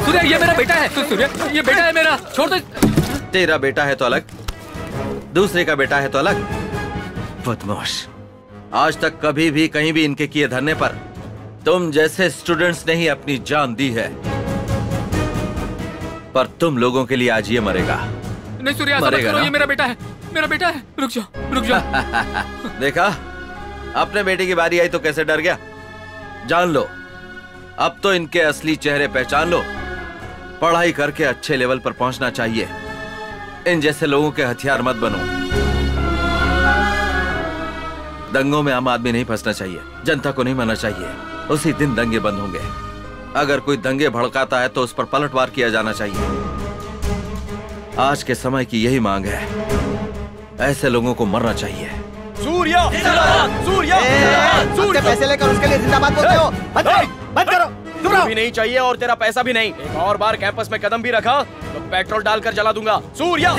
सूर्य ये मेरा बेटा है। सूर्य ये बेटा है मेरा, छोड़ दे। तेरा बेटा है तो अलग, दूसरे का बेटा है तो अलग। बदमाश, आज तक कभी भी कहीं भी इनके किए धरने पर तुम जैसे स्टूडेंट्स ने ही अपनी जान दी है, पर तुम लोगों के लिए आज ये मरेगा। नहीं सूर्य, ऐसा मत करो, ये मेरा बेटा है, मेरा बेटा है। रुक जाओ, रुक जाओ। देखा, अपने बेटे की बारी आई तो कैसे डर गया। जान लो, अब तो इनके असली चेहरे पहचान लो। पढ़ाई करके अच्छे लेवल पर पहुंचना चाहिए। इन जैसे लोगों के हथियार मत बनो। दंगों में आम आदमी नहीं फंसना चाहिए, जनता को नहीं मरना चाहिए। उसी दिन दंगे बंद होंगे। अगर कोई दंगे भड़काता है तो उस पर पलटवार किया जाना चाहिए। आज के समय की यही मांग है। ऐसे लोगों को मरना चाहिए। सूर्या, सूर्या, सूर्या पैसे लेकर उसके लिए जिंदाबाद बोलते हो? बंद करो। तू भी नहीं चाहिए और तेरा पैसा भी नहीं। एक और बार कैंपस में कदम भी रखा तो पेट्रोल डालकर जला दूंगा। सूर्या।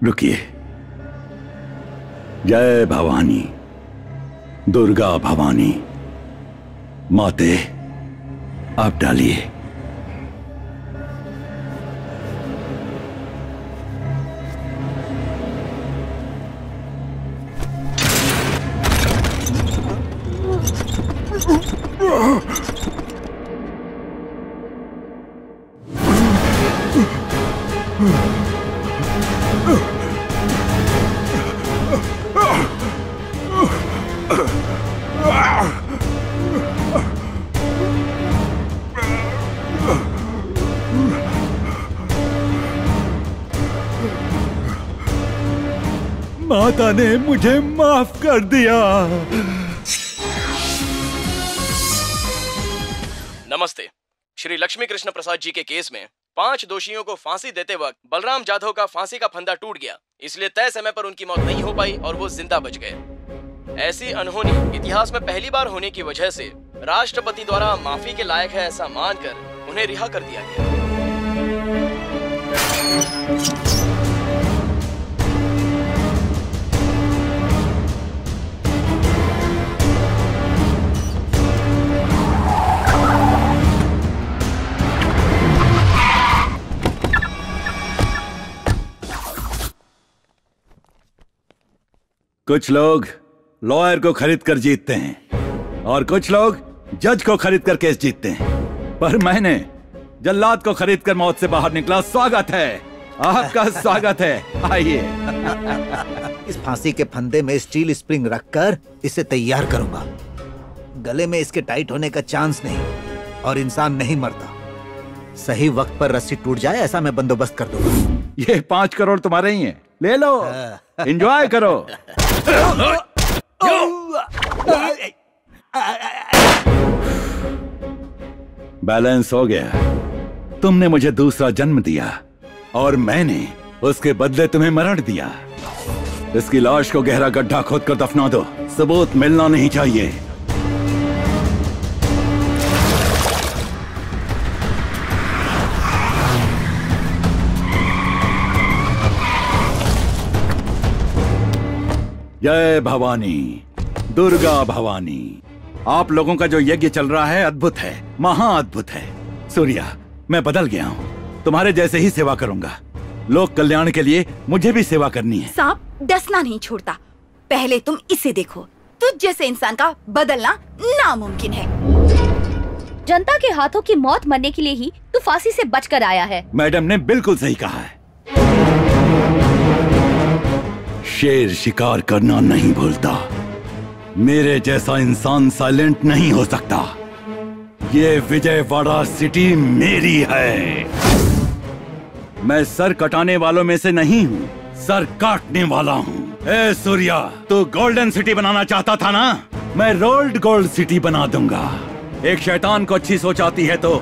रुकिए। जय भवानी, दुर्गा भवानी, माते आप डालिए। माता ने मुझे माफ कर दिया। नमस्ते। श्री लक्ष्मी कृष्ण प्रसाद जी के केस में 5 दोषियों को फांसी देते वक्त बलराम जाधव का फांसी का फंदा टूट गया, इसलिए तय समय पर उनकी मौत नहीं हो पाई और वो जिंदा बच गए। ऐसी अनहोनी इतिहास में पहली बार होने की वजह से राष्ट्रपति द्वारा माफी के लायक है ऐसा मानकर उन्हें रिहा कर दिया गया। कुछ लोग लॉयर को खरीद कर जीतते हैं और कुछ लोग जज को खरीद कर केस जीतते हैं, पर मैंने जल्लाद को खरीद कर मौत से बाहर निकला। स्वागत है, आपका स्वागत है, आइए। इस फांसी के फंदे में स्टील स्प्रिंग रखकर इसे तैयार करूंगा। गले में इसके टाइट होने का चांस नहीं और इंसान नहीं मरता। सही वक्त पर रस्सी टूट जाए ऐसा मैं बंदोबस्त कर दूंगा। ये 5 करोड़ तुम्हारे ही हैं, ले लो, एंजॉय करो। बैलेंस हो गया। तुमने मुझे दूसरा जन्म दिया और मैंने उसके बदले तुम्हें मरण दिया। इसकी लाश को गहरा गड्ढा खोदकर दफना दो, सबूत मिलना नहीं चाहिए। जय भवानी, दुर्गा भवानी। आप लोगों का जो यज्ञ चल रहा है अद्भुत है, महाअद्भुत है। सूर्या, मैं बदल गया हूँ, तुम्हारे जैसे ही सेवा करूंगा। लोक कल्याण के लिए मुझे भी सेवा करनी है। सांप डसना नहीं छोड़ता, पहले तुम इसे देखो। तुझ जैसे इंसान का बदलना नामुमकिन है। जनता के हाथों की मौत मरने के लिए ही तू फांसी से बचकर आया है। मैडम ने बिल्कुल सही कहा है। शेर शिकार करना नहीं भूलता। मेरे जैसा इंसान साइलेंट नहीं हो सकता। ये विजयवाड़ा सिटी मेरी है। मैं सर कटाने वालों में से नहीं हूँ, सर काटने वाला हूँ। ए सूर्या, तू गोल्डन सिटी बनाना चाहता था ना? मैं रोल्ड गोल्ड सिटी बना दूंगा। एक शैतान को अच्छी सोच आती है तो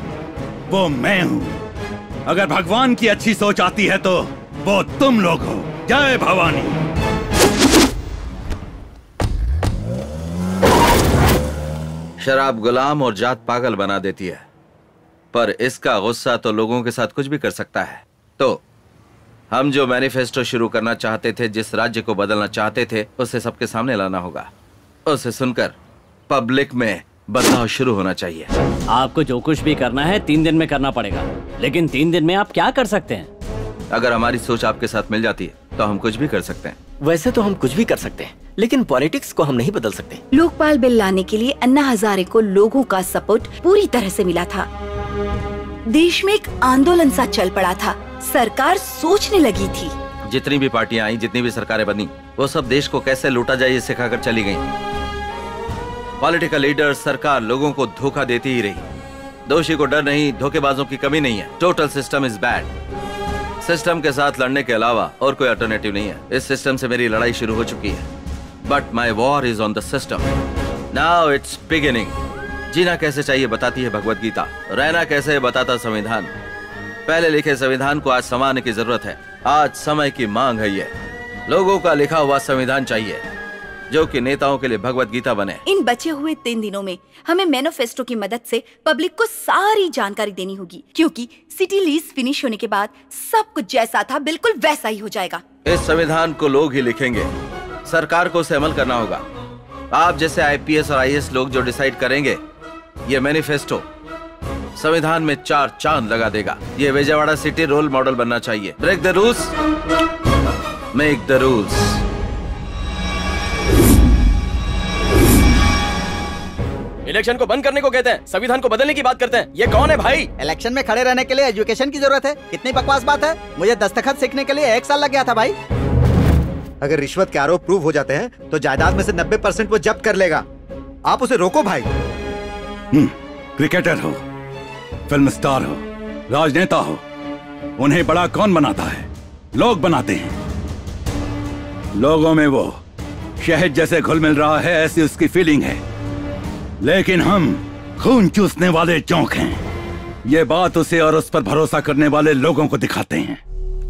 वो मैं हूँ। अगर भगवान की अच्छी सोच आती है तो वो तुम लोग हो। जय भवानी। शराब गुलाम और जात पागल बना देती है, पर इसका गुस्सा तो लोगों के साथ कुछ भी कर सकता है। तो हम जो मैनिफेस्टो शुरू करना चाहते थे, जिस राज्य को बदलना चाहते थे, उसे सबके सामने लाना होगा। उसे सुनकर पब्लिक में बदलाव शुरू होना चाहिए। आपको जो कुछ भी करना है 3 दिन में करना पड़ेगा, लेकिन 3 दिन में आप क्या कर सकते हैं? अगर हमारी सोच आपके साथ मिल जाती है तो हम कुछ भी कर सकते हैं। वैसे तो हम कुछ भी कर सकते हैं, लेकिन पॉलिटिक्स को हम नहीं बदल सकते। लोकपाल बिल लाने के लिए अन्ना हजारे को लोगों का सपोर्ट पूरी तरह से मिला था। देश में एक आंदोलन सा चल पड़ा था। सरकार सोचने लगी थी। जितनी भी पार्टियां आई, जितनी भी सरकारें बनी, वो सब देश को कैसे लूटा जाए ये सिखाकर चली गई। पॉलिटिकल लीडर, सरकार लोगों को धोखा देती ही रही। दोषी को डर नहीं, धोखेबाजों की कमी नहीं है। Total system is bad. System के साथ लड़ने के अलावा और कोई अल्टरनेटिव नहीं है। इस सिस्टम से मेरी लड़ाई शुरू हो चुकी है, but my war is on the system. Now it's beginning. जीना कैसे चाहिए बताती है भगवत गीता, रहना कैसे बताता संविधान। पहले लिखे संविधान को आज संवारने की जरूरत है। आज समय की मांग है। ये लोगों का लिखा हुआ संविधान चाहिए जो कि नेताओं के लिए भगवत गीता बने। इन बचे हुए 3 दिनों में हमें मैनिफेस्टो की मदद से पब्लिक को सारी जानकारी देनी होगी, क्योंकि सिटी लीज फिनिश होने के बाद सब कुछ जैसा था बिल्कुल वैसा ही हो जाएगा। इस संविधान को लोग ही लिखेंगे, सरकार को उसे अमल करना होगा। आप जैसे IPS और IAS लोग जो डिसाइड करेंगे, ये मैनिफेस्टो संविधान में 4 चांद लगा देगा। ये विजयवाड़ा सिटी रोल मॉडल बनना चाहिए। Break the rules, make the rules. Election को बंद करने को कहते हैं, संविधान को बदलने की बात करते हैं। ये कौन है भाई? इलेक्शन में खड़े रहने के लिए एजुकेशन की जरूरत है। कितनी बकवास बात है। मुझे दस्तखत सीखने के लिए 1 साल लग गया था भाई। अगर रिश्वत के आरोप प्रूव हो जाते हैं तो जायदाद में से 90% वो जब्त कर लेगा। आप उसे रोको भाई। क्रिकेटर हो, फिल्म स्टार हो, राजनेता हो, उन्हें बड़ा कौन बनाता है? लोग बनाते हैं। लोगों में वो शहद जैसे घुल मिल रहा है, ऐसी उसकी फीलिंग है। लेकिन हम खून चूसने वाले जोंक हैं। ये बात उसे और उस पर भरोसा करने वाले लोगों को दिखाते हैं।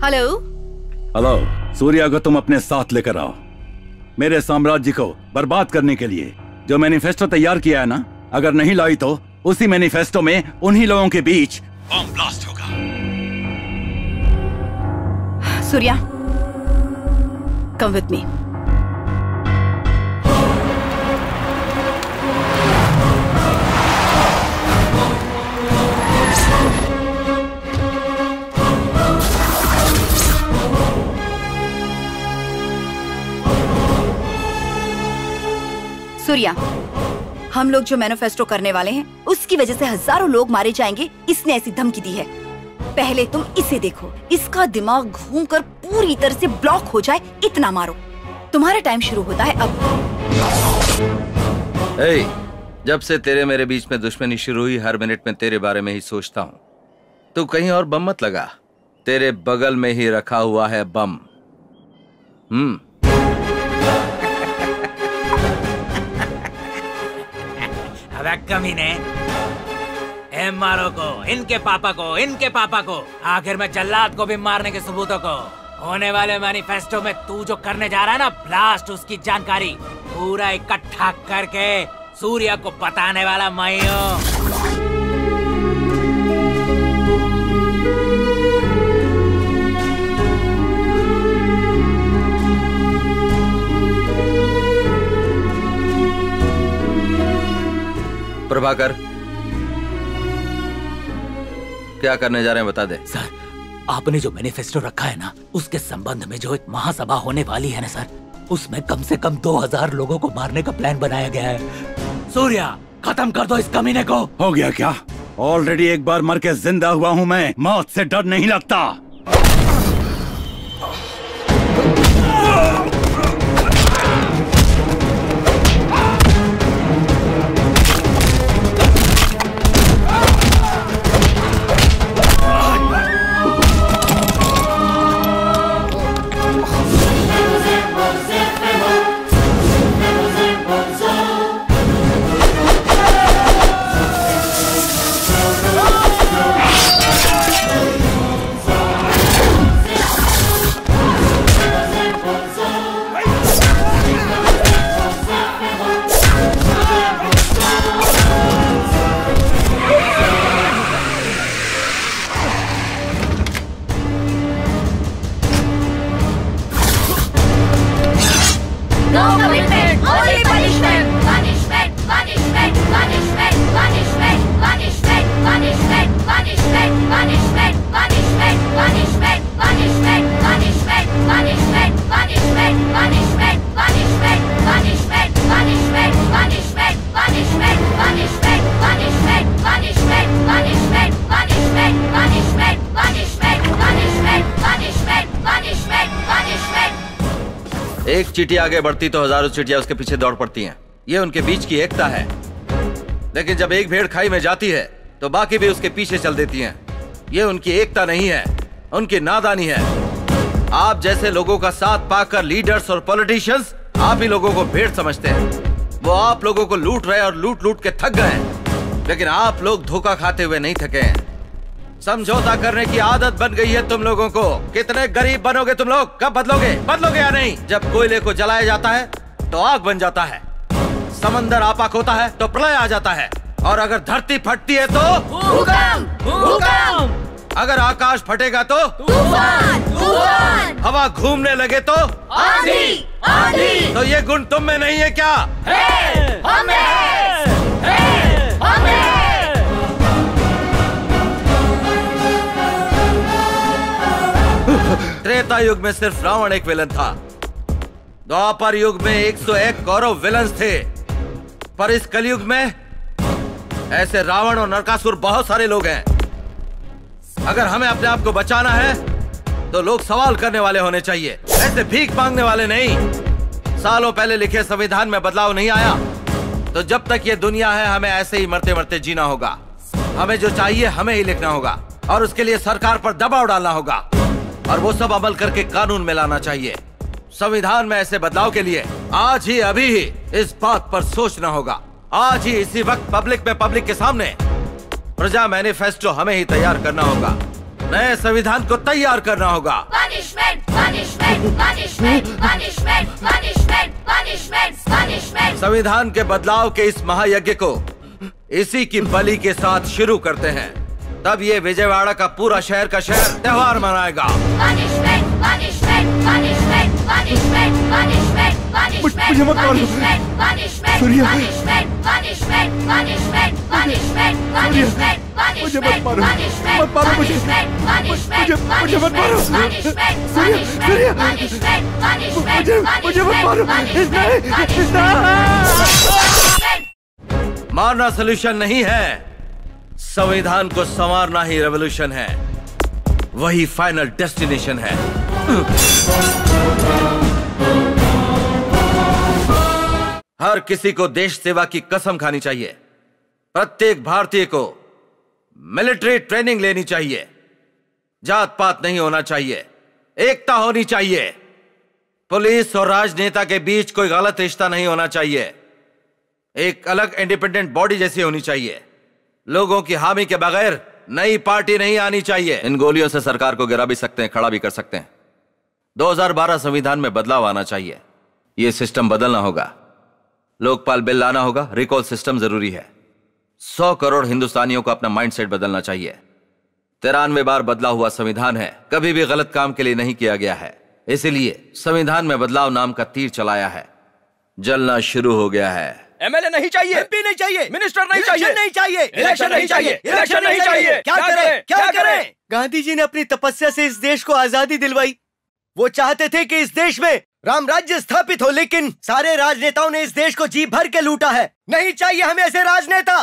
हेलो, सूर्या को तुम अपने साथ लेकर आओ। मेरे साम्राज्य को बर्बाद करने के लिए जो मैनिफेस्टो तैयार किया है ना, अगर नहीं लाई तो उसी मैनिफेस्टो में उन्हीं लोगों के बीच बम ब्लास्ट होगा। Surya, come with me. Surya, हम लोग जो मैनिफेस्टो करने वाले हैं उसकी वजह से हजारों लोग मारे जाएंगे, इसने ऐसी धमकी दी है। पहले तुम इसे देखो, इसका दिमाग घूमकर पूरी तरह से ब्लॉक हो जाए, इतना मारो। तुम्हारा टाइम शुरू होता है अब। जब से तेरे मेरे बीच में दुश्मनी शुरू हुई, हर मिनट में तेरे बारे में ही सोचता हूँ। तू कहीं और बम मत लगा, तेरे बगल में ही रखा हुआ है बम। अबे कमीने, MRO को, इनके पापा को, आखिर में जल्लाद को भी मारने के सबूतों को, होने वाले मैनिफेस्टो में तू जो करने जा रहा है ना ब्लास्ट, उसकी जानकारी पूरा इकट्ठा करके सूर्या को बताने वाला मैं हूँ। प्रभाकर, क्या करने जा रहे हैं बता दे। सर, आपने जो मैनिफेस्टो रखा है ना, उसके संबंध में जो एक महासभा होने वाली है ना सर, उसमें कम से कम 2000 लोगों को मारने का प्लान बनाया गया है। सूर्या, खत्म कर दो इस कमीने को। हो गया क्या? ऑलरेडी एक बार मर के जिंदा हुआ हूँ मैं, मौत से डर नहीं लगता। एक चींटी आगे बढ़ती तो हजारों चींटियां उसके पीछे दौड़ पड़ती हैं। ये उनके बीच की एकता है। लेकिन जब एक भेड़ खाई में जाती है तो बाकी भी उसके पीछे चल देती हैं। ये उनकी एकता नहीं है, उनकी नादानी है। आप जैसे लोगों का साथ पाकर लीडर्स और पॉलिटिशियंस आप ही लोगों को भेड़ समझते हैं। वो आप लोगों को लूट रहे और लूट लूट के थक गए, लेकिन आप लोग धोखा खाते हुए नहीं थके हैं। समझौता करने की आदत बन गई है तुम लोगों को। कितने गरीब बनोगे तुम लोग? कब बदलोगे? बदलोगे या नहीं? जब कोयले को जलाया जाता है तो आग बन जाता है, समंदर आपाक होता है तो प्रलय आ जाता है, और अगर धरती फटती है तो भूकंप, भूकंप। अगर आकाश फटेगा तो तूफान, तूफान। हवा घूमने लगे तो आंधी, आंधी। तो ये गुण तुम में नहीं है क्या? है, हमें है, हमें। त्रेता युग में सिर्फ रावण एक विलन था। द्वापर युग में 101 कौरव विलन्स थे, पर इस कलयुग में ऐसे रावण और नरकासुर बहुत सारे लोग हैं। अगर हमें अपने आप को बचाना है तो लोग सवाल करने वाले होने चाहिए, ऐसे भीख मांगने वाले नहीं। सालों पहले लिखे संविधान में बदलाव नहीं आया तो जब तक ये दुनिया है हमें ऐसे ही मरते मरते जीना होगा। हमें जो चाहिए हमें ही लिखना होगा, और उसके लिए सरकार पर दबाव डालना होगा, और वो सब अमल करके कानून में लाना चाहिए। संविधान में ऐसे बदलाव के लिए आज ही अभी ही इस बात पर सोचना होगा। आज ही इसी वक्त पब्लिक के सामने प्रजा मैनिफेस्टो हमें ही तैयार करना होगा। नए संविधान को तैयार करना होगा। Punishment, punishment, punishment, punishment, punishment, punishment, punishment. संविधान के बदलाव के इस महायज्ञ को इसी की बलि के साथ शुरू करते हैं, तब ये विजयवाड़ा का पूरा शहर का शहर त्योहार मनाएगा। पनिशमेंट, पनिशमेंट, पनिशमेंट, मुझे मत मारो सूर्या, मुझे मत मारो, मत मारो मुझे, मुझे मत मारो सूर्या, मुझे मत मारो। मारना सोल्यूशन नहीं है, संविधान को संवारना ही रेवोल्यूशन है, वही फाइनल डेस्टिनेशन है। हर किसी को देश सेवा की कसम खानी चाहिए, प्रत्येक भारतीय को मिलिट्री ट्रेनिंग लेनी चाहिए, जात पात नहीं होना चाहिए, एकता होनी चाहिए, पुलिस और राजनेता के बीच कोई गलत रिश्ता नहीं होना चाहिए, एक अलग इंडिपेंडेंट बॉडी जैसी होनी चाहिए, लोगों की हामी के बगैर नई पार्टी नहीं आनी चाहिए। इन गोलियों से सरकार को गिरा भी सकते हैं, खड़ा भी कर सकते हैं। 2012 संविधान में बदलाव आना चाहिए, यह सिस्टम बदलना होगा, लोकपाल बिल लाना होगा, रिकॉल सिस्टम जरूरी है। 100 करोड़ हिंदुस्तानियों को अपना माइंडसेट बदलना चाहिए। 93 बार बदला हुआ संविधान है, कभी भी गलत काम के लिए नहीं किया गया है, इसीलिए संविधान में बदलाव नाम का तीर चलाया है, जलना शुरू हो गया है। एमएलए नहीं चाहिए, एमपी नहीं चाहिए, मिनिस्टर नहीं चाहिए, नहीं चाहिए, इलेक्शन नहीं चाहिए, इलेक्शन नहीं चाहिए। क्या करें, क्या करें? गांधी जी ने अपनी तपस्या से इस देश को आजादी दिलवाई। वो चाहते थे कि इस देश में राम राज्य स्थापित हो, लेकिन सारे राजनेताओं ने इस देश को जी भर के लूटा है। नहीं चाहिए हमें ऐसे राजनेता।